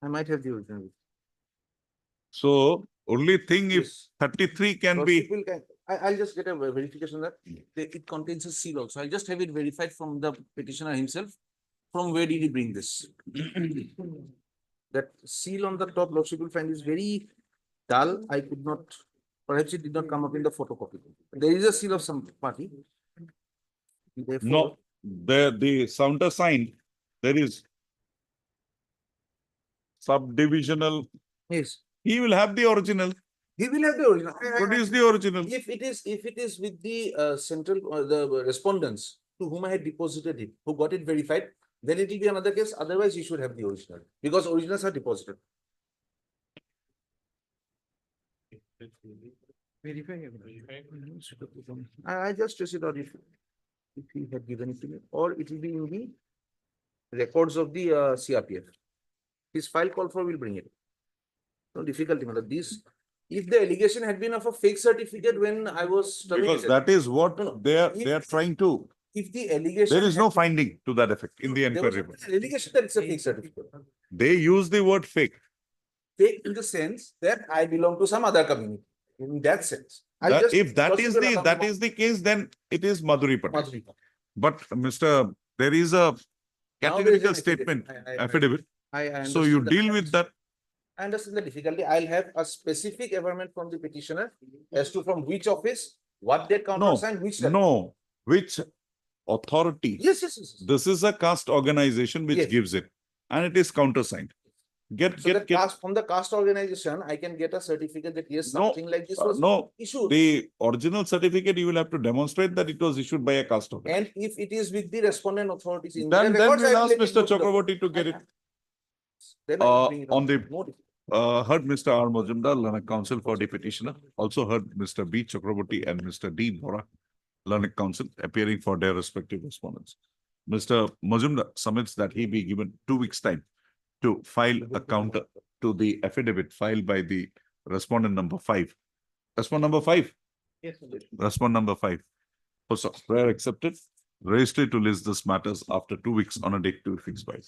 I might have the original with me. So only thing if 33 can be, I'll just get a verification that it contains a seal also. I'll just have it verified from the petitioner himself. From where did he bring this? That seal on the top, Lordship will find is very dull. I could not, perhaps it did not come up in the photocopy. There is a seal of some party. Therefore, no, the countersign, there is subdivisional. Yes. He will have the original. He will have the original. Produce the original. If it is with the central, the respondents to whom I had deposited it, who got it verified, then it will be another case. Otherwise, you should have the original because originals are deposited. I just trace it out if he had given it to me, or it will be in the records of the CRPF. His file call for will bring it. No difficulty, madam. This, if the allegation had been of a fake certificate when I was Because terminated, that is what they are trying to. if the allegation There is no had- finding to that effect in the there was inquiry. an allegation that it's a fake certificate. They use the word fake. Fake in the sense that I belong to some other community. In that sense, I'll That- just if that is possible the case, then it is Madhuri Patel. Madhuri Patel. But Mr. There is a Now there is categorical an statement, affidavit. affidavit. I So you understand that. deal with that. I understand the difficulty. I'll have a specific averment from the petitioner as to from which office, what they No, countersign, which. no, which authority? Yes, yes, yes. This is a caste organization which Yes. gives it, and it is countersigned. So the caste, from the caste organization, I can get a certificate that yes, No, something like this was no, issued. the original certificate, you will have to demonstrate that it was issued by a caste organization. And if it is with the respondent authorities in Then their records, I we'll will ask let it Mr. go to the- Chakraborty to get it. Then I will bring it On up. the, No difficulty. heard Mr. R. Majumdar, learned counsel for the petitioner, also heard Mr. B. Chakraborty and Mr. D. Bora, learned counsel, appearing for their respective respondents. Mr. Majumdar submits that he be given 2 weeks' time to file a counter to the affidavit filed by the respondent number 5. Respondent number 5? Yes, sir. Respondent number 5. So, prayer accepted. Registry to list this matters after 2 weeks on a date to be fixed by.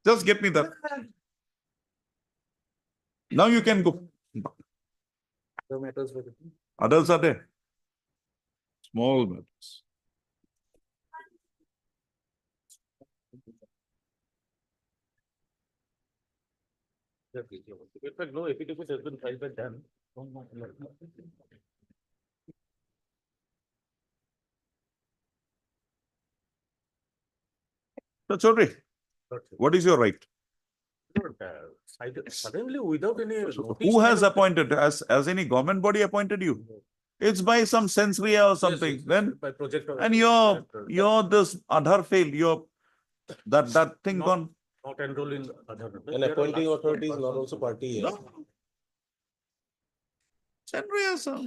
Just get me that. Now you can go. The matters were. Adults are there. Small matters. In fact, no affidavit has been filed by them. So, Chaudhary, what is your right? Suddenly, without any. Who has appointed? Has any government body appointed you? It's by some sensoria or something. Then, By project. and you're this Aadhaar fail, that thing Not- gone. Not enrolled in Aadhaar. An appointing authority is not also party here. No. Sensoria, sir.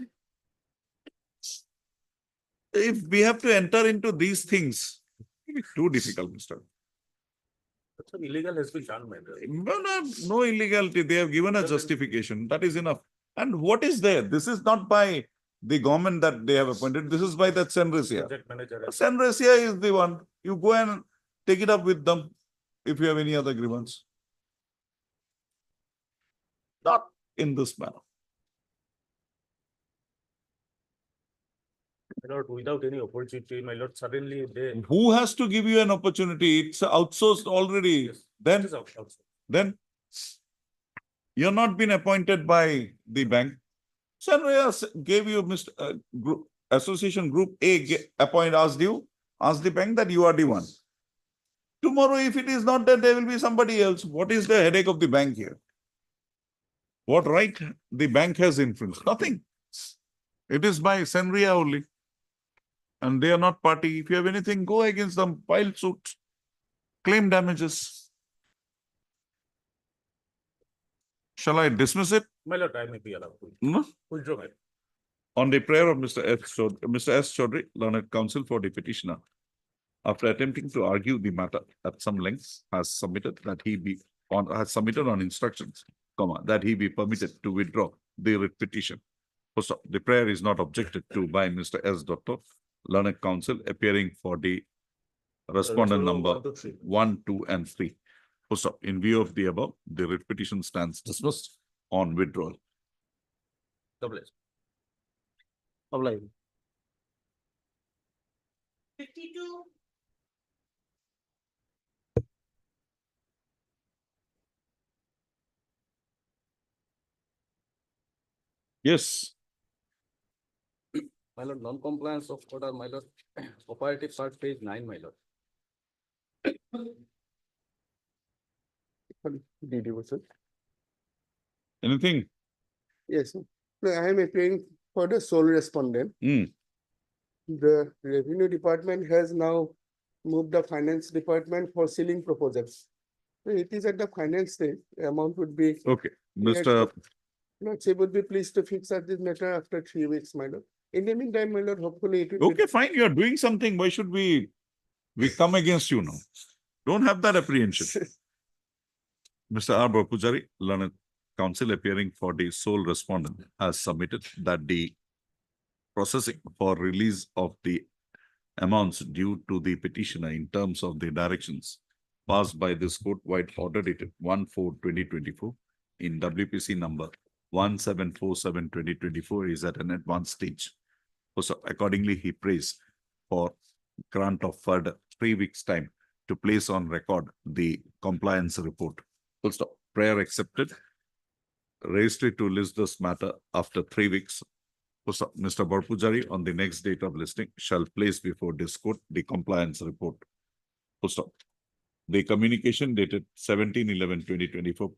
If we have to enter into these things, it will be too difficult, Mr. So illegal has been done, my brother. No illegality. They have given a justification. That is enough. And what is there? This is not by the government that they have appointed. This is by that Senresia. Project manager. Senresia is the one. You go and take it up with them if you have any other grievance. Not in this manner. My lord, without any opportunity, my lord, suddenly they. Who has to give you an opportunity? It's outsourced already. It Then, is outside. then you're not been appointed by the bank. Senresia gave you group, association group A asked the bank that you are the one. Tomorrow, if it is not that, there will be somebody else. What is the headache of the bank here? What right the bank has influence? Nothing. It is by Senria only. And they are not party. If you have anything, go against them, file suit, claim damages. Shall I dismiss it? My lord, I may be allowed to No? withdraw my. On the prayer of Mr. S. Chaudhary, learned counsel for the petitioner, after attempting to argue the matter at some length, has submitted on instructions, that he be permitted to withdraw the writ petition. First off, the prayer is not objected to by Mr. S. Dotto, learned counsel appearing for the respondent number 1, 2, and 3. First off, in view of the above, the writ petition stands dismissed on withdrawal. Double. Apply. 52. Yes. My lord, non-compliance of quota, my lord, operative search page 9, my lord. Anything? Yes, sir. No, I am appearing for the sole respondent. The revenue department has now moved the finance department for sealing proposals. So it is at the finance stage, the amount would be. Okay, Mr. Lordship would be pleased to fix up this matter after 3 weeks, my lord. In the meantime, my lord, hopefully it will. Okay, fine, you are doing something. Why should we come against you now? Don't have that apprehension. Mr. R. Pujari, learned counsel appearing for the sole respondent, has submitted that the processing for release of the amounts due to the petitioner in terms of the directions passed by this court-wide order dated 1/4/2024 in WPC number 1747/2024 is at an advanced stage. So accordingly, he prays for grant of further 3 weeks' time to place on record the compliance report. Full stop. Prayer accepted. Registry to list this matter after 3 weeks. Mr. Barpujari, on the next date of listing, shall place before this court the compliance report. Full stop. The communication dated 17/11/2024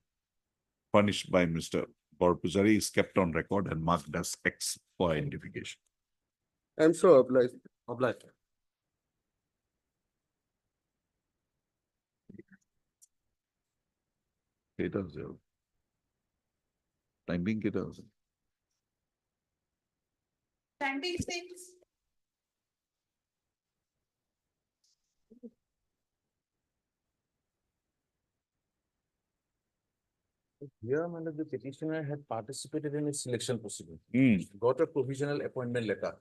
furnished by Mr. Barpujari is kept on record and marked as X for identification. I am so obliged. Obliged. Timing kita. Standing things. Here, my lord, the petitioner had participated in a selection proceeding. Got a provisional appointment letter.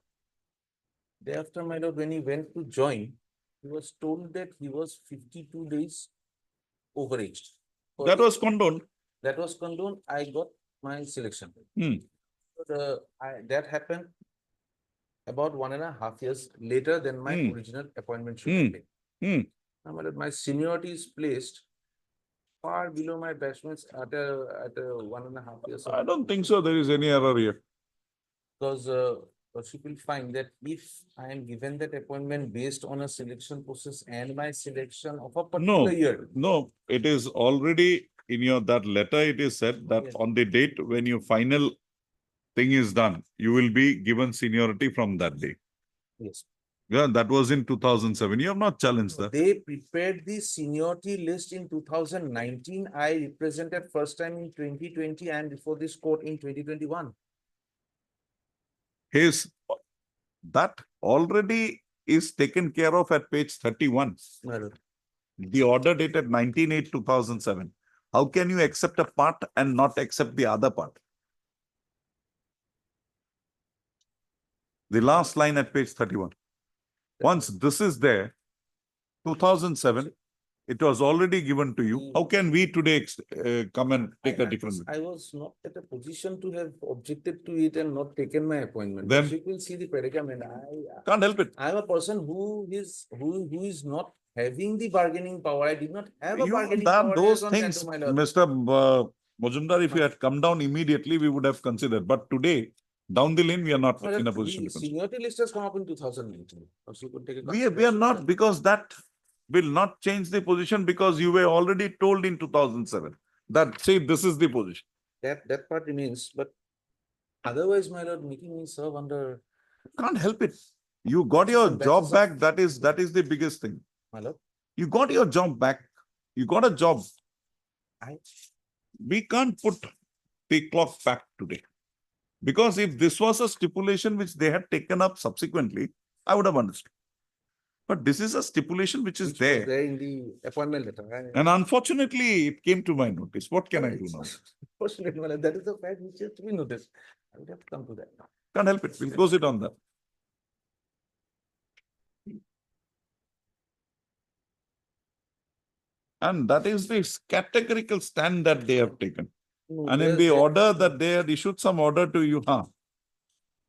Thereafter, my lord, when he went to join, he was told that he was 52 days overaged. That was condoned. That was condoned. I got my selection. That happened about 1.5 years later than my original appointment should have been. Now, my lord, my seniority is placed far below my batchmates at a 1.5 years. I don't think so. There is any error here. Because she will find that if I am given that appointment based on a selection process and my selection of a particular year. No, it is already in that letter, it is said that on the date when your final thing is done, you will be given seniority from that day. Yes. Yeah, that was in 2007. You have not challenged that. They prepared the seniority list in 2019. I represented first time in 2020 and before this court in 2021. That already is taken care of at page 31. The order dated 19/8/2007. How can you accept a part and not accept the other part? The last line at page 31. Once this is there, 2007, it was already given to you. How can we today come and take a different? I was not at a position to have objected to it and not taken my appointment. Then you will see the predicament. Can't help it. I am a person who is not having the bargaining power. I did not have a bargaining power. Those things, Mr. Majumdar, if you had come down immediately, we would have considered. But today, down the lane, we are not in a position to consider. Seniority list has come up in 2019. So you could take a We are not, because that will not change the position, because you were already told in 2007 that say this is the position. That part remains, but otherwise, my lord, making me serve under. Can't help it. You got your job back. That is the biggest thing. My lord, you got your job back. You got a job. We can't put the clock back today. Because if this was a stipulation which they had taken up subsequently, I would have understood. But this is a stipulation which is Which was there. there in the appointment letter. And unfortunately, it came to my notice. What can I do now? Fortunately, my lord, that is the fact which has to be noticed. I would have to come to that now. Can't help it. We'll close it on that. And that is the categorical stand that they have taken. No, And in there- the there- order that they had issued some order to you,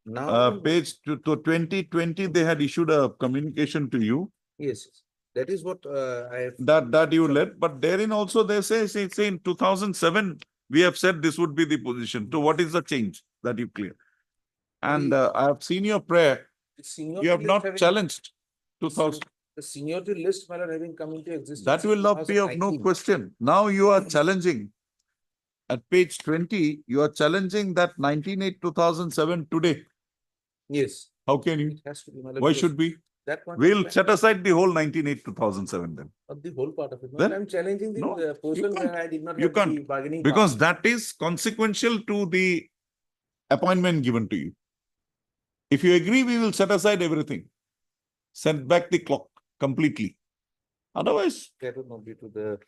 Now, page to 2020, they had issued a communication to you yes, that is what I have. that you led, but therein also they say in 2007, we have said this would be the position. So what is the change that you clear? And I have seen your prayer. The seniority You have list not having- challenged 2000. The seniority list, my lord, having come into existence. That will in not be of no 2019. question. Now you are challenging. At page 20, you are challenging that 19/8/2007 today. Yes. How can you? It has to be, my lord, Why because should we? That one. We'll set aside the whole 19/8/2007 then. Of the whole part of it. Then- I'm challenging the No, portion can't. where I did not You have the can't. bargaining. Because power. that is consequential to the appointment given to you. If you agree, we will set aside everything. Send back the clock completely. Otherwise, That would not be to the.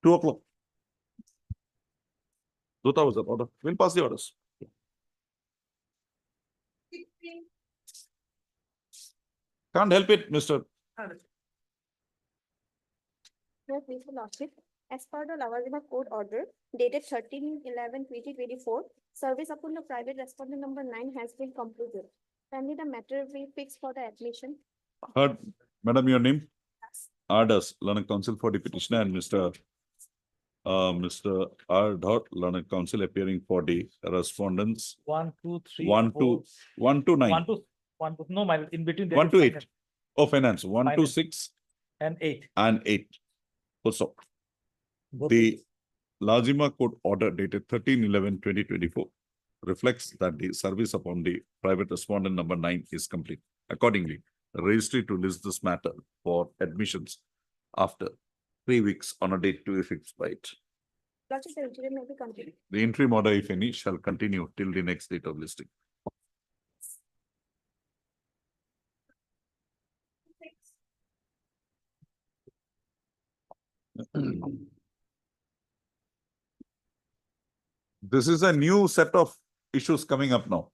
2 o'clock. Dota was the order. We'll pass the orders. Can't help it, Mr. Yes, Mr. Lordship, as per the Lavazima Court order dated 13/11/2024, service upon the private respondent number 9 has been completed. Finally, the matter will be fixed for the admission. Heard, Madam, your name? Ardas, Learned Counsel for the petitioner, and Mr. R. Learned Counsel appearing for the respondents. 1, 2, 3, 1 to 1 to 9. 1 to, no, my, in between. there 1 is to finance 8. Oh, finance. 1 to Finance. 6 And 8. and 8. Full stop. Both The Lazima Court order dated 13/11/2024 reflects that the service upon the private respondent number 9 is complete. Accordingly, the registry to list this matter for admissions after 3 weeks on a date to be fixed by it. Lordship, the interim may be continued. The interim order, if any, shall continue till the next date of listing. This is a new set of issues coming up now.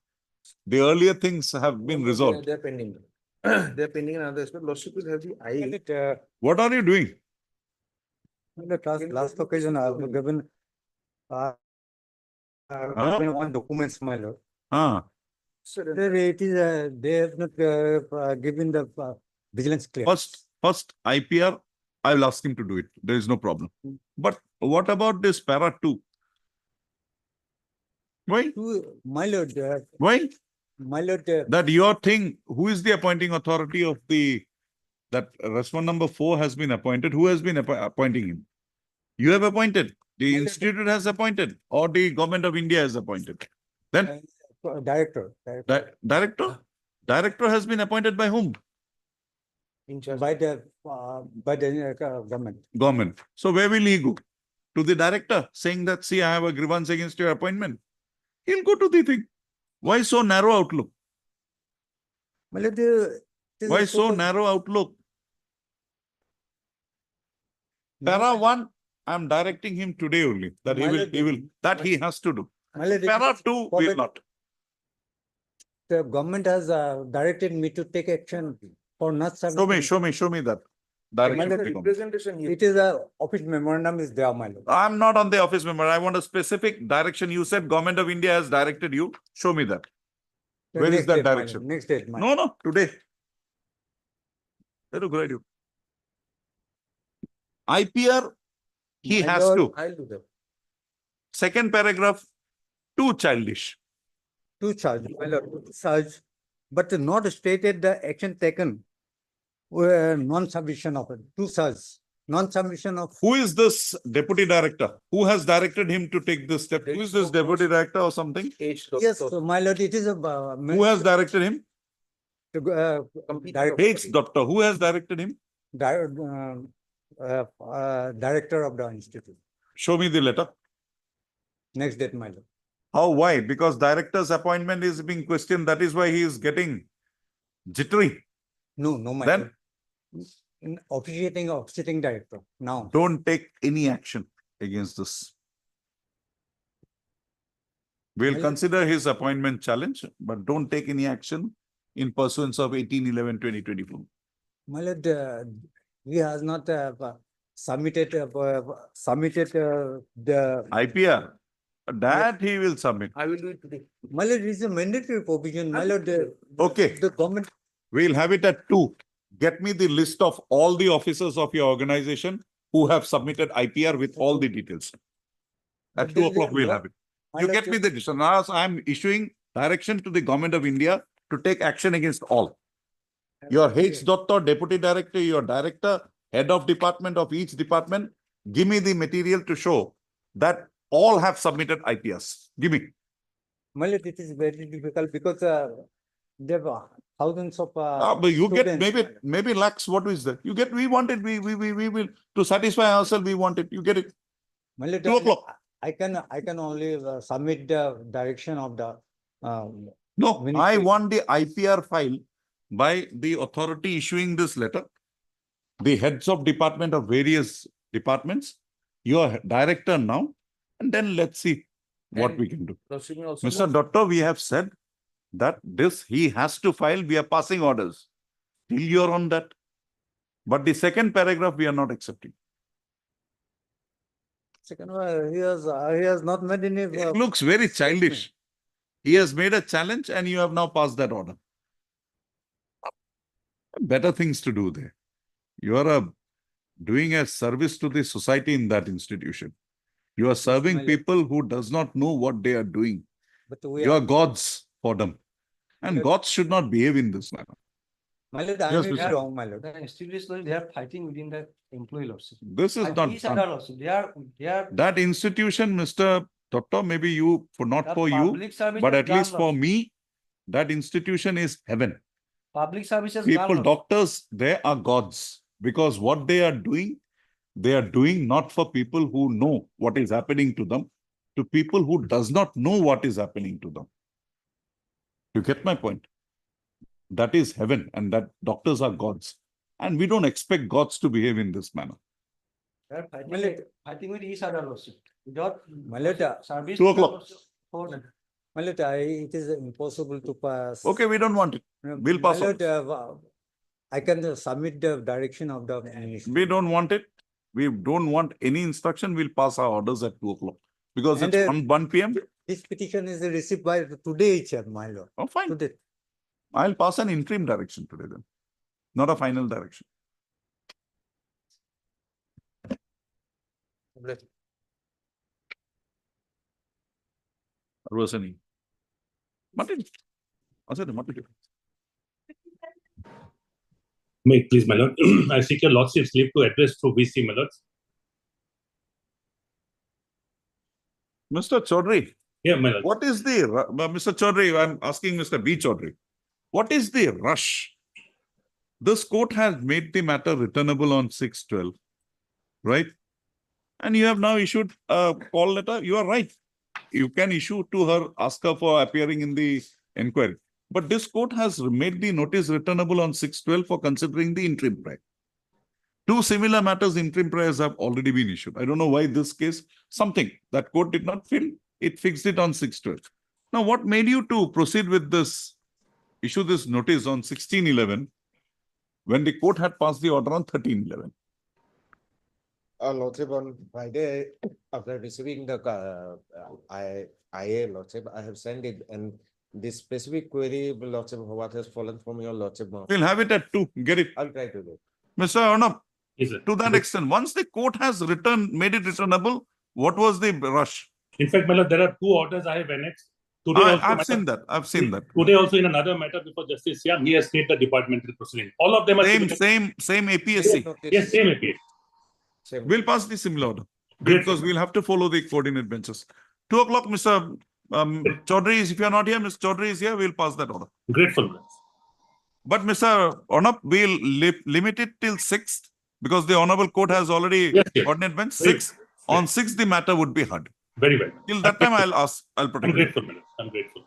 The earlier things have been resolved. They're pending. They're pending another aspect. Lordship will have the I. What are you doing? The last occasion I was given one documents, my lord. There it is, they have not given the vigilance clear. First IPR, I will ask him to do it. There is no problem. But what about this para 2? Why? My lord. Why? My lord. That your thing, who is the appointing authority of that respondent number 4 has been appointed? Who has been appointing him? You have appointed. The institute has appointed, or the government of India has appointed. Then Director. Director has been appointed by whom? By the government. Government. So where will he go? To the director saying that, see, I have a grievance against your appointment. He'll go to the thing. Why so narrow outlook? Why so narrow outlook? Para 1, I'm directing him today only, that he has to do. Para 2 will not. The government has directed me to take action for not submitting. Show me that. Representation here. It is a office memorandum is there, my lord. I'm not on the office member. I want a specific direction. You said government of India has directed you. Show me that. Where is that direction? Next date, my No, today. IPR, he My has lord, to. I'll do that. Second paragraph, too childish. To charge, my lord, charge, but not stated the action taken were non-submission of it, to charge, non-submission of. Who is this deputy director? Who has directed him to take this step? Who is this deputy director or something? Yes, my lord, it is a. Who has directed him? H. Doctor. Who has directed him? Director of the institute. Show me the letter. Next date, my lord. How? Why? Because director's appointment is being questioned. That is why he is getting jittery. No, no, my Then lord. In officiating of sitting director now. don't take any action against this. We'll Well- consider his appointment challenge, but don't take any action in pursuance of 18/11/2024. My lord, he has not submitted the. IPR, that he will submit. I will do it today. My lord, it is a mandatory provision. My lord, Okay, the government. we'll have it at 2. Get me the list of all the officers of your organization who have submitted IPR with all the details. At But 2 there is o'clock, a we'll law- have it. My You lord, get me the decision. Now, I'm issuing direction to the government of India to take action against all. Your H. Doctor, Deputy Director, your Director, Head of Department of each department, give me the material to show that all have submitted IPRs. Give me. My lord, it is very difficult because there are thousands of. But you get students. maybe lakhs. What is that? You get, we want it. We will, to satisfy ourselves, we want it. You get it. My lord, 2 o'clock. I can only submit the direction of the. No, I Ministry. want the IPR file by the authority issuing this letter, the heads of department of various departments, your director now, and then let's see what And we can do. Proceeding also. Mr. Doctor, we have said that this he has to file, we are passing orders. Till you're on that. But the second paragraph, we are not accepting. Second one, he has not made any. It looks very childish. He has made a challenge and you have now passed that order. Better things to do there. You are doing a service to the society in that institution. You are serving my- people who does not know what they are doing. But we You are. are gods for them. And gods should not behave in this manner. My lord, I Yes, am Mr. wrong, my lord. The institution, they are fighting within the employee lordship. This is not Each other done. also, they are. That institution, Mr. Doctor, maybe you, not The for you, public service but is at least done, for lordship. me, that institution is heaven. Public services. People, doctors, they are gods because what they are doing not for people who know what is happening to them, to people who does not know what is happening to them. You get my point? That is heaven and that doctors are gods. And we don't expect gods to behave in this manner. They are fighting with each other lordship. Without My lord, service. 2 o'clock. my lord, it is impossible to pass. Okay, we don't want it. We'll My pass on. lord, I can submit the direction of the ministry. We don't want it. We don't want any instruction. We'll pass our orders at 2 o'clock. Because And, it's 1 p.m. This petition is received by today itself, my lord. Oh, fine. Today. I'll pass an interim direction today then. Not a final direction. Rosani. Martin. I said Martin. May please, my lord. I seek your lordship's leave to address through VC, my lord. Mr. Chaudhary. Yeah, my lord. What is the, Mr. Chaudhary, I'm asking Mr. B. Chaudhary. What is the rush? This court has made the matter returnable on 6/12, right? And you have now issued a call letter. You are right. You can issue to her, ask her for appearing in the inquiry. But this court has made the notice returnable on 6/12 for considering the interim prior. 2 similar matters, interim priors have already been issued. I don't know why this case, something that court did not feel, it fixed it on 6/12. Now, what made you to proceed with this, issue this notice on 16/11 when the court had passed the order on 13/11? Lordship, on Friday, after receiving the IA, Lordship, I have sent it, and this specific query, Lordship, what has fallen from your Lordship. We'll have it at 2. Get it. I'll try to do it. Mr. Arnab, Yes, sir. to that extent, once the court has made it returnable, what was the rush? In fact, my lord, there are 2 orders I have annexed. Today also, I've my seen lord, that. I've seen that. Today also in another matter before Justice Young, he has stayed the departmental proceeding. All of them are Same APSC. Yes, same APSC. We'll pass the similar order. Great. Because we'll have to follow the coordinate benches. 2 o'clock, Mr. Chaudhary, if you're not here, Mr. Chaudhary is here, we'll pass that order. Grateful. But Mr. Arnab, we'll limit it till 6th because the Honorable Court has already Yes, yes. coordinate bench. 6. On 6th, the matter would be heard. Very well. Till that time, I'll I'm protect you. grateful, my lord. I'm grateful.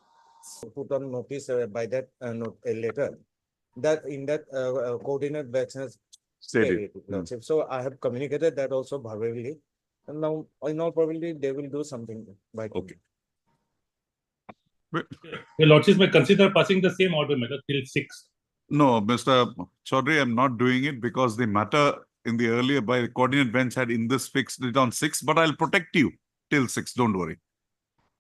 Put on notice by that letter that in that coordinate batch has Stated. Lordship. So I have communicated that also verbally, and now in all probability they will do something by. Okay. Your lordships may consider passing the same order, my lord, till 6th. No, Mr. Chaudhary, I'm not doing it because the matter in the earlier by the coordinate bench had in this fixed it on 6th, but I'll protect you till 6th. Don't worry.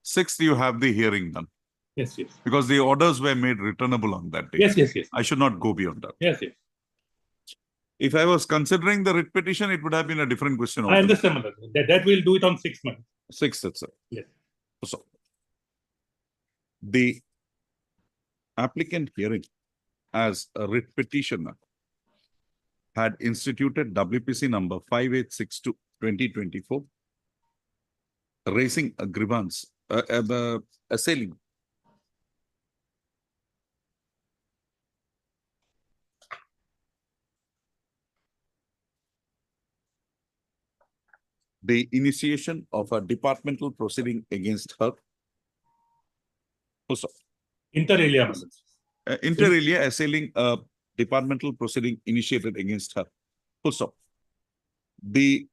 6th, you have the hearing done. Yes, yes. Because the orders were made returnable on that day. Yes, yes, yes. I should not go beyond that. Yes, yes. If I was considering the writ petition, it would have been a different question. I understand, my lord. That we'll do it on 6th month. 6th, sir. Yes. So, the applicant hearing as a writ petitioner had instituted WPC number 5862/2024, raising a grievance, assailing the initiation of a departmental proceeding against her. Also, Inter alia, my lord. inter alia assailing a departmental proceeding initiated against her. Also, the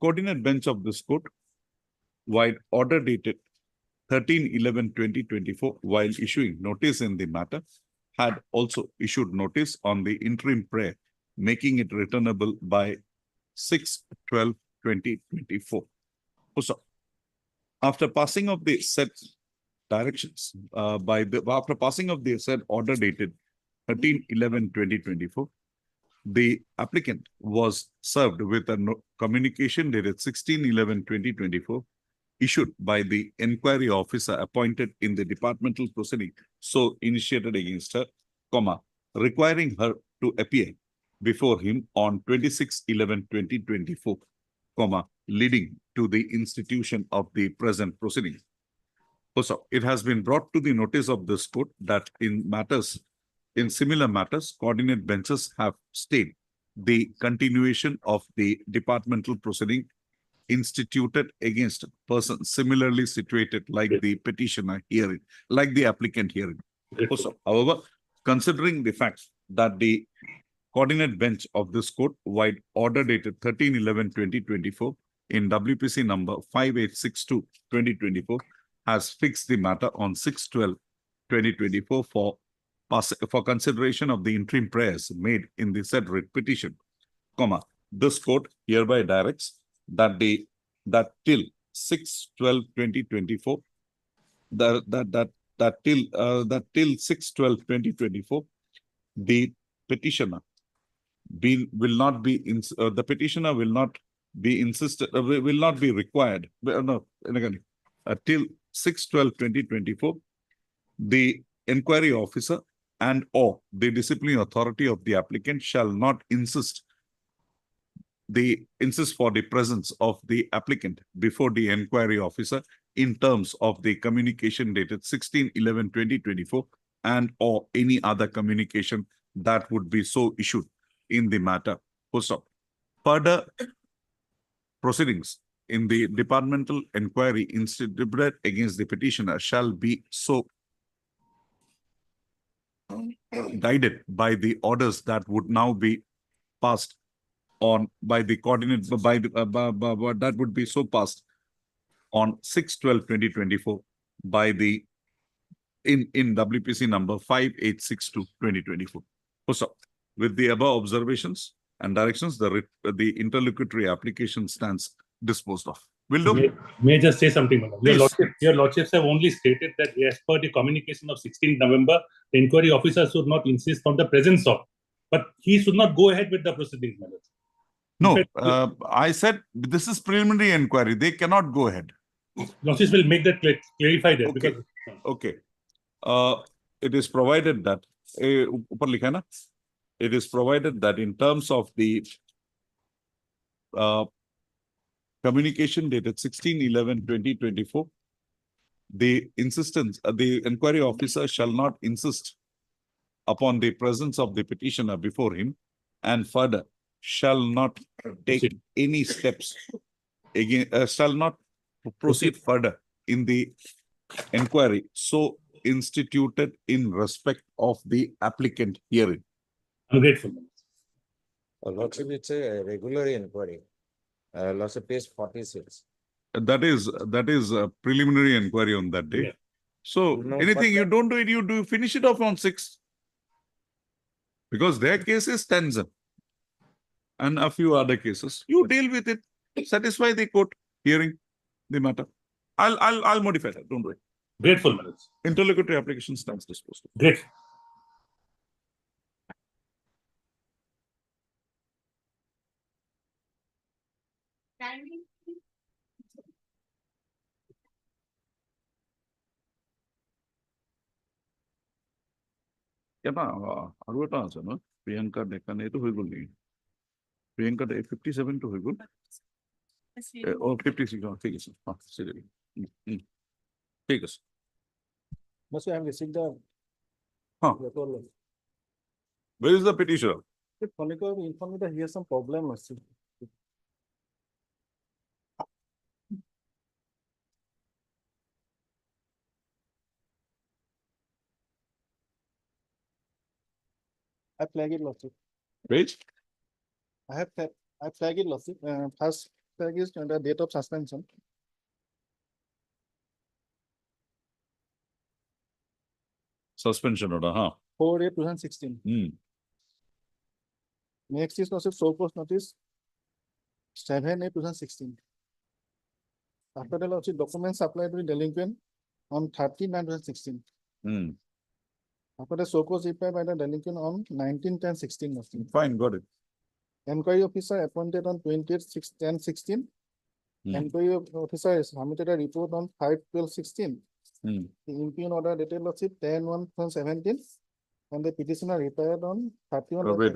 coordinate bench of this court, while order dated 13/11/2024, while issuing notice in the matter, had also issued notice on the interim prayer, making it returnable by 6/12/2024. Also, after passing of the said directions after passing of the said order dated 13/11/2024, the applicant was served with a communication dated 16/11/2024, issued by the inquiry officer appointed in the departmental proceeding so initiated against her, requiring her to appear before him on 26/11/2024, leading to the institution of the present proceeding. Also, it has been brought to the notice of this court that in similar matters, coordinate benches have stayed the continuation of the departmental proceeding instituted against persons similarly situated like the petitioner hearing, like the applicant hearing. Also, however, considering the fact that the coordinate bench of this court, while order dated 13/11/2024 in WPC number 5862/2024, has fixed the matter on 6/12/2024 for consideration of the interim prayers made in the said writ petition, this court hereby directs that till 6/12/2024, till 6/12/2024, the petitioner will not be required. Till 6/12/2024, the inquiry officer and or the disciplinary authority of the applicant shall not insist for the presence of the applicant before the inquiry officer in terms of the communication dated 16/11/2024 and or any other communication that would be so issued in the matter. Further proceedings in the departmental inquiry instituted against the petitioner shall be so guided by the orders that would now be passed on by the coordinate that would be so passed on 6/12/2024 by the in WPC number 5862/2024. Also, with the above observations and directions, the interlocutory application stands disposed of. Will do. May I just say something, madam? Your lordships have only stated that as per the communication of 16th November, the inquiry officer should not insist on the presence of, but he should not go ahead with the proceedings, madam. No, I said this is preliminary inquiry. They cannot go ahead. Lordships will make that clarify that. Okay. Because, Okay. It is provided that it is provided that in terms of the communication dated 16/11/2024, the inquiry officer shall not insist upon the presence of the petitioner before him, and further shall not take any steps again, shall not proceed further in the inquiry so instituted in respect of the applicant herein. I'm grateful. Lordship, it's a regular inquiry. Lordship, page 46. That is a preliminary inquiry on that day. Yeah. So No, anything but you don't do it, you do finish it off on 6th. Because their case is stanza. And a few other cases. You deal with it, satisfy the court hearing the matter. I'll modify that, don't worry. Grateful, my lords. Interlocutory application stands disposed of. Grateful. আৰু এটা আছে ন প্ৰিয়ংকা ডেকান এইটো হৈ গ'ল নেকি প্ৰিয়ংকা 57 টো হৈ গ'ল 56 ঠিক আছে ঠিক আছে Must have received the. Where is the petitioner? Chronicle informed me that he has some problem. I flag it, Lordship. Which? I flag it, Lordship. First flag is the date of suspension. Suspension order, huh? 4/8/2016. Next is Lordship show cause notice 7/8/2016. After the Lordship documents supplied to the delinquent on 13/9/2016. After the show cause replied by the delinquent on 19/10/16. Fine, got it. Enquiry officer appointed on 20/10/16. Enquiry officer submitted a report on 5/12/16. The impugn order dated Lordship 10/1/2017. And the petitioner replied on 31. Wait.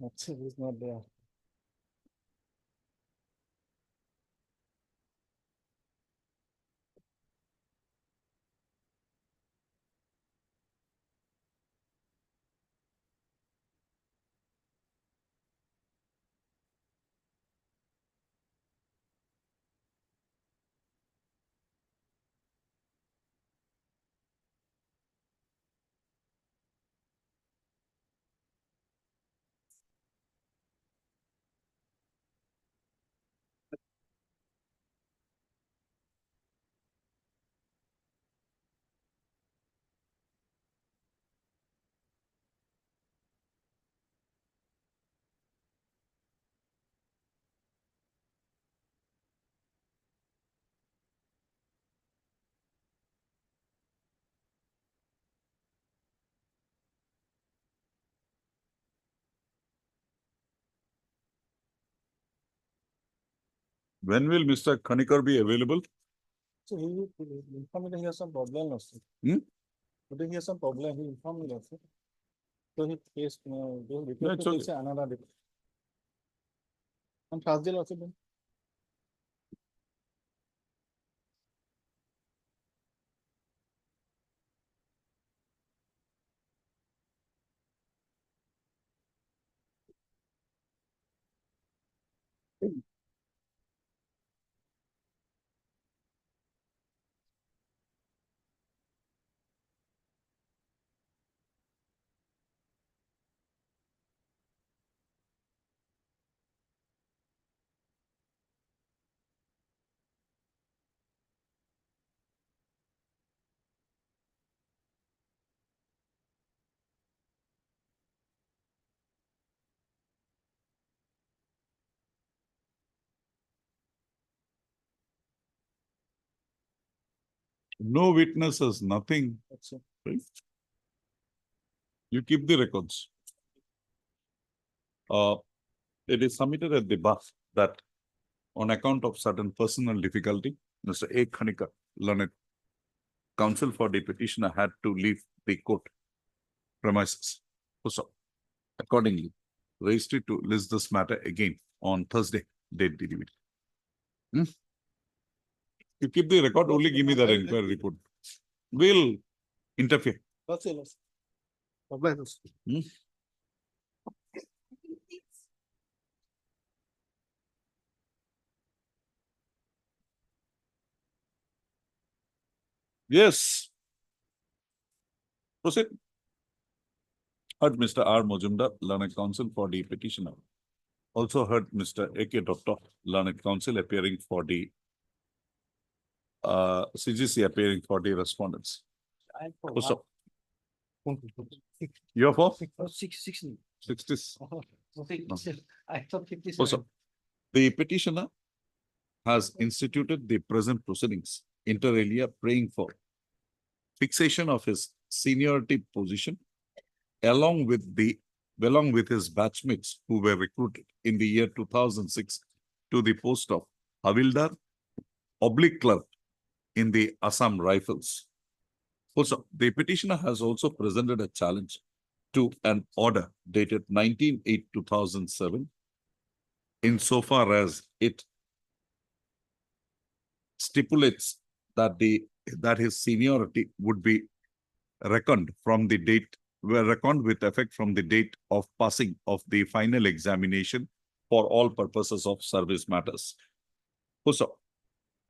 That's it, he's not there. When will Mr. Khanikar be available? So he informed me that he has some problem also. Today he has some problem, he informed me also. So he faced, it's okay. another day. On Thursday also then. No witnesses, nothing. Right? You keep the records. It is submitted at the bar that on account of certain personal difficulty, Mr. A. Khanika, learned counsel for the petitioner, had to leave the court premises. So, accordingly, registry to list this matter again on Thursday, date delivery. You keep the record, only give me the inquiry report. We'll interfere. Yes. Proceed. Heard Mr. R. Mojumdar, learned counsel for the petitioner. Also heard Mr. A.K. Doctor, learned counsel appearing for the CGC appearing for the respondents. Also, you're for? 60. I thought 57. Also, the petitioner has instituted the present proceedings, inter alia praying for fixation of his seniority position along with his batchmates who were recruited in the year 2006 to the post of Havildar / clerk in the Assam Rifles. Also, the petitioner has also presented a challenge to an order dated 19/8/2007 insofar as it stipulates that his seniority would be reckoned with effect from the date of passing of the final examination for all purposes of service matters. Also,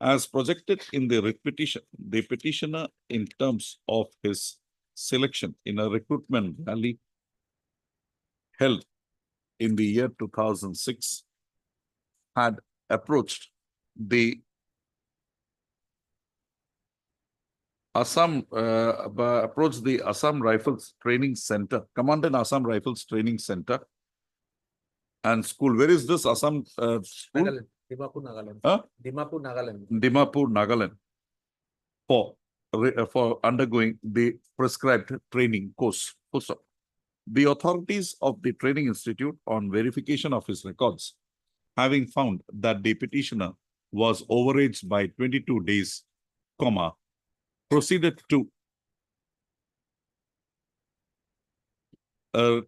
as projected in the writ petition, the petitioner, in terms of his selection in a recruitment rally held in the year 2006, had approached the Assam Rifles Training Center, Commandant Assam Rifles Training Center and school. Where is this Assam school? Nagaland, Dimapur, Nagaland. Huh? Dimapur, Nagaland. Dimapur, Nagaland, for undergoing the prescribed training course. Also, the authorities of the training institute, on verification of his records, having found that the petitioner was overaged by 22 days, proceeded to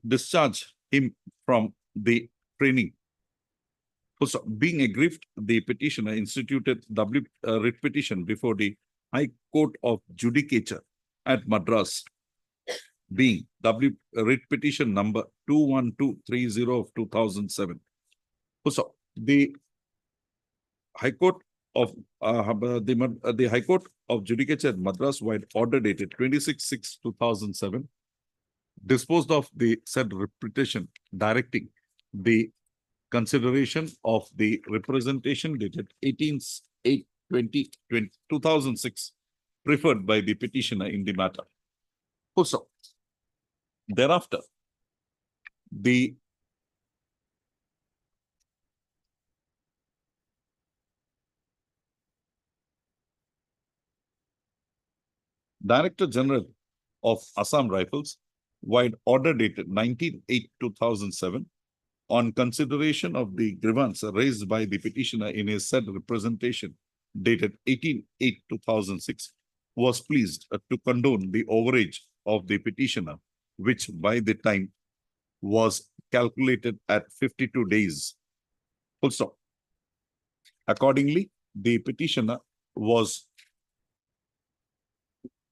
discharge him from the training. Also, being aggrieved, the petitioner instituted writ petition before the High Court of Judicature at Madras, being writ petition number 21230 of 2007. Also, the High Court of the High Court of Judicature at Madras, while order dated 26/6/2007, disposed of the said writ petition, directing the consideration of the representation dated 18/8/2006 preferred by the petitioner in the matter. Also, thereafter, the Director General of Assam Rifles, while order dated 19/8/2007, on consideration of the grievance raised by the petitioner in his said representation dated 18/8/2006, was pleased to condone the overage of the petitioner, which by the time was calculated at 52 days. Also, accordingly, the petitioner was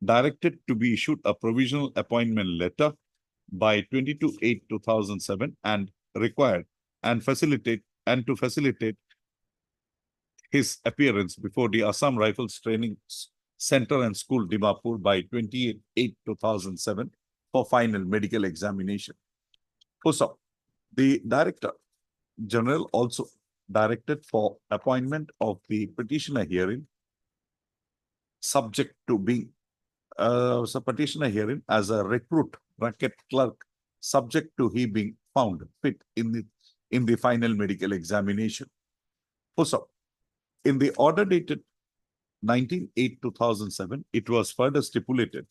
directed to be issued a provisional appointment letter by 22/8/2007 and required and to facilitate his appearance before the Assam Rifles Training Center and School, Dimapur, by 28/8/2007 for final medical examination. Also, the Director General also directed for appointment of the petitioner herein, subject to being petitioner herein as a recruit clerk, subject to he being found fit in the final medical examination. Also, in the order dated 19/8/2007, it was further stipulated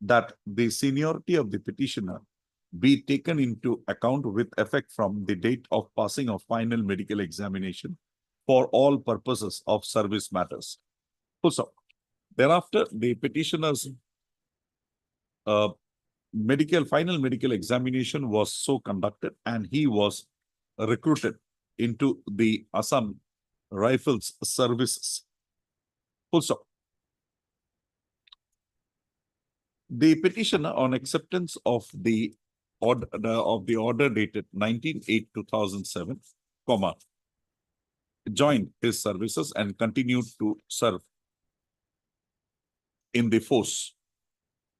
that the seniority of the petitioner be taken into account with effect from the date of passing of final medical examination for all purposes of service matters. Full stop. Thereafter, the petitioner's final medical examination was so conducted, and he was recruited into the Assam Rifles services. Full stop. The petitioner, on acceptance of the order dated 19/8/2007, joined his services and continued to serve in the force.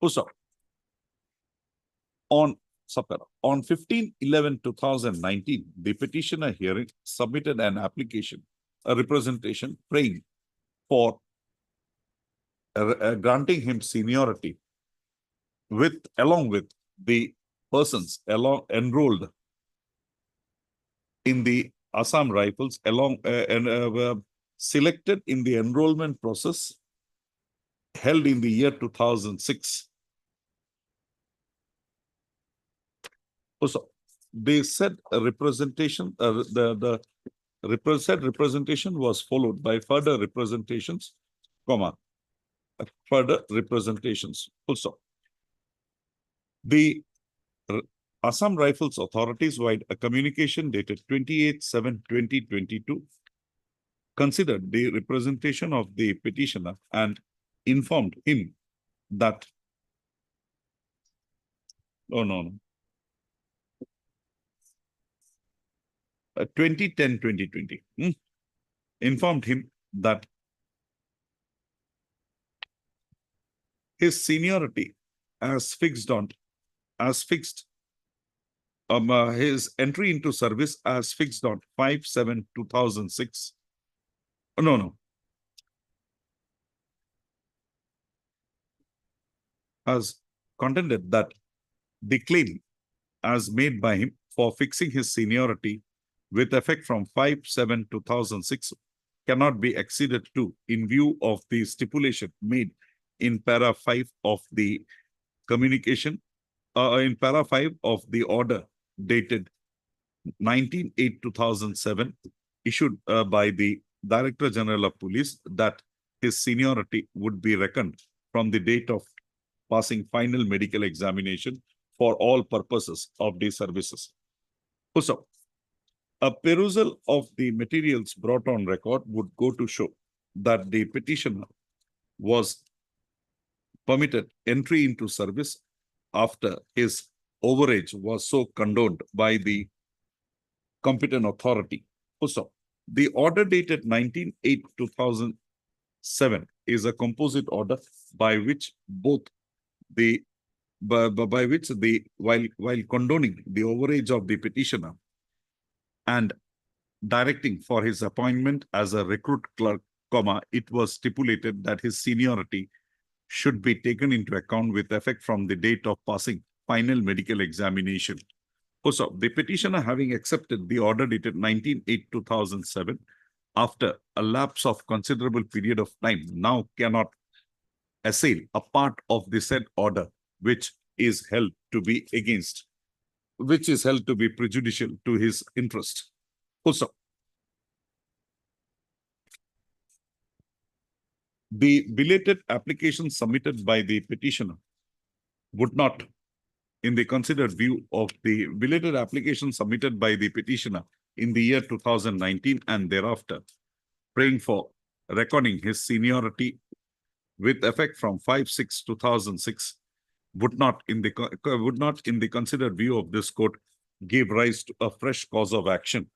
Full stop. On 15/11/2019, the petitioner hearing submitted an application, a representation praying for granting him seniority along with the persons enrolled in the Assam Rifles selected in the enrollment process held in the year 2006. Also, they said a representation, said representation was followed by further representations, further representations. Also, the Assam Rifles authorities, via a communication dated 28/7/2022, considered the representation of the petitioner and informed him that 2010-2020 informed him that his seniority his entry into service as fixed on 5/7/2006. Has contended that the claim as made by him for fixing his seniority with effect from 5/7/2006 cannot be acceded to in view of the stipulation made in para 5 of the communication, in para 5 of the order dated 19/8/2007, issued by the Director General of Police, that his seniority would be reckoned from the date of passing final medical examination for all purposes of the services. So, a perusal of the materials brought on record would go to show that the petitioner was permitted entry into service after his overage was so condoned by the competent authority. Also, the order dated 19/8/2007 is a composite order by which while condoning the overage of the petitioner and directing for his appointment as a recruit clerk, it was stipulated that his seniority should be taken into account with effect from the date of passing final medical examination. Also, the petitioner, having accepted the order dated 19/8/2007, after a lapse of considerable period of time, now cannot assail a part of the said order, which is held to be prejudicial to his interest. Also, the belated application submitted by the petitioner would not, in the considered view of the belated application submitted by the petitioner in the year 2019 and thereafter, praying for reckoning his seniority with effect from 5/6/2006, would not, in the considered view of this court, give rise to a fresh cause of action,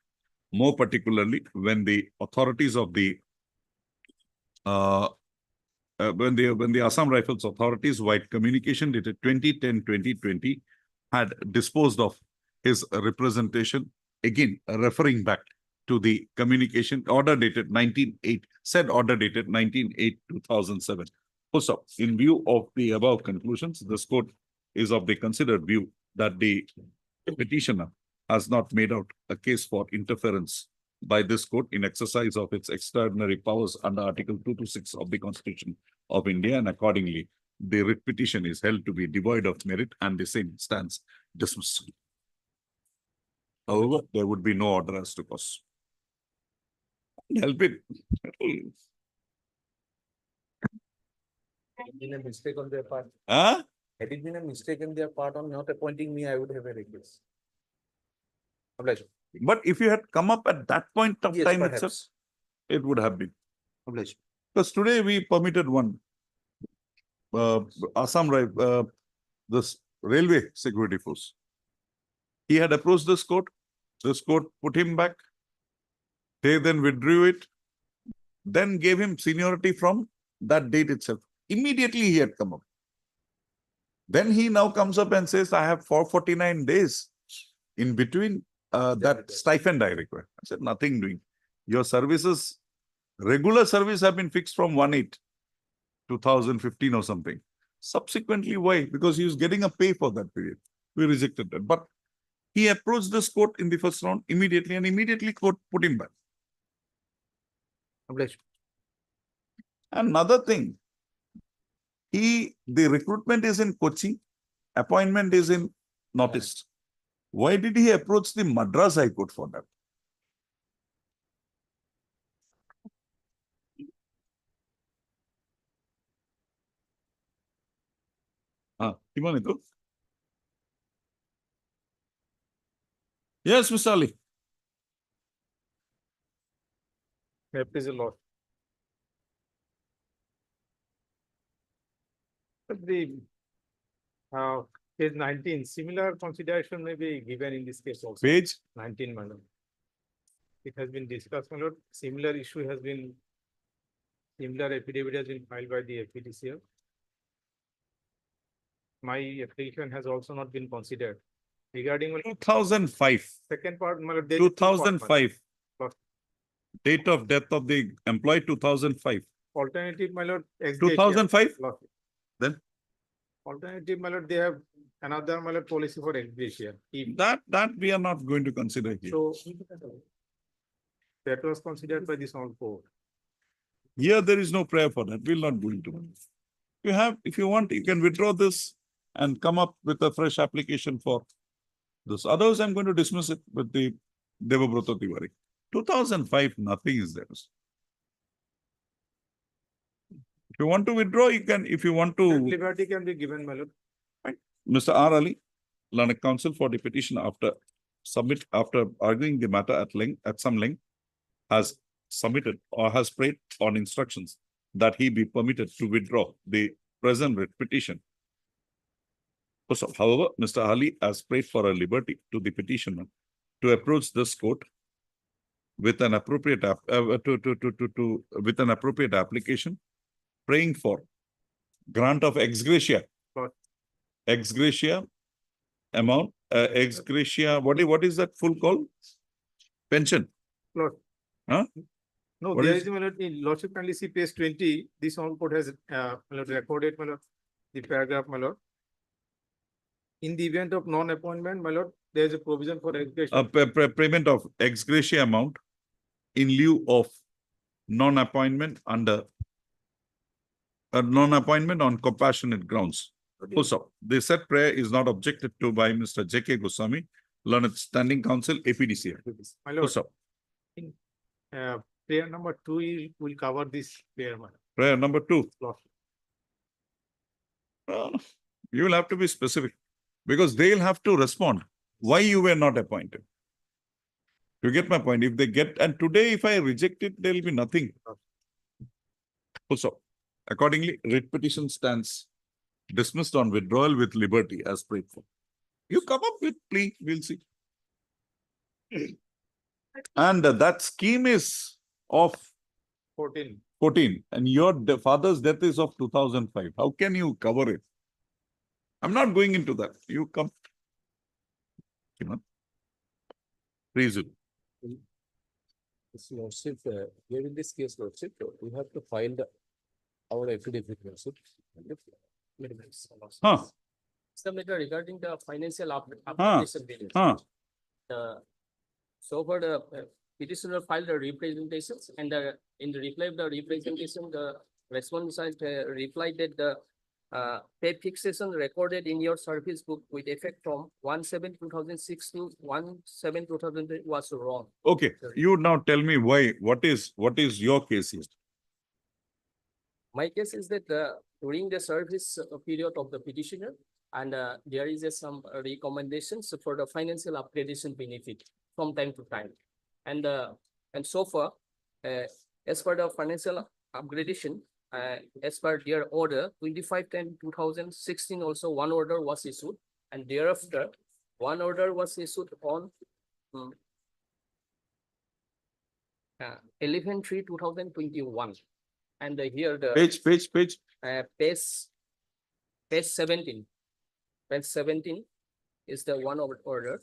more particularly when the authorities of the when the Assam Rifles authorities, via communication dated 2010-2020, had disposed of his representation, again referring back to the communication order dated 19/8, said order dated 19/8/2007. Also, in view of the above conclusions, this court is of the considered view that the petitioner has not made out a case for interference by this court in exercise of its extraordinary powers under Article 226 of the Constitution of India, and accordingly, the writ petition is held to be devoid of merit and the same stands dismissed. However, there would be no order as to cause. Help it. Been a mistake on their part. Huh? Had it been a mistake on their part on not appointing me, I would have a request. Obliged. But if you had come up at that point of Yes, time perhaps. itself, it would have been. Obliged. Because today we permitted one, Assam, this railway security force. He had approached this court put him back. They then withdrew it, then gave him seniority from that date itself. Immediately he had come up. Then he now comes up and says, I have 449 days in between that stipend I require. I said, nothing doing. Your services, regular service have been fixed from 1/8/2015 or something. Subsequently, why? Because he was getting a pay for that period. We rejected that. But he approached this court in the first round immediately, and immediately court put him back. Obliged. Another thing, the recruitment is in Kochi, appointment is in Northeast. Why did he approach the Madras High Court for that? Gimana itu? Yes, Mr. Ali. Please a lot. The page 19, similar consideration may be given in this case also. Page 19, madam. It has been discussed, my lord. Similar issue has been, similar affidavit has been filed by the FPDCL. My application has also not been considered. Regarding 2005. second part, my lord, there is two part, my lord. 2005. Date of death of the employee 2005. Alternative, my lord. 2005? Then? Alternative, my lord, they have another, my lord, policy for ex gratia. That we are not going to consider here. So that was considered by this all court. Here there is no prayer for that. We'll not go into it. If you want, you can withdraw this and come up with a fresh application for this. Otherwise, I'm going to dismiss it with the Devabrata Tiwari. 2005, nothing is there. If you want to withdraw, you can. If you want to, Liberty can be given, my lord. Mr. R. Ali, learned counsel for the petition after arguing the matter at some length, has submitted or has prayed on instructions that he be permitted to withdraw the present writ petition. So, however, Mr. Ali has prayed for a liberty to the petitioner to approach this court with an appropriate with an appropriate application, praying for grant of ex gratia. Ex gratia amount, ex gratia, what is that full call? Pension. Lord. Huh? No, What there is- is, my lord, in Lordship kindly see page 20, this all court has, my lord, recorded, my lord, the paragraph, my lord. In the event of non-appointment, my lord, there is a provision for education. Payment of ex gratia amount in lieu of non-appointment under non-appointment on compassionate grounds. Also, the said prayer is not objected to by Mr. J.K. Goswami, learned standing counsel, APDCL. My lord, Also, prayer number 2 will cover this prayer, my lord. prayer number 2. Lordship. You will have to be specific because they'll have to respond why you were not appointed. You get my point? If they get, and today if I reject it, there will be nothing. Also, accordingly, writ petition stands dismissed on withdrawal with liberty as prayed for. You come up with plea, we'll see. And that scheme is of 14, and your father's death is of 2005. How can you cover it? I'm not going into that. You come. Reason. Lordship, here in this case, Lordship, we have to file our affidavit, Lordship. Huh. Sir, regarding the financial Huh. application billing. Huh. So for the petitioner filed a representations, and in the reply of the representation, the respondent replied that the pay fixation recorded in your service book with effect from 1/7/2006 to 1/7/2020 was wrong. Okay, you now tell me why, what is your case here? My case is that during the service period of the petitioner, and there is some recommendations for the financial upgradation benefit from time to time. And so far, as per the financial upgradation, as per their order, 25/10/2016 also one order was issued, and thereafter one order was issued on 11/3/2021. And here the Page. page 17. Page 17 is the one order.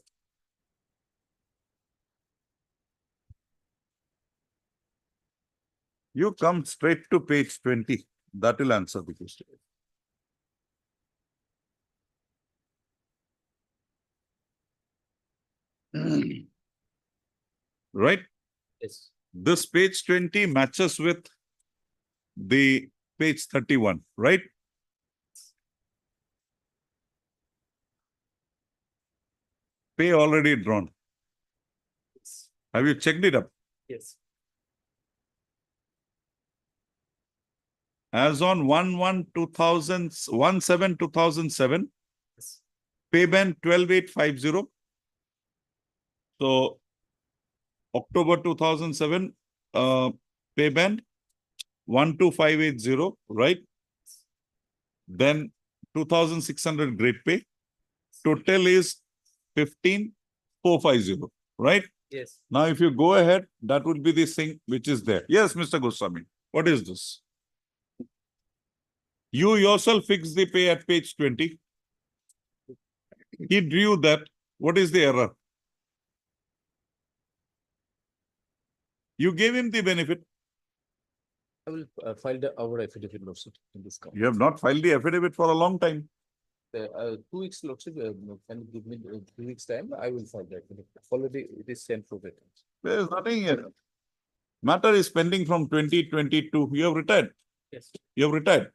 You come straight to page 20. That will answer the question. Right? Yes. This page 20 matches with the page 31, right? Pay already drawn. Have you checked it up? Yes. As on 1/7/2007, pay band 12/850. So October 2007, pay band 12580, right? Then 2,600 grade pay. Total is 15,450, right? Yes. Now, if you go ahead, that would be this thing which is there. Yes, Mr. Goswami, what is this? You yourself fix the pay at page 20. He drew that. What is the error? You gave him the benefit. I will file our affidavit lawsuit in this count. You have not filed the affidavit for a long time. 2 weeks lawsuit, can you give me 2 weeks time? I will file that. Already it is sent for that. There is nothing here. Matter is pending from 2022. You have retired. Yes. You have retired.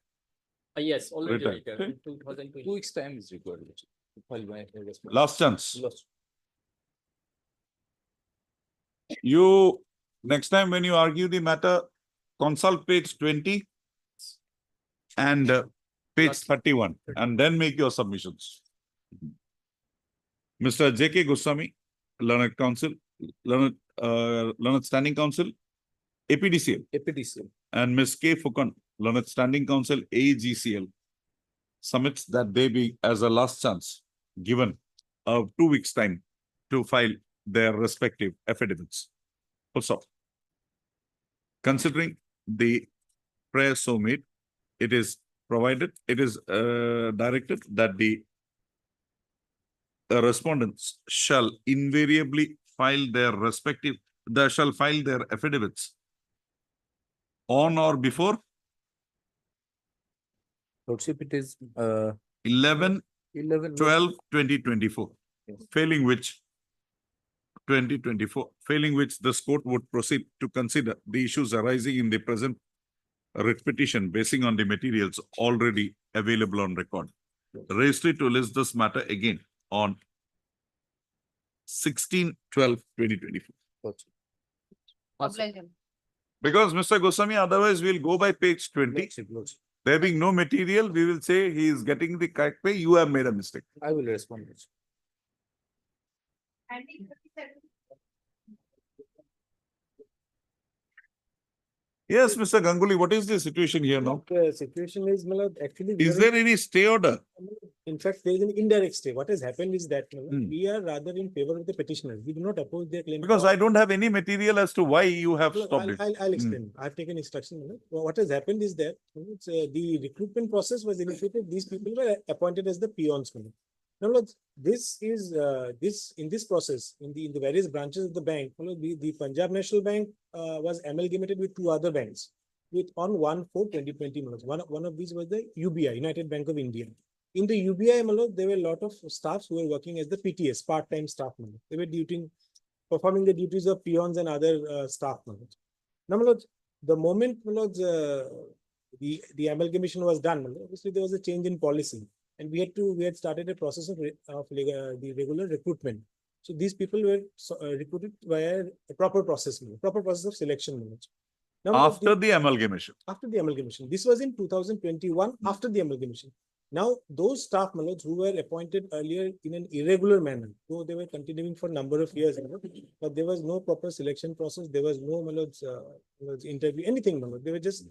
Yes, already Retired. retired in 2020. 2 weeks time is required to file my response. Last chance. Lawsuit. You, next time when you argue the matter, consult page 20 and page 31 and then make your submissions. Mr. J.K. Goswami, Learned Counsel, Learned Standing Counsel, APDCL. APDCL. And Ms. K. Fukan, Learned Standing Counsel, AGCL, submits that they be as a last chance given 2 weeks time to file their respective affidavits. Also, considering the prayer so made, it is directed that the respondents shall invariably file their affidavits on or before Lordship, it is 11/12/2024, failing which 2024, failing which this court would proceed to consider the issues arising in the present writ petition basing on the materials already available on record. Registry to list this matter again on 16/12/2024. Because Mr. Goswami, otherwise we'll go by page 20. There being no material, we will say he is getting the correct pay. You have made a mistake. I will respond. Yes, Mr. Ganguly, what is the situation here now? The situation is, actually, Is there any stay order? in fact, there is an indirect stay. What has happened is that we are rather in favor of the petitioners. We do not oppose their claim. Because I don't have any material as to why you have stopped it. I'll explain. I've taken instruction. What has happened is that the recruitment process was initiated. These people were appointed as the peons. Now, this is in this process in the various branches of the bank. The Punjab National Bank was amalgamated with 2 other banks on 1/4/2020. One of these was the UBI, United Bank of India. In the UBI, there were a lot of staffs who were working as the PTS, part-time staff. They were doing performing the duties of peons and other staff. Now, my lords, the moment, my lords, the amalgamation was done, my lords, obviously there was a change in policy, and we had started a process of the regular recruitment. So these people were recruited via a proper process of selection. My lords. Now, After the amalgamation. After the amalgamation. This was in 2021, after the amalgamation. Now, those staff, my lords, who were appointed earlier in an irregular manner, though they were continuing for a number of years, my lords, but there was no proper selection process, there was no, my lords, interview, anything, my lords. They were just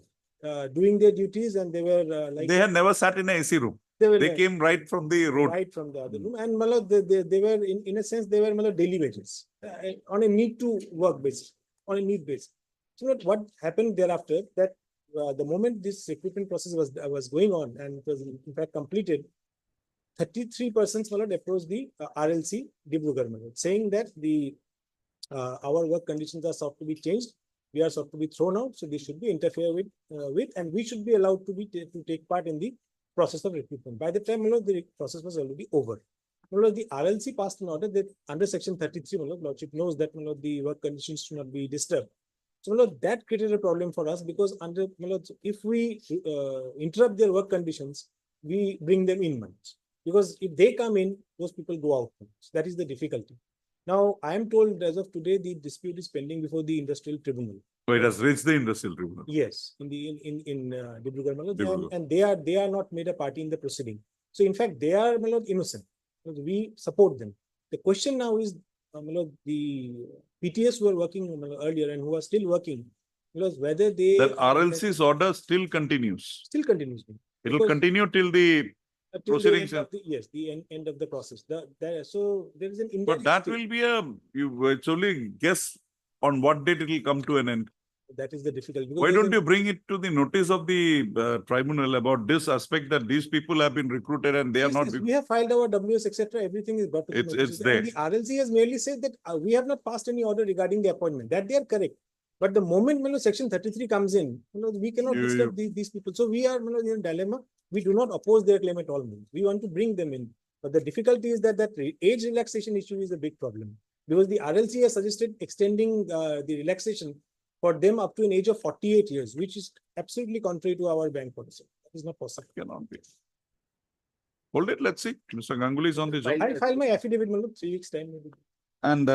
doing their duties, and they were like... They had never sat in a AC room. They came right from the road. Right from the other room. And my lord, they were, in a sense, they were, my lord, daily wages, on a need to work basis, on a need basis. So what happened thereafter, that the moment this recruitment process was going on, and it was in fact completed, 33 persons, my lord, approached the RLC Dibrugarh, my lord, saying that our work conditions are sought to be changed, we are sought to be thrown out, so they should be interfered with, and we should be allowed to take part in the process of recruitment. By the time, my lord, the process was already over. My lord, the RLC passed an order that under section 33, my lord, lordship knows that, my lord, the work conditions should not be disturbed. So, my lord, that created a problem for us, because under, my lord, if we interrupt their work conditions, we bring them in, my lord. Because if they come in, those people go out. So that is the difficulty. Now, I am told as of today, the dispute is pending before the industrial tribunal. So it has reached the industrial tribunal. Yes, in Dibrugarh, my lord, and they are not made a party in the proceeding. So in fact, they are, my lord, innocent. We support them. The question now is, my lord, the PTS who were working earlier and who are still working, because whether they... That RLC's order still continues. Still continues. It will continue till the proceedings. Yes, the end of the process. So there is an... But that will be you actually guess on what date it will come to an end. That is the difficulty. Why don't you bring it to the notice of the tribunal about this aspect, that these people have been recruited and they are not... We have filed our WS, etc. Everything is brought to the notice. It's there. And the RLC has merely said that we have not passed any order regarding the appointment. That they are correct. But the moment, my lord, section 33 comes in, my lord, we cannot disturb these people. So we are, my lord, in a dilemma. We do not oppose their claim at all. We want to bring them in. But the difficulty is that age relaxation issue is a big problem. Because the RLC has suggested extending the relaxation for them up to an age of 48 years, which is absolutely contrary to our bank policy. That is not possible. Cannot be. Hold it, let's see. Mr. Ganguly is on the job. I'll file my affidavit, my lord, 3 weeks time. Maybe. And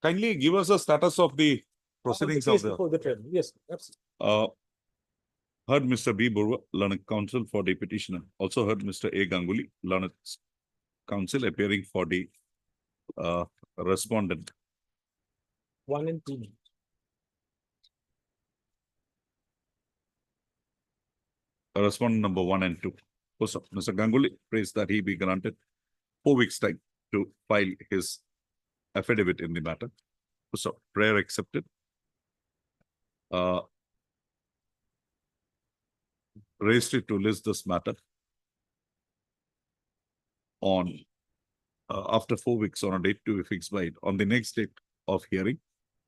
kindly give us a status of the proceedings of the... Before the trial. Yes, absolutely. Heard Mr. B. Burwa, learned counsel for the petitioner. Also heard Mr. A. Ganguly, learned counsel appearing for the respondent. 1 and 2. Respondent number 1 and 2. Also, Mr. Ganguly prays that he be granted 4 weeks' time to file his affidavit in the matter. So, prayer accepted. Raised it to list this matter on after 4 weeks on a date to be fixed by it. On the next date of hearing,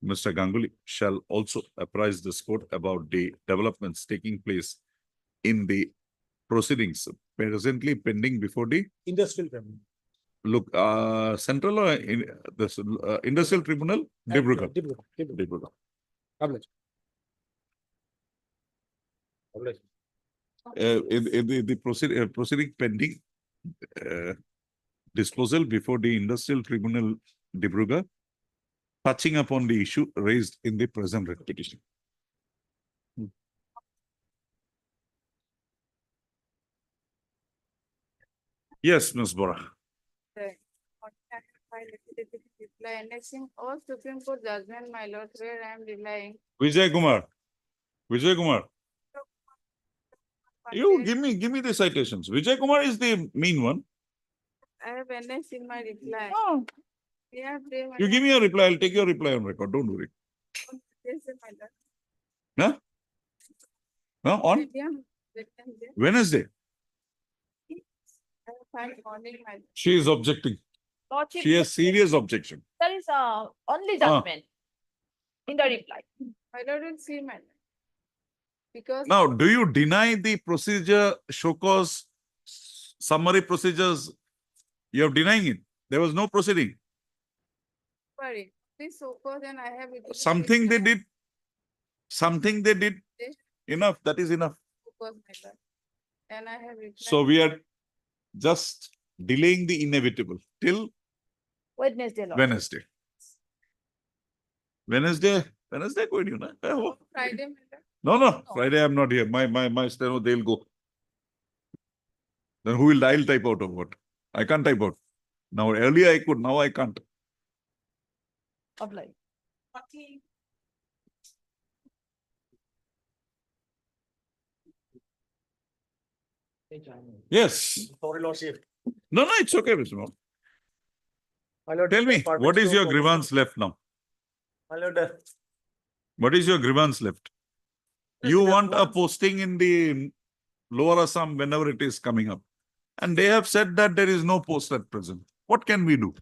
Mr. Ganguly shall also apprise this court about the developments taking place in the proceedings presently pending before the industrial tribunal. Look, central or in this industrial tribunal, Dibrugarh. Dibrugarh. The proceeding pending disposal before the industrial tribunal, Dibrugarh, touching upon the issue raised in the present writ petition. Yes, Ms. Bora. Annexing all Supreme Court judgment, my lord, where I am relying. Vijay Kumar. Vijay Kumar. You give me the citations. Vijay Kumar is the mean one. I have annexed in my reply. Oh. Yeah, You give me a reply. I'll take your reply on record. Don't worry. Yes, my lord. Huh? Huh? On Wednesday. She is objecting. Lordship, She has serious objection. there is only judgment in the reply. My lord will see, my lord. Because Now, do you deny the procedure, show cause, summary procedures? You are denying it. There was no proceeding. sorry, Please so far, then I have. Something they did. Something they did. Yes. Enough. That is enough. Focus, my lord. And I have. So we are just delaying the inevitable till Wednesday, Lord. Wednesday. Wednesday going you know. I hope. Friday, my No, lord. no. Friday I'm not here. My steno, they'll go. Then who will I'll type out of what? I can't type out. Now earlier I could, now I can't. Apply. Yes. Sorry, Lordship. No, it's okay, Mr. Mohan. My lord, Tell me, Department what is Store your promotion. grievance left now? My lord, What is your grievance left? Yes, You we have want a one- posting in the Lower Assam whenever it is coming up. And they have said that there is no post at present. What can we do?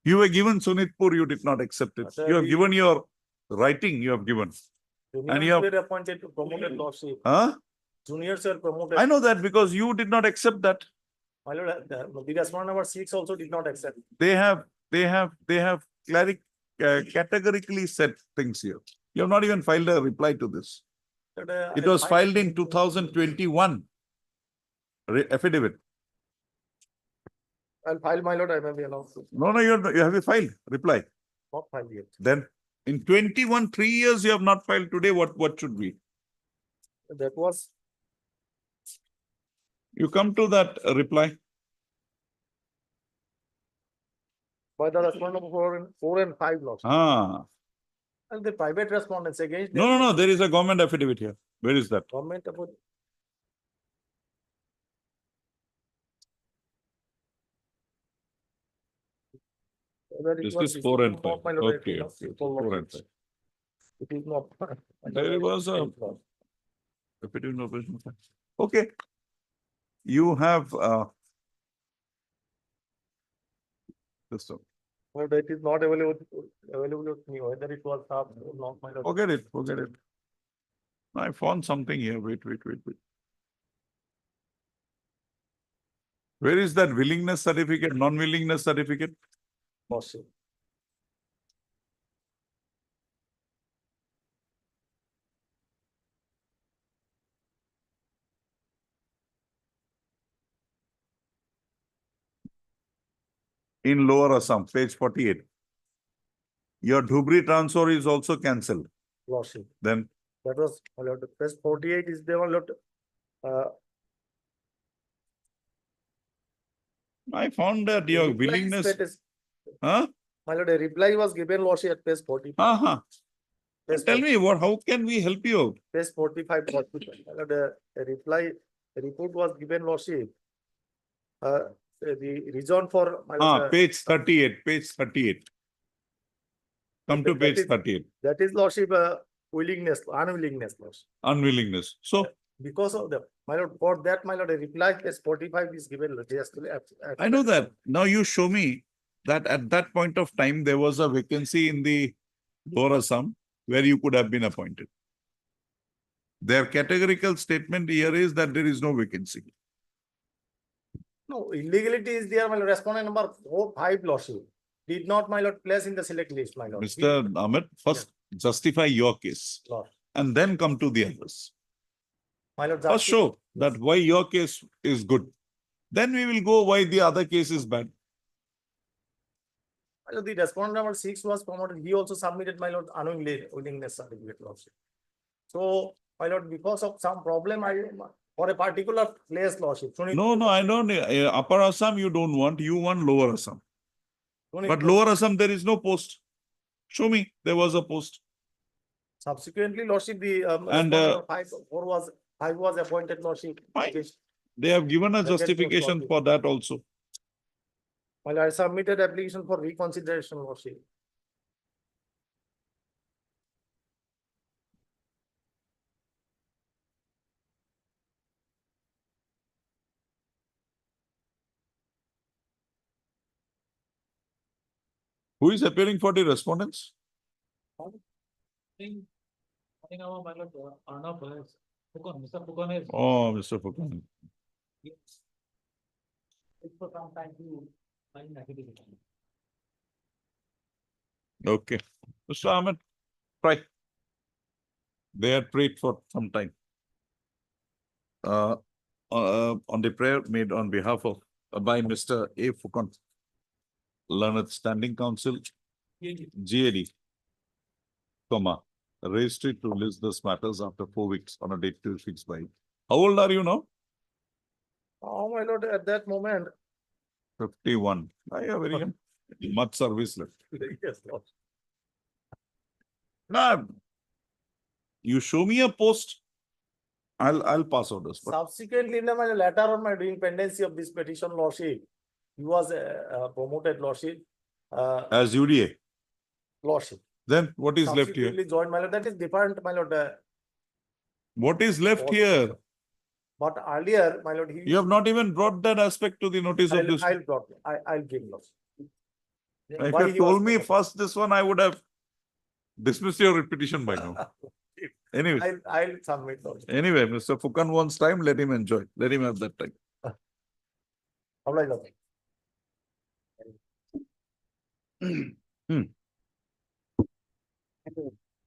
You were given Sunitpur, you did not accept it. Sir, You have we- given your writing, you have given. And you have, juniors were appointed to promoted Lordship. huh? Juniors were promoted. I know that because you did not accept that. My lord, the respondent number 6 also did not accept. They have categorically said things here. You have not even filed a reply to this. But, It I was filed in it. 2021. Affidavit. I'll file, my lord, I may be allowed to. No, you have a filed reply. Not filed yet. Then in 21, 3 years you have not filed today. What should be? That was, You come to that reply. by the respondent number 4 and 5 Lordship. Ah. And the private respondents against. No. There is a government affidavit here. Where is that? Government about. Whether it This was is 4 and received or 5. not, my lord, Okay. it is not- Okay. it will not 4 be- and 5. It is not. There was a affidavit of operation. Okay. You have this one. But it is not available with me, whether it was staff or not, my lord. Forget it. I found something here. Wait. Where is that willingness certificate, non-willingness certificate? Lordship. In Lower Assam, page 48. Your Dhubri transfer is also cancelled. Lordship. Then That was, my lord, page 48 is there, my lord. I found that your reply willingness. status- Huh? My lord, a reply was given, Lordship, at page 40. Tell me how can we help you out? Page 45, my lord, a reply, a report was given, Lordship. The reason for. my lord, Page 38. Come to that page is- 38. That is, Lordship, unwillingness, Lordship. Unwillingness. So Because of the, my lord, for that, my lord, a reply, page 45 is given yesterday. I know that. Now you show me that at that point of time, there was a vacancy in the Lower Assam where you could have been appointed. Their categorical statement here is that there is no vacancy. No, illegality is there, my lord, respondent number 4, 5, Lordship. Did not, my lord, place in the select list, my lord. Mr. Ahmed, first justify your case Lord. and then come to the others. My lord, First show that why your case is good. Then we will go why the other case is bad. my lord, the respondent number 6 was promoted. He also submitted, my lord, unwillingness certificate, Lordship. So, my lord, because of some problem, for a particular place, Lordship. No, I don't. Upper Assam you don't want. You want Lower Assam. But Lower Assam there is no post. Show me there was a post. Subsequently, Lordship, the And, respondent number 5 was appointed, Lordship. Fine. They have given a Second post, justification Lordship. for that also. Well, I submitted application for reconsideration, Lordship. Who is appearing for the respondents? I think our my lord, Arnav has, Mr. Fukan is. Oh, Mr. Fukan. It's for some time to find affidavit. Okay. Mr. Ahmed, try. They had prayed for some time. On the prayer made on behalf of, by Mr. A. Fukan, Learned Standing Counsel, GAD, comma, registry to list these matters after 4 weeks on a date to fixed by. How old are you now? Oh, my lord, at that moment. 51. I have very young. Much service left. Yes, Lord. Nah, you show me a post, I'll pass orders. But Subsequently, in my letter on my doing pendency of this petition, lordship, he was promoted lordship. as UDA, Lordship. then what is left here? Subsequently joined my lord, that is different, my lord. What is left here? But earlier, my lord, he. You have not even brought that aspect to the notice of this. I'll give lordship. If Why you he told was me promoted. first this one, I would have dismissed your petition by now. Anyway, I'll submit lordship. anyway, Mr. Fukan wants time, let him enjoy. Let him have that time. Oblige, lordship.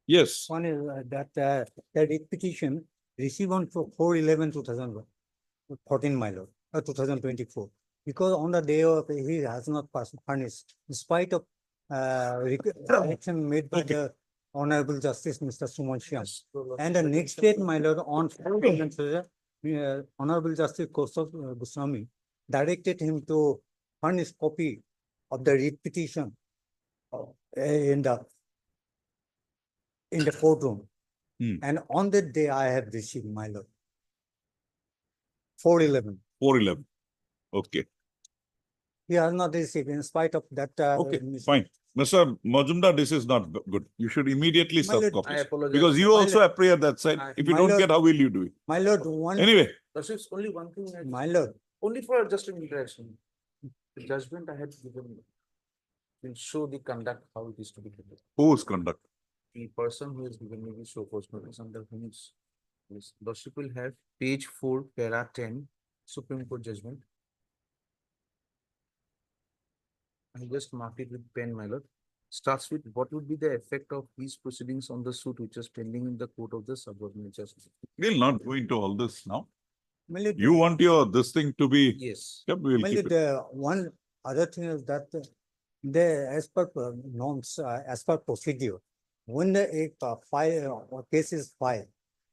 Yes. One is that the petition received on 4/11/2014, my lord, 2024. Because on the day of, he has not furnished, in spite of election made by the Honorable Justice Mr. Suman Shyam. And the next date, my lord, on 4/11, Honorable Justice Kosov Goswami directed him to furnish copy of the writ petition in the courtroom. And on that day, I have received, my lord. 4/11. 4/11. Okay. He has not received in spite of that. Okay, fine. Mr. Majumdar, this is not good. You should immediately My serve lord, copies. I apologize. Because you My also appear that side. If you My don't lord- get, how will you do it? My lord, one. Anyway, Lordship's only one thing. My lord, Only for just an interaction. The judgment I had given will show the conduct, how it is to be conducted. whose conduct? The person who has given me the show cause notice under whose lordship will have page 4, para 10, Supreme Court judgment. I just marked it with pen, my lord. Starts with what would be the effect of these proceedings on the suit which is pending in the court of the subordinate justice. We'll not go into all this now. my lord, You want this thing to be. Yes. Yep, we'll my keep lord, it. one other thing is that as per norms, as per procedure, when a file or case is filed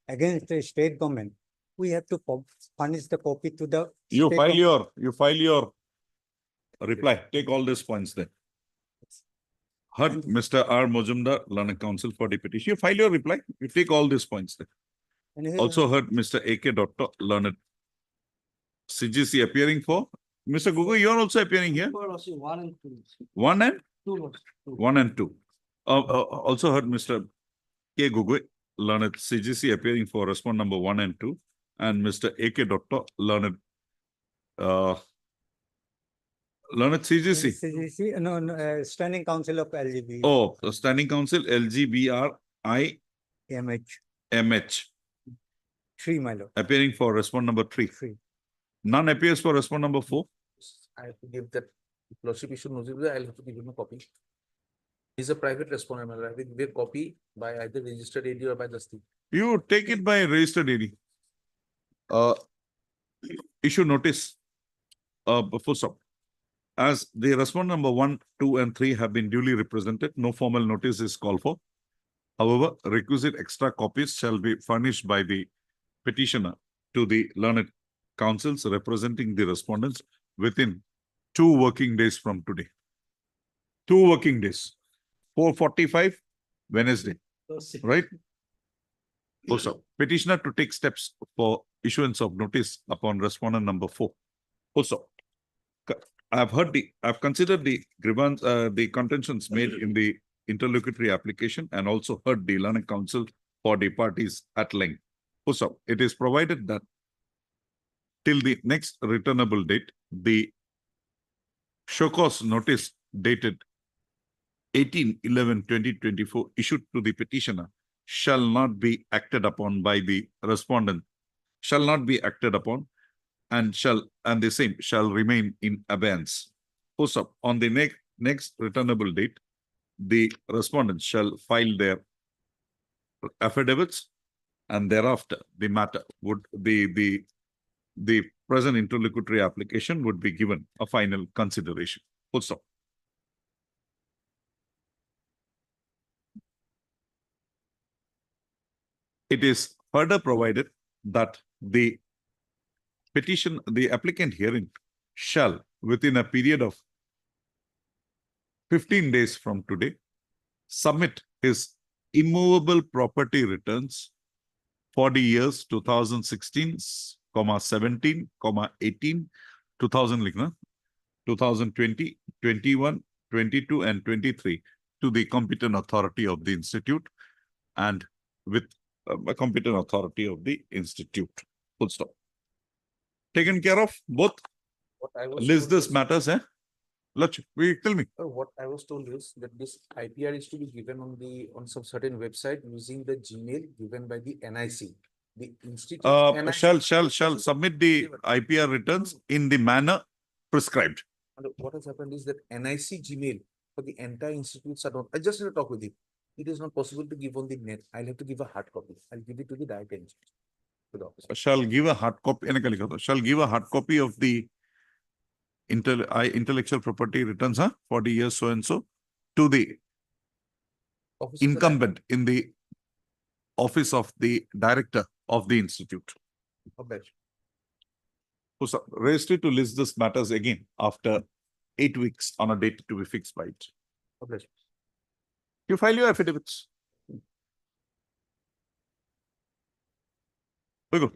against a state government, we have to furnish the copy to the. You state file government. your reply. Take all these points there. Heard Mr. R. Majumdar, Learned Counsel for the petition. You file your reply. You take all these points there. And here- Also heard Mr. A.K. Doctor, Learned CGC appearing for. Mr. Gugu, you are also appearing here. 1 and 2. 1 and 2. 1 and 2. Also heard Mr. K. Gugu, Learned CGC appearing for respond number 1 and 2. And Mr. A.K. Doctor, Learned CGC. CGC, no, Standing Council of LGB. Oh, the Standing Council LGBRI MH MH 3, my lord. appearing for respond number 3. 3. None appears for respond number 4. I have to give that lordship issue notice, I'll have to give him a copy. He's a private respondent, I will give a copy by either registered AD or by the state. You take it by registered AD. Issue notice. Full stop. As the respondent number 1, 2, and 3 have been duly represented, no formal notice is called for. However, requisite extra copies shall be furnished by the petitioner to the learned counsels representing the respondents within 2 working days from today. 2 working days. 4:45 Wednesday, right? Full stop. Petitioner to take steps for issuance of notice upon respondent number 4. Full stop. I've considered the grievance, the contentions made in the interlocutory application and also heard the learned counsel for the parties at length. Full stop. It is provided that till the next returnable date, the show cause notice dated 18/11/2024 issued to the petitioner shall not be acted upon by the respondent, shall not be acted upon, and the same shall remain in abeyance. Full stop. On the next returnable date, the respondents shall file their affidavits, and thereafter the matter would the present interlocutory application would be given a final consideration. Full stop. It is further provided that the applicant hearing shall, within a period of 15 days from today, submit his immovable property returns for the years 2016, 17, 18, 2020, 21, 22, and 23 to the competent authority of the institute and with a competent authority of the institute. Full stop. Taken care of both. What I was List told this is- matters, eh? Tell me. What I was told is that this IPR is to be given on some certain website using the Gmail given by the NIC. The institute NIC Shall submit the IPR returns in the manner prescribed. And what has happened is that NIC Gmail for the entire institutes are not. I just need to talk with you. It is not possible to give on the net. I'll have to give a hard copy. I'll give it to the director institute. To the office. Shall give a hard copy. Shall give a hard copy of the intellectual property returns for the year so and so to the Office of the incumbent in the office of the director of the institute. director. Registry to list this matters again after 8 weeks on a date to be fixed by it. Okay. You file your affidavits. We go.